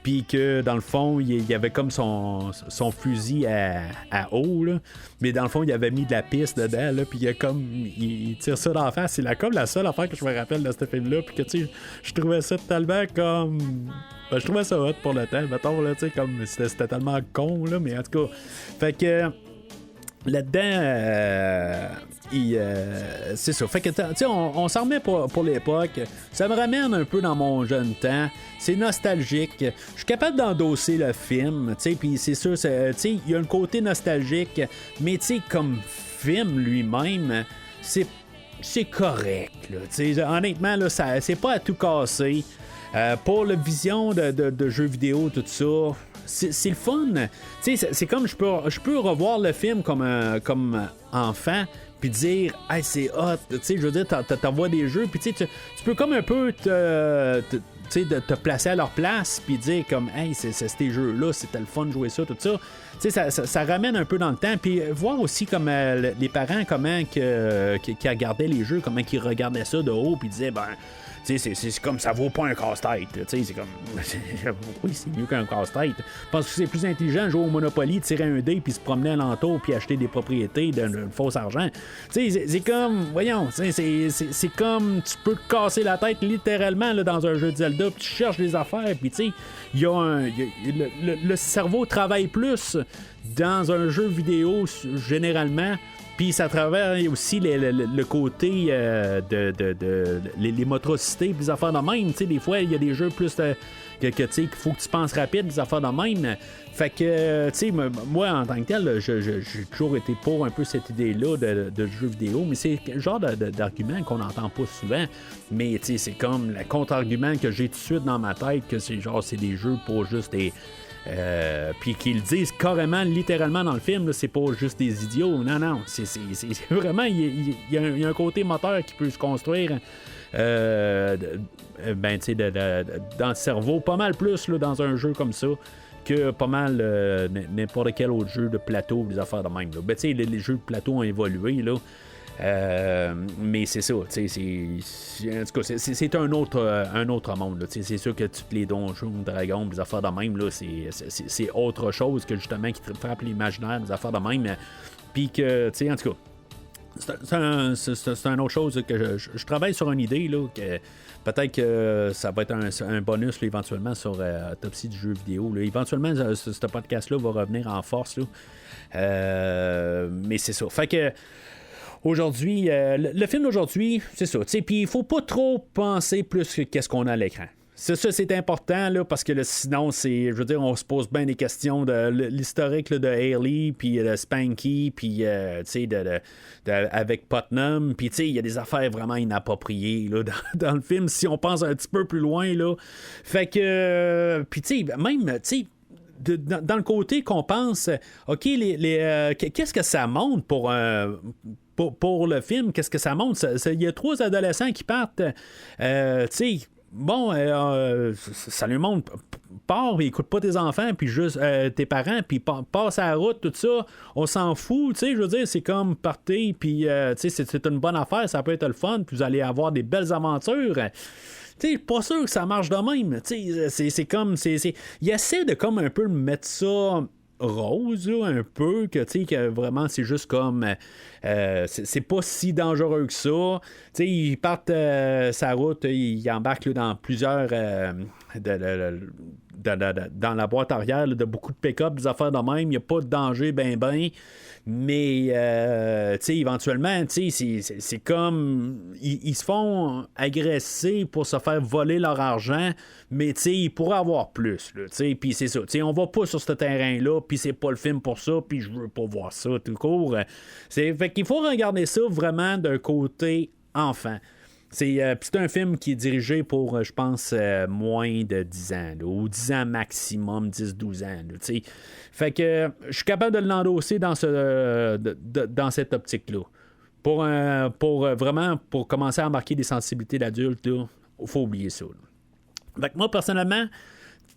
puis que dans le fond, il y avait comme son fusil à eau, là. Mais dans le fond, il avait mis de la piste dedans, là, puis il tire ça dans la face. C'est comme la seule affaire que je me rappelle de ce film-là, puis que tu sais, je trouvais ça tellement comme... Ben, je trouvais ça hot pour le temps, mettons, là, tu sais, comme c'était tellement con, là, mais en tout cas, fait que... Là-dedans, c'est ça. Fait que, tu sais, on s'en remet pour l'époque. Ça me ramène un peu dans mon jeune temps. C'est nostalgique. Je suis capable d'endosser le film, tu sais, puis c'est sûr, tu sais, il y a un côté nostalgique, mais tu sais, comme film lui-même, c'est correct, là. Tu sais, honnêtement, là, c'est pas à tout casser. Pour la vision de jeux vidéo, tout ça, c'est le fun. Tu sais, c'est comme je peux revoir le film comme enfant, puis dire, hey, c'est hot. Tu sais, je veux dire, t'envoies des jeux, puis tu peux comme un peu sais, de te placer à leur place, puis dire comme, hey, c'est ces jeux-là, c'était le fun de jouer ça, tout ça. Tu sais, ça ramène un peu dans le temps, puis voir aussi comme les parents, comment qui regardaient les jeux, comment ils regardaient ça de haut, puis disaient, ben, tu sais, c'est comme ça vaut pas un casse-tête. Tu sais, c'est comme. Oui, c'est mieux qu'un casse-tête. Je pense que c'est plus intelligent de jouer au Monopoly, tirer un dé, puis se promener alentour, puis acheter des propriétés de faux argent. Tu sais, c'est comme. Voyons, c'est comme. Tu peux te casser la tête littéralement là, dans un jeu de Zelda, puis tu cherches des affaires, puis tu sais, le cerveau travaille plus dans un jeu vidéo généralement. Puis ça travaille aussi le côté les motricités, puis des affaires de même. T'sais, des fois, il y a des jeux plus qu'il faut que tu penses rapide, des affaires de même. Fait que, tu sais, moi, en tant que tel, j'ai toujours été pour un peu cette idée-là de jeux vidéo, mais c'est le genre d'argument qu'on n'entend pas souvent. Mais, tu sais, c'est comme le contre-argument que j'ai tout de suite dans ma tête, que c'est des jeux pour juste des... puis qu'ils disent carrément, littéralement dans le film, là, c'est pas juste des idiots. Non, c'est vraiment, il y a un côté moteur qui peut se construire dans le cerveau, pas mal plus là, dans un jeu comme ça que pas mal n'importe quel autre jeu de plateau, des affaires de même. Ben, les jeux de plateau ont évolué, là. Mais c'est ça, en tout cas, c'est un autre monde. Là, c'est sûr que tous les donjons, dragons, des affaires de même, là, c'est autre chose que justement qui frappe l'imaginaire, des affaires de même. Puis que, en tout cas, c'est une autre chose que je travaille sur une idée là, que peut-être que ça va être un bonus là, éventuellement sur Autopsie du jeu vidéo. Là. Éventuellement, ce podcast-là va revenir en force. Là. Mais c'est ça. Fait que aujourd'hui, le film d'aujourd'hui, c'est ça. Puis il faut pas trop penser plus que qu'est-ce qu'on a à l'écran. Ça, c'est important, là, parce que là, sinon, je veux dire, on se pose bien des questions de l'historique là, de Hailey, puis de Spanky, puis, tu sais, avec Putnam, puis, tu sais, il y a des affaires vraiment inappropriées, là, dans le film, si on pense un petit peu plus loin, là. Fait que, puis, tu sais, même, tu sais, dans le côté qu'on pense, OK, qu'est-ce que ça montre pour le film? Qu'est-ce que ça montre? Il y a 3 adolescents qui partent, tu sais, bon, ça lui montre, pars, écoute pas tes enfants, puis juste tes parents, puis passe à la route, tout ça, on s'en fout, tu sais, je veux dire, c'est comme partir, puis, tu sais, c'est une bonne affaire, ça peut être le fun, puis vous allez avoir des belles aventures. Tu sais, pas sûr que ça marche de même, tu sais, c'est comme, il essaie de comme un peu mettre ça rose, là, un peu, que tu sais, que vraiment c'est juste comme c'est pas si dangereux que ça. Tu sais, ils partent sa route, ils embarquent là, dans plusieurs dans la boîte arrière là, de beaucoup de pick-up, des affaires de même, il n'y a pas de danger ben, mais tu sais, éventuellement, tu sais, c'est comme ils se font agresser pour se faire voler leur argent, mais tu sais, ils pourraient avoir plus, tu sais, puis c'est ça, tu sais, on va pas sur ce terrain-là, puis c'est pas le film pour ça, puis je veux pas voir ça tout court. Fait qu'il faut regarder ça vraiment d'un côté enfant. C'est un film qui est dirigé pour, je pense, moins de 10 ans, là, ou 10 ans maximum, 10-12 ans. Là, fait que je suis capable de l'endosser dans cette optique-là. Pour vraiment, pour commencer à embarquer des sensibilités d'adulte, il faut oublier ça. Là. Fait que moi, personnellement,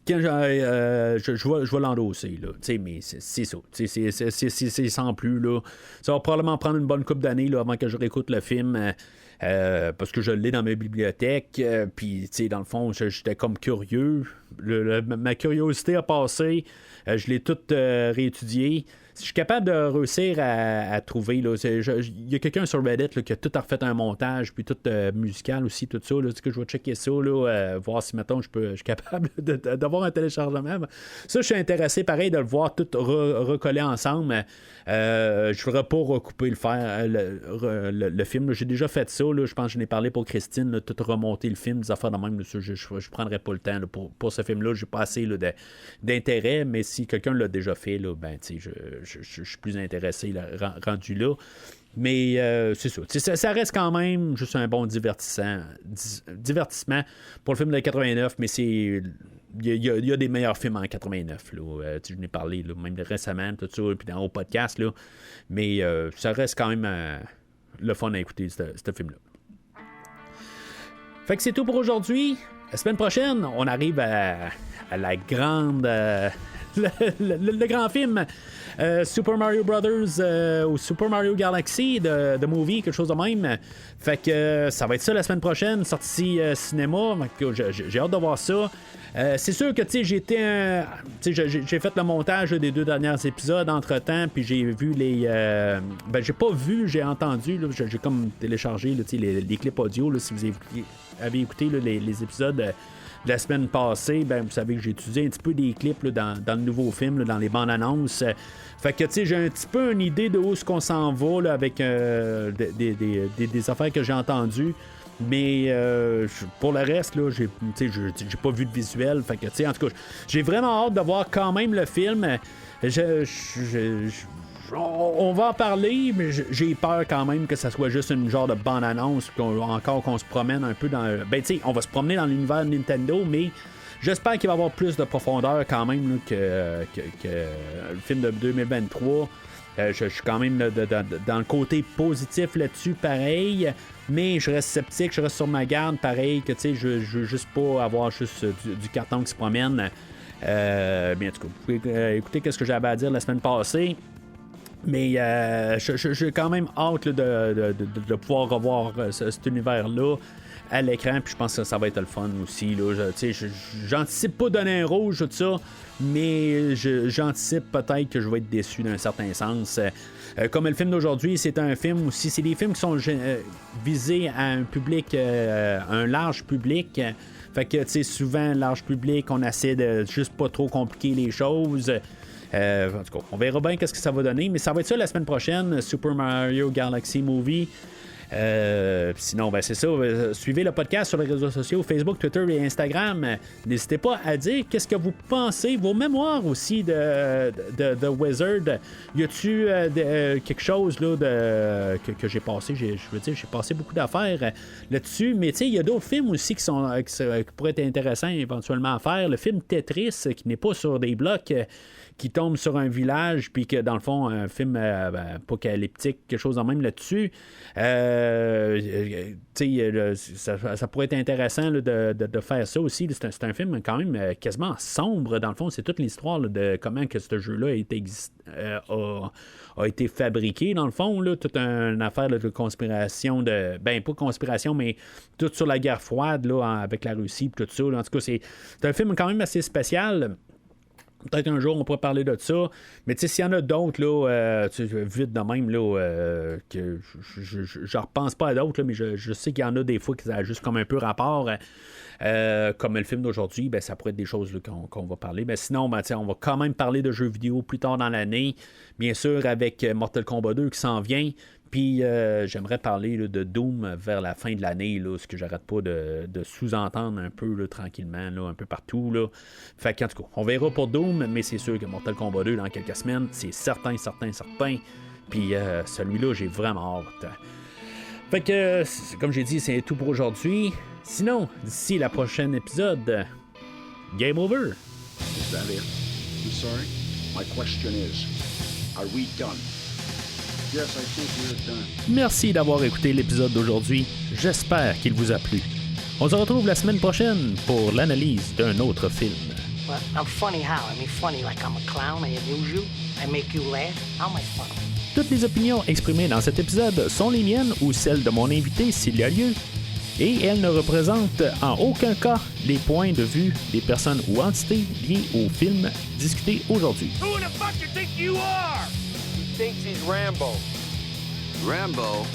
quand je vais l'endosser, là. Mais c'est ça. C'est sans plus, là. Ça va probablement prendre une bonne couple d'années là, avant que je réécoute le film. Parce que je l'ai dans ma bibliothèque, puis dans le fond, j'étais comme curieux. Ma curiosité a passé, je l'ai toute réétudiée. Si je suis capable de réussir à trouver, il y a quelqu'un sur Reddit là, qui a tout refait un montage, puis tout musical aussi, tout ça. Là, que je vais checker ça, là, voir si, mettons, je suis capable d'avoir un téléchargement. Ça, je suis intéressé, pareil, de le voir tout recoller ensemble. Je ne voudrais pas recouper le film. Là. J'ai déjà fait ça. Là, je pense que je n'ai parlé pour Christine, là, tout remonter le film, des affaires de même. Là, je ne prendrais pas le temps là, pour ce film-là. J'ai pas assez là, d'intérêt, mais si quelqu'un l'a déjà fait, là, ben, je suis plus intéressé là, rendu là. Mais c'est ça. Ça reste quand même juste un bon divertissement pour le film de 89, mais c'est... Il y a des meilleurs films en 89. Là. Je n'ai parlé là, même récemment, tout ça, puis dans au podcast. Là. Mais ça reste quand même le fun à écouter, ce film-là. Fait que c'est tout pour aujourd'hui. La semaine prochaine, on arrive à la grande... le grand film Super Mario Brothers ou Super Mario Galaxy de movie, quelque chose de même. Fait que ça va être ça la semaine prochaine, sortie cinéma. J'ai hâte de voir ça. C'est sûr que j'ai fait le montage des 2 derniers épisodes entre temps, puis j'ai vu les. J'ai pas vu, j'ai entendu. Là, j'ai comme téléchargé là, les clips audio. Là, si vous avez écouté là, les épisodes de la semaine passée, vous savez que j'ai étudié un petit peu des clips là, dans le nouveau film, là, dans les bandes annonces. Fait que j'ai un petit peu une idée de où est-ce qu'on s'en va là, avec des affaires que j'ai entendues. Mais pour le reste, là, j'ai pas vu de visuel. Fait que, en tout cas, j'ai vraiment hâte de voir quand même le film. On va en parler, mais j'ai peur quand même que ça soit juste une genre de bande-annonce, qu'on se promène un peu dans... on va se promener dans l'univers Nintendo, mais j'espère qu'il va y avoir plus de profondeur quand même là, que le film de 2023. Je suis quand même dans le côté positif là-dessus, pareil, mais je reste sceptique, je reste sur ma garde, pareil, que je veux juste pas avoir juste du carton qui se promène. Bien, en tout cas, vous pouvez écouter ce que j'avais à dire la semaine passée. Mais j'ai quand même hâte là, de pouvoir revoir cet univers-là à l'écran, puis je pense que ça va être le fun aussi. J'anticipe pas donner un rouge, tout ça, mais j'anticipe peut-être que je vais être déçu d'un certain sens. Comme le film d'aujourd'hui, c'est un film aussi, c'est des films qui sont visés à un public, un large public. Fait que, souvent, large public, on essaie de juste pas trop compliquer les choses. En tout cas, on verra bien qu'est-ce que ça va donner, mais ça va être ça la semaine prochaine, Super Mario Galaxy Movie. Sinon, c'est ça. Suivez le podcast sur les réseaux sociaux, Facebook, Twitter et Instagram. N'hésitez pas à dire qu'est-ce que vous pensez, vos mémoires aussi de The Wizard. Y a-tu quelque chose là, que j'ai passé? Je veux dire, j'ai passé beaucoup d'affaires là-dessus, mais il y a d'autres films aussi qui pourraient être intéressants éventuellement à faire. Le film Tetris, qui n'est pas sur des blocs, qui tombe sur un village, puis que dans le fond, un film apocalyptique, quelque chose de même là-dessus. Ça pourrait être intéressant là, de faire ça aussi. C'est un film quand même quasiment sombre. Dans le fond, c'est toute l'histoire là, de comment que ce jeu-là a été fabriqué. Dans le fond, là, toute une affaire là, de conspiration, pas conspiration, mais tout sur la guerre froide là, avec la Russie, tout ça. Là. En tout cas, c'est un film quand même assez spécial. Peut-être un jour, on pourrait parler de ça. Mais s'il y en a d'autres, là, vite de même, là, que je repense pas à d'autres, là, mais je sais qu'il y en a des fois qui ont juste comme un peu rapport. Comme le film d'aujourd'hui, ça pourrait être des choses là, qu'on va parler. Mais sinon, on va quand même parler de jeux vidéo plus tard dans l'année. Bien sûr, avec Mortal Kombat 2 qui s'en vient. Puis j'aimerais parler là, de Doom vers la fin de l'année, là, ce que j'arrête pas de sous-entendre un peu là, tranquillement, là, un peu partout. Là. Fait qu'en tout cas, on verra pour Doom, mais c'est sûr que Mortal Kombat 2 dans quelques semaines, c'est certain. Puis celui-là, j'ai vraiment hâte. Fait que, comme j'ai dit, c'est tout pour aujourd'hui. Sinon, d'ici la prochaine épisode, game over. Is that it? I'm sorry? My question is, are we done? Yes, I think we're done. Merci d'avoir écouté l'épisode d'aujourd'hui. J'espère qu'il vous a plu. On se retrouve la semaine prochaine pour l'analyse d'un autre film. Well, I'm funny how? I mean funny like I'm a clown, I amuse you, I make you laugh. How am I funny? Toutes les opinions exprimées dans cet épisode sont les miennes ou celles de mon invité s'il y a lieu, et elles ne représentent en aucun cas les points de vue des personnes ou entités liées au film discuté aujourd'hui. Who the fuck you think you are? He thinks he's Rambo. Rambo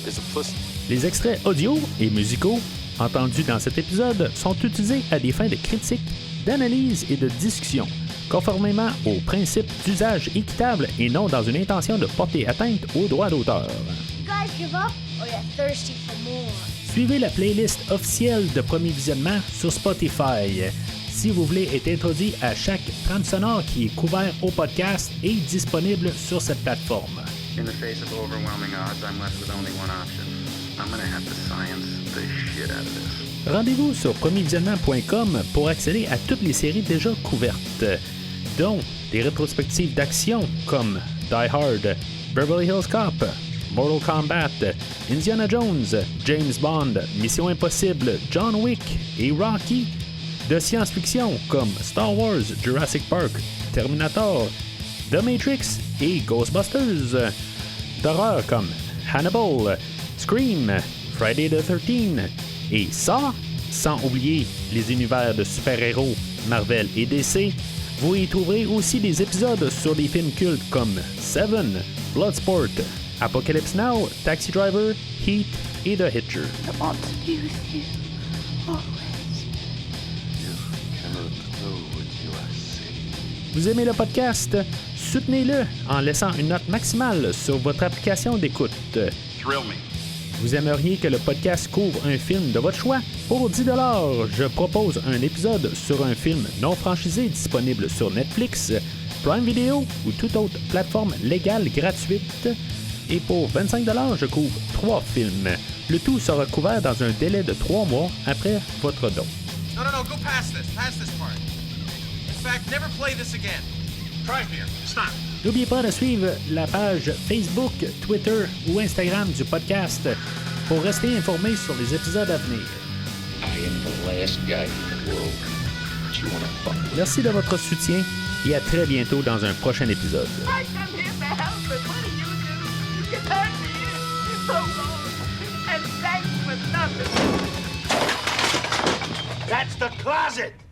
is a pussy. Les extraits audio et musicaux entendus dans cet épisode sont utilisés à des fins de critique, d'analyse et de discussion, conformément aux principes d'usage équitable et non dans une intention de porter atteinte aux droits d'auteur. You guys give up or you're thirsty for more? Suivez la playlist officielle de Premier Visionnement sur Spotify. Si vous voulez être introduit à chaque trame sonore qui est couvert au podcast et disponible sur cette plateforme. In the face of overwhelming odds, I'm left with only one option. I'm gonna have to science the shit out of this. Rendez-vous sur premiervisionnement.com pour accéder à toutes les séries déjà couvertes, dont des rétrospectives d'action comme Die Hard, Beverly Hills Cop, Mortal Kombat, Indiana Jones, James Bond, Mission Impossible, John Wick et Rocky, de science-fiction comme Star Wars, Jurassic Park, Terminator, The Matrix et Ghostbusters, d'horreur comme Hannibal, Scream, Friday the 13th et ça, sans oublier les univers de super-héros Marvel et DC. Vous y trouverez aussi des épisodes sur des films cultes comme Seven, Bloodsport, Apocalypse Now, Taxi Driver, Heat et The Hitcher. I want to be with you always. You cannot know what you are saying. Vous aimez le podcast? Soutenez-le en laissant une note maximale sur votre application d'écoute. Thrill me. Vous aimeriez que le podcast couvre un film de votre choix? Pour 10 $, je propose un épisode sur un film non franchisé disponible sur Netflix, Prime Video ou toute autre plateforme légale gratuite. Et pour 25 $, je couvre 3 films. Le tout sera couvert dans un délai de 3 mois après votre don. No, go past this part. In fact, never play this again. Try here. Stop. N'oubliez pas de suivre la page Facebook, Twitter ou Instagram du podcast pour rester informé sur les épisodes à venir. I am the last guy in the world that you wanna fuck with. Merci de votre soutien et à très bientôt dans un prochain épisode. I come here to help, but what do? You turned me in so long, and thanks for nothing. That's the closet!